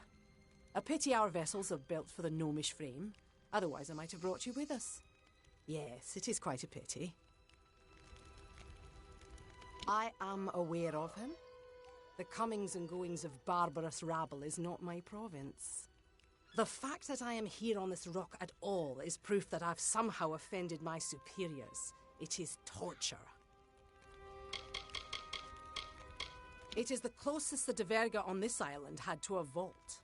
A pity our vessels are built for the gnomish frame. Otherwise I might have brought you with us. Yes, it is quite a pity. I am aware of him. The comings and goings of barbarous rabble is not my province. The fact that I am here on this rock at all is proof that I've somehow offended my superiors. It is torture. It is the closest the Diverga on this island had to a vault.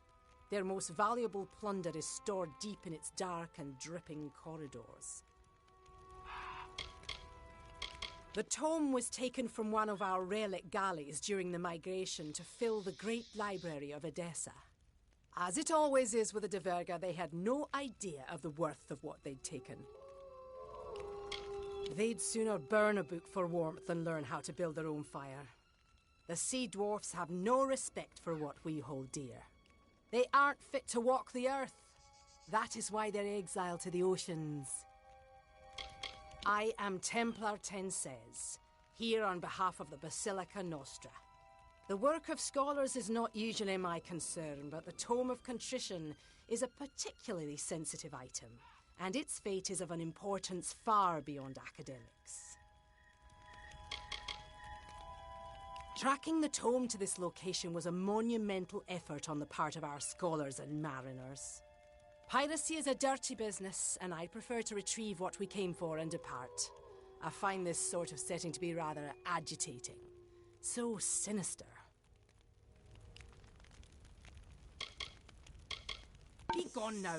Their most valuable plunder is stored deep in its dark and dripping corridors. The tome was taken from one of our relic galleys during the migration to fill the great library of Edessa. As it always is with the Diverga, they had no idea of the worth of what they'd taken. They'd sooner burn a book for warmth than learn how to build their own fire. The sea dwarfs have no respect for what we hold dear. They aren't fit to walk the earth. That is why they're exiled to the oceans. I am Templar Tensez, here on behalf of the Basilica Nostra. The work of scholars is not usually my concern, but the Tome of Contrition is a particularly sensitive item, and its fate is of an importance far beyond academics. Tracking the tome to this location was a monumental effort on the part of our scholars and mariners. Piracy is a dirty business, and I prefer to retrieve what we came for and depart. I find this sort of setting to be rather agitating. So sinister. Be gone now.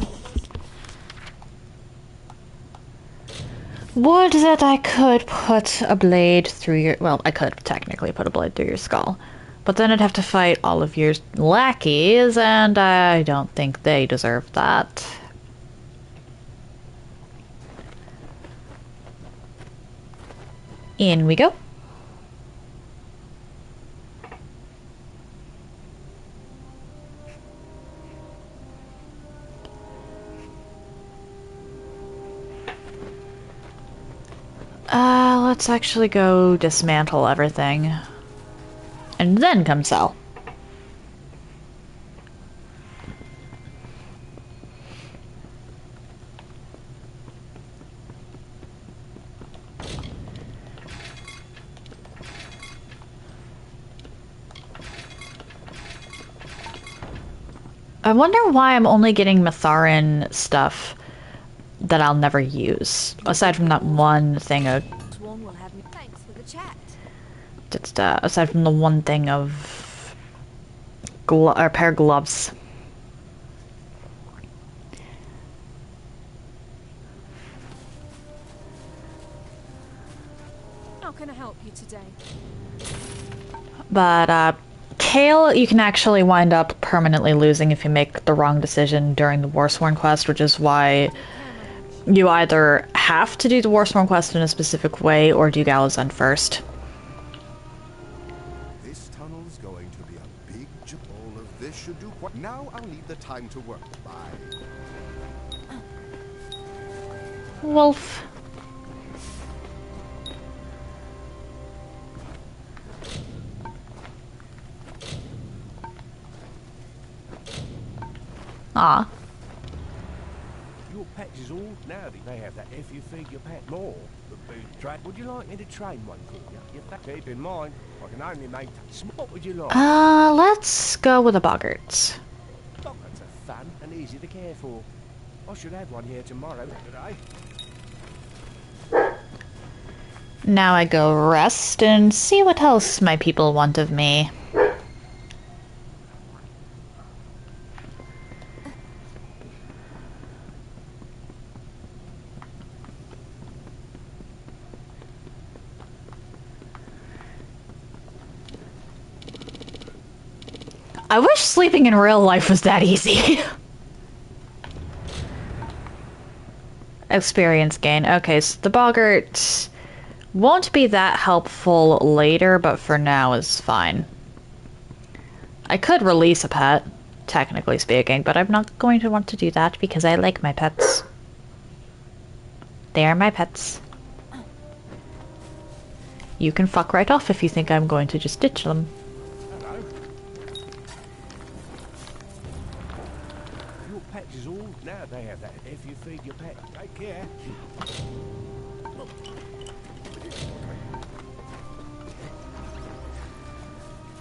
Would that I could put a blade through your... Well, I could technically put a blade through your skull. But then I'd have to fight all of your lackeys, and I don't think they deserve that. In we go. let's actually go dismantle everything. And then come sell. I wonder why I'm only getting Matharan stuff that I'll never use, aside from that one thing of... Just, aside from the one thing of... a pair of gloves. How can I help you today? But, Kale, you can actually wind up permanently losing if you make the wrong decision during the Warsworn quest, which is why you either have to do the Warsworn quest in a specific way or do Gallows End first. This tunnel's going to be a big job. All of this should do quite... Now I'll need the time to work. Bye. Wolf. Aw. Your pet is all naughty. They have that if you feed your pet more. The food track. Would you like me to train one for you? If that keep in mind, I can only make what would you like? Let's go with a boggart. Boggarts are fun and easy to care for. I should have one here tomorrow. Today. Now I go rest and see what else my people want of me. I wish sleeping in real life was that easy. Experience gain. Okay, so the boggart won't be that helpful later, but for now is fine. I could release a pet, technically speaking, but I'm not going to want to do that because I like my pets. They are my pets. You can fuck right off if you think I'm going to just ditch them. Now they have that if you feed your pet. Take care.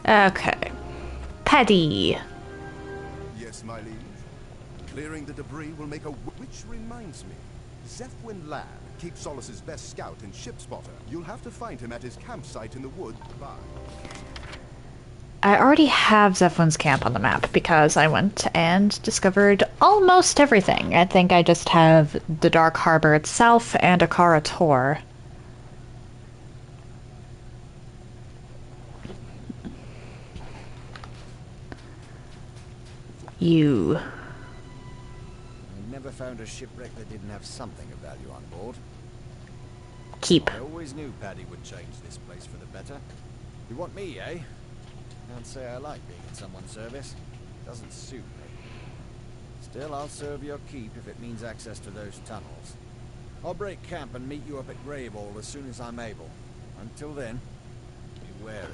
Okay. Paddy. Yes, my liege. Clearing the debris will make a... Which reminds me, Zephwin Lad, Keep Solace's best scout and ship spotter. You'll have to find him at his campsite in the wood. Bye. I already have Zephwin's camp on the map because I went and discovered almost everything. I think I just have the Dark Harbor itself and Akara Tor. You. I never found a shipwreck that didn't have something of value on board. Keep. I always knew Paddy would change this place for the better. You want me, eh? Can't say I like being in someone's service. Doesn't suit me. Still, I'll serve your keep if it means access to those tunnels. I'll break camp and meet you up at Gravehall as soon as I'm able. Until then, be wary.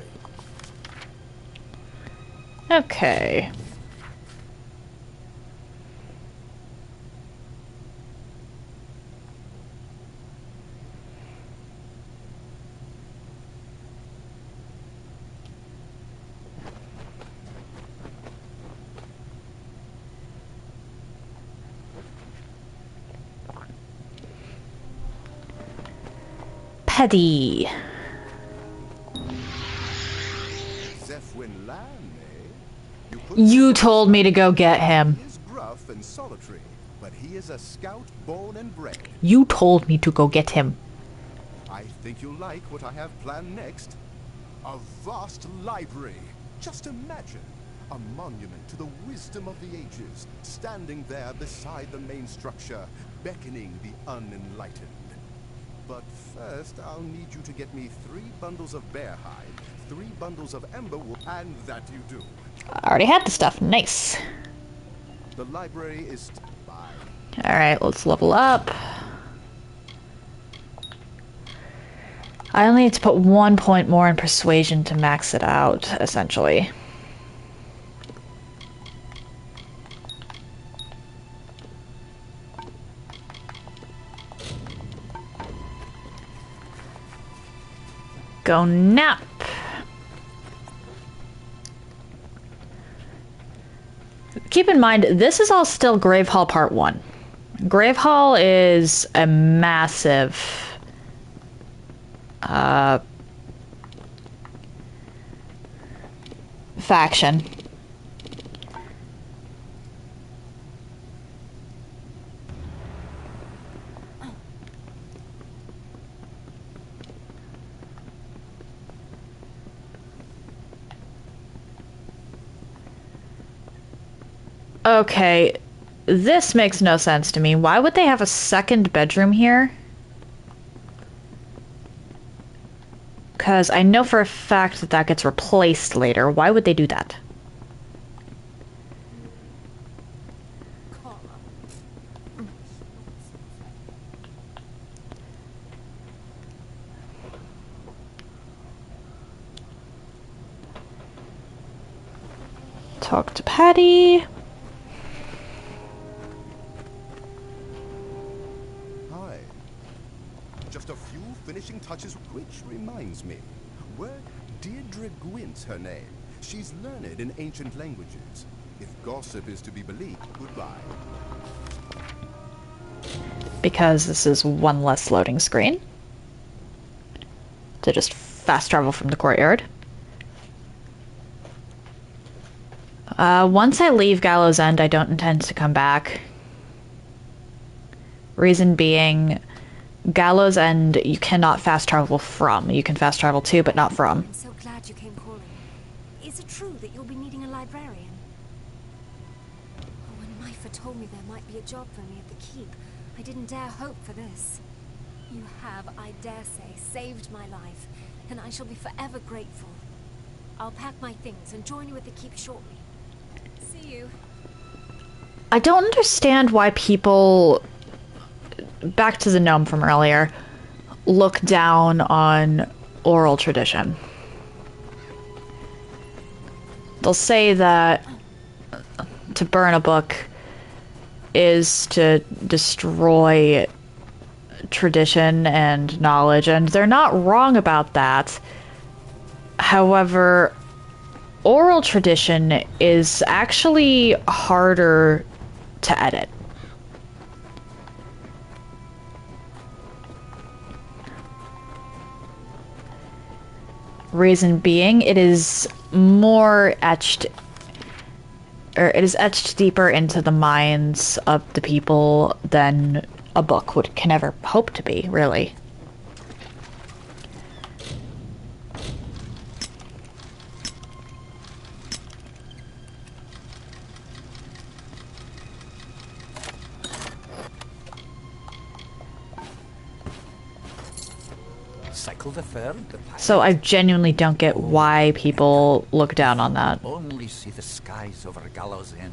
Okay. Paddy. Zephwin Lan, eh? You told me to go get him. He is gruff and solitary, but he is a scout born and bred. You told me to go get him. I think you'll like what I have planned next. A vast library. Just imagine. A monument to the wisdom of the ages, standing there beside the main structure, beckoning the unenlightened. But first, I'll need you to get me 3 bundles of bear hide, 3 bundles of ember wool, and that you do. I already had the stuff. Nice. The library is... Bye. Alright, let's level up. I only need to put 1 point more in persuasion to max it out, essentially. Go nap. Keep in mind, this is all still Grave Hall Part 1. Grave Hall is a massive faction. Okay, this makes no sense to me. Why would they have a second bedroom here? Because I know for a fact that that gets replaced later. Why would they do that? Talk to Patty. Hi. Just a few finishing touches, which reminds me. Where Deirdre Gwyn's her name. She's learned in ancient languages. If gossip is to be believed, goodbye. Because this is one less loading screen. To just fast travel from the courtyard. Once I leave Gallows End, I don't intend to come back. Reason being, Gallows End you cannot fast travel from. You can fast travel to, but not from. I'm so glad you came calling. Is it true that you'll be needing a librarian? Oh, when Myfa told me there might be a job for me at the keep, I didn't dare hope for this. You have, I dare say, saved my life, and I shall be forever grateful. I'll pack my things and join you at the keep shortly. See you. I don't understand why people, back to the gnome from earlier, look down on oral tradition. They'll say that to burn a book is to destroy tradition and knowledge, and they're not wrong about that. However, oral tradition is actually harder to edit. Reason being, it is more etched, or it is etched deeper into the minds of the people than a book can ever hope to be, really. Cycle the third, So I genuinely don't get why people look down on that. Only see the skies over Gallows End.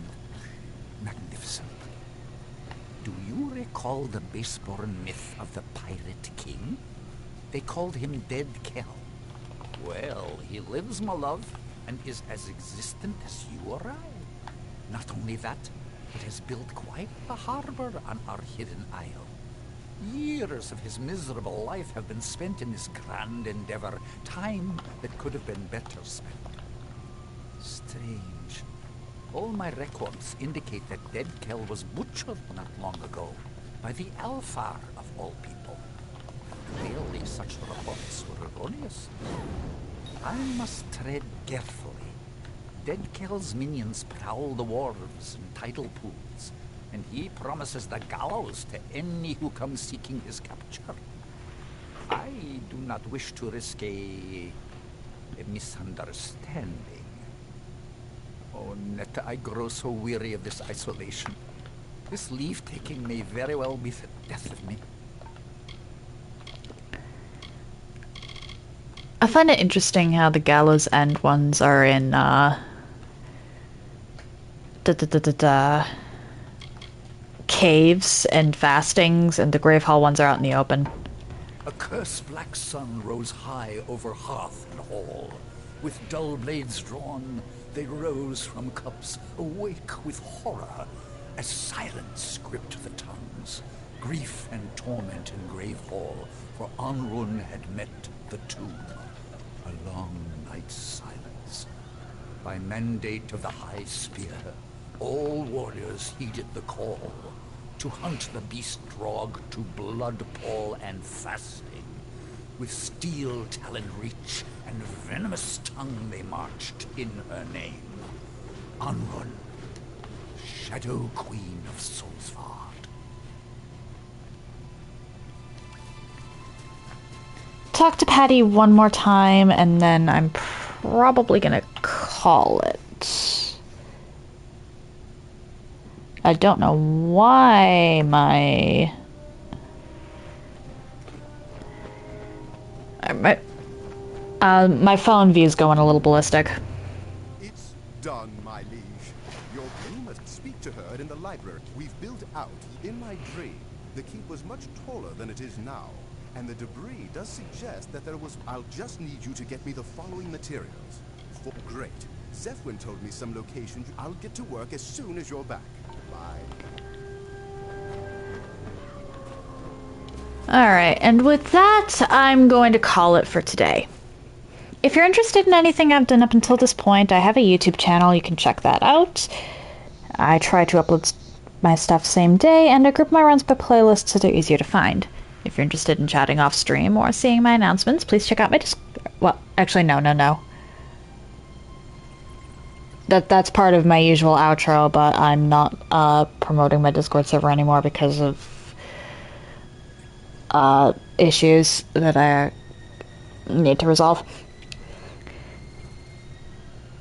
Magnificent. Do you recall the base-born myth of the Pirate King? They called him Dead Kell. Well, he lives, my love, and is as existent as you or I. Not only that, it has built quite a harbor on our hidden isle. Years of his miserable life have been spent in this grand endeavor, time that could have been better spent. Strange. All my records indicate that Dead Kell was butchered not long ago by the Alfar of all people. Clearly such reports were erroneous. I must tread carefully. Dead Kell's minions prowl the wharves and tidal pools, and he promises the gallows to any who come seeking his capture. I do not wish to risk a misunderstanding. Oh, Netta, I grow so weary of this isolation. This leave-taking may very well be the death of me. I find it interesting how the Gallows End ones are in, caves and fastings, and the Grave Hall ones are out in the open. A curse-black sun rose high over hearth and hall. With dull blades drawn, they rose from cups, awake with horror, as silence gripped the tongues. Grief and torment in Grave Hall, for Anrun had met the tomb. A long night's silence. By mandate of the High Spear, all warriors heeded the call to hunt the beast drog to blood pall and fasting. With steel-taloned reach and venomous tongue they marched in her name. Anrun, Shadow Queen of Solsvard. Talk to Patty one more time, and then I'm probably gonna call it. I don't know why my phone view's going a little ballistic. It's done, my liege. You must speak to her in the library. We've built out, in my dream, the keep was much taller than it is now. And the debris does suggest that there was... I'll just need you to get me the following materials. Great. Zephwin told me some location. I'll get to work as soon as you're back. Alright, and with that, I'm going to call it for today. If you're interested in anything I've done up until this point, I have a YouTube channel, you can check that out. I try to upload my stuff same day, and I group my runs by playlists so they're easier to find. If you're interested in chatting off stream or seeing my announcements, please check out my well, actually, no. That's part of my usual outro, but I'm not promoting my Discord server anymore because of issues that I need to resolve.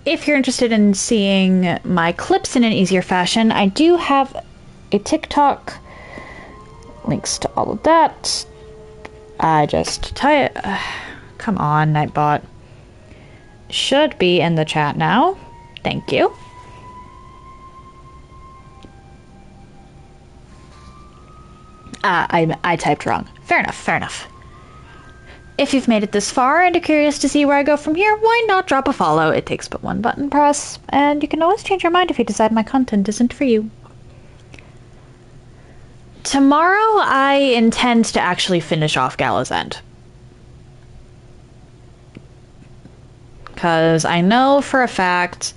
If you're interested in seeing my clips in an easier fashion, I do have a TikTok. Links to all of that. I just come on, Nightbot. Should be in the chat now. Thank you. I typed wrong. Fair enough. If you've made it this far and are curious to see where I go from here, why not drop a follow? It takes but one button press, and you can always change your mind if you decide my content isn't for you. Tomorrow, I intend to actually finish off Gallows End. Because I know for a fact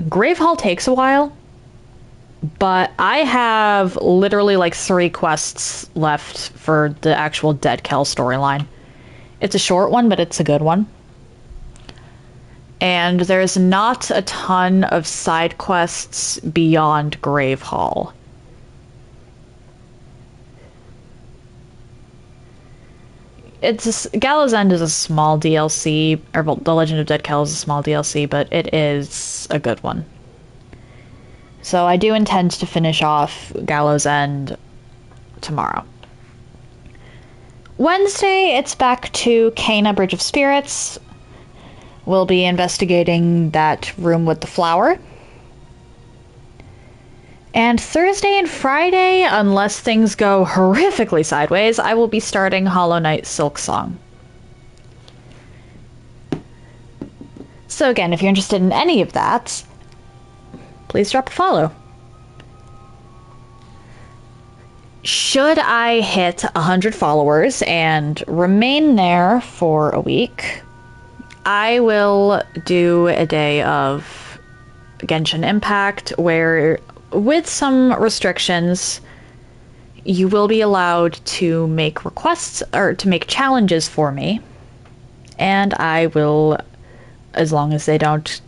Grave Hall takes a while, but I have literally like 3 quests left for the actual Dead Kel storyline. It's a short one, but it's a good one. And there's not a ton of side quests beyond Grave Hall. Gallows End is a small DLC, or well, The Legend of Dead Kel is a small DLC, but it is a good one. So I do intend to finish off Gallows End tomorrow. Wednesday, it's back to Cana Bridge of Spirits. We'll be investigating that room with the flower. And Thursday and Friday, unless things go horrifically sideways, I will be starting Hollow Knight Silksong. So again, if you're interested in any of that, please drop a follow. Should I hit 100 followers and remain there for a week, I will do a day of Genshin Impact where, with some restrictions, you will be allowed to make requests or to make challenges for me, and I will, as long as they don't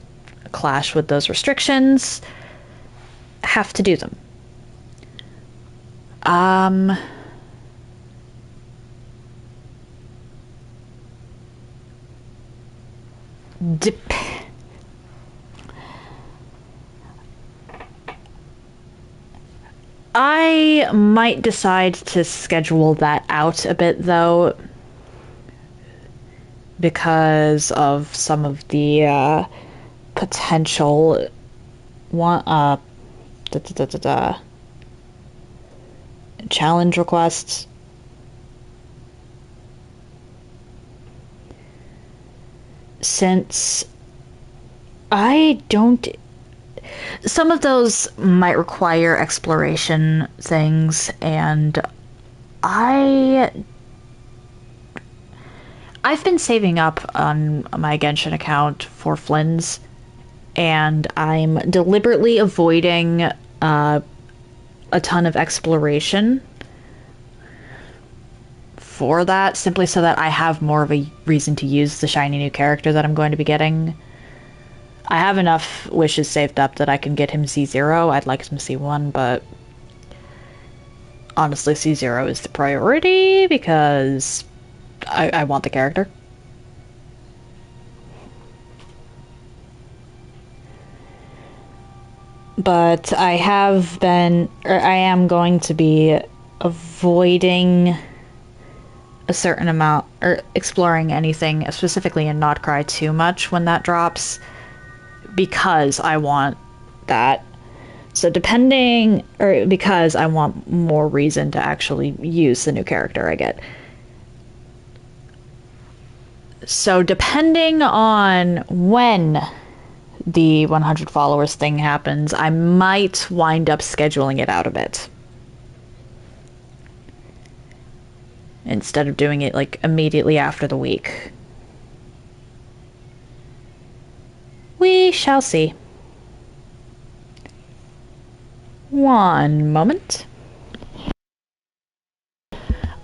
clash with those restrictions, have to do them. I might decide to schedule that out a bit, though, because of some of the potential challenge requests. since I don't... Some of those might require exploration things, and I've been saving up on my Genshin account for Flynn's, and I'm deliberately avoiding a ton of exploration for that, simply so that I have more of a reason to use the shiny new character that I'm going to be getting. I have enough wishes saved up that I can get him C0. I'd like some C1, but honestly, C0 is the priority because I want the character. But I am going to be avoiding a certain amount, or exploring anything, specifically in Not Cry, too much when that drops, because I want that. So because I want more reason to actually use the new character I get. So depending on when the 100 followers thing happens, I might wind up scheduling it out a bit, instead of doing it like immediately after the week. We shall see. One moment.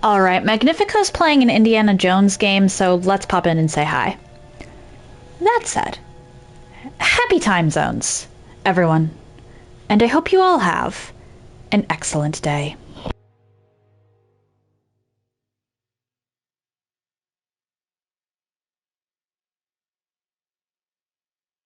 Alright, Magnifico's playing an Indiana Jones game, so let's pop in and say hi. That said, happy time zones, everyone, and I hope you all have an excellent day.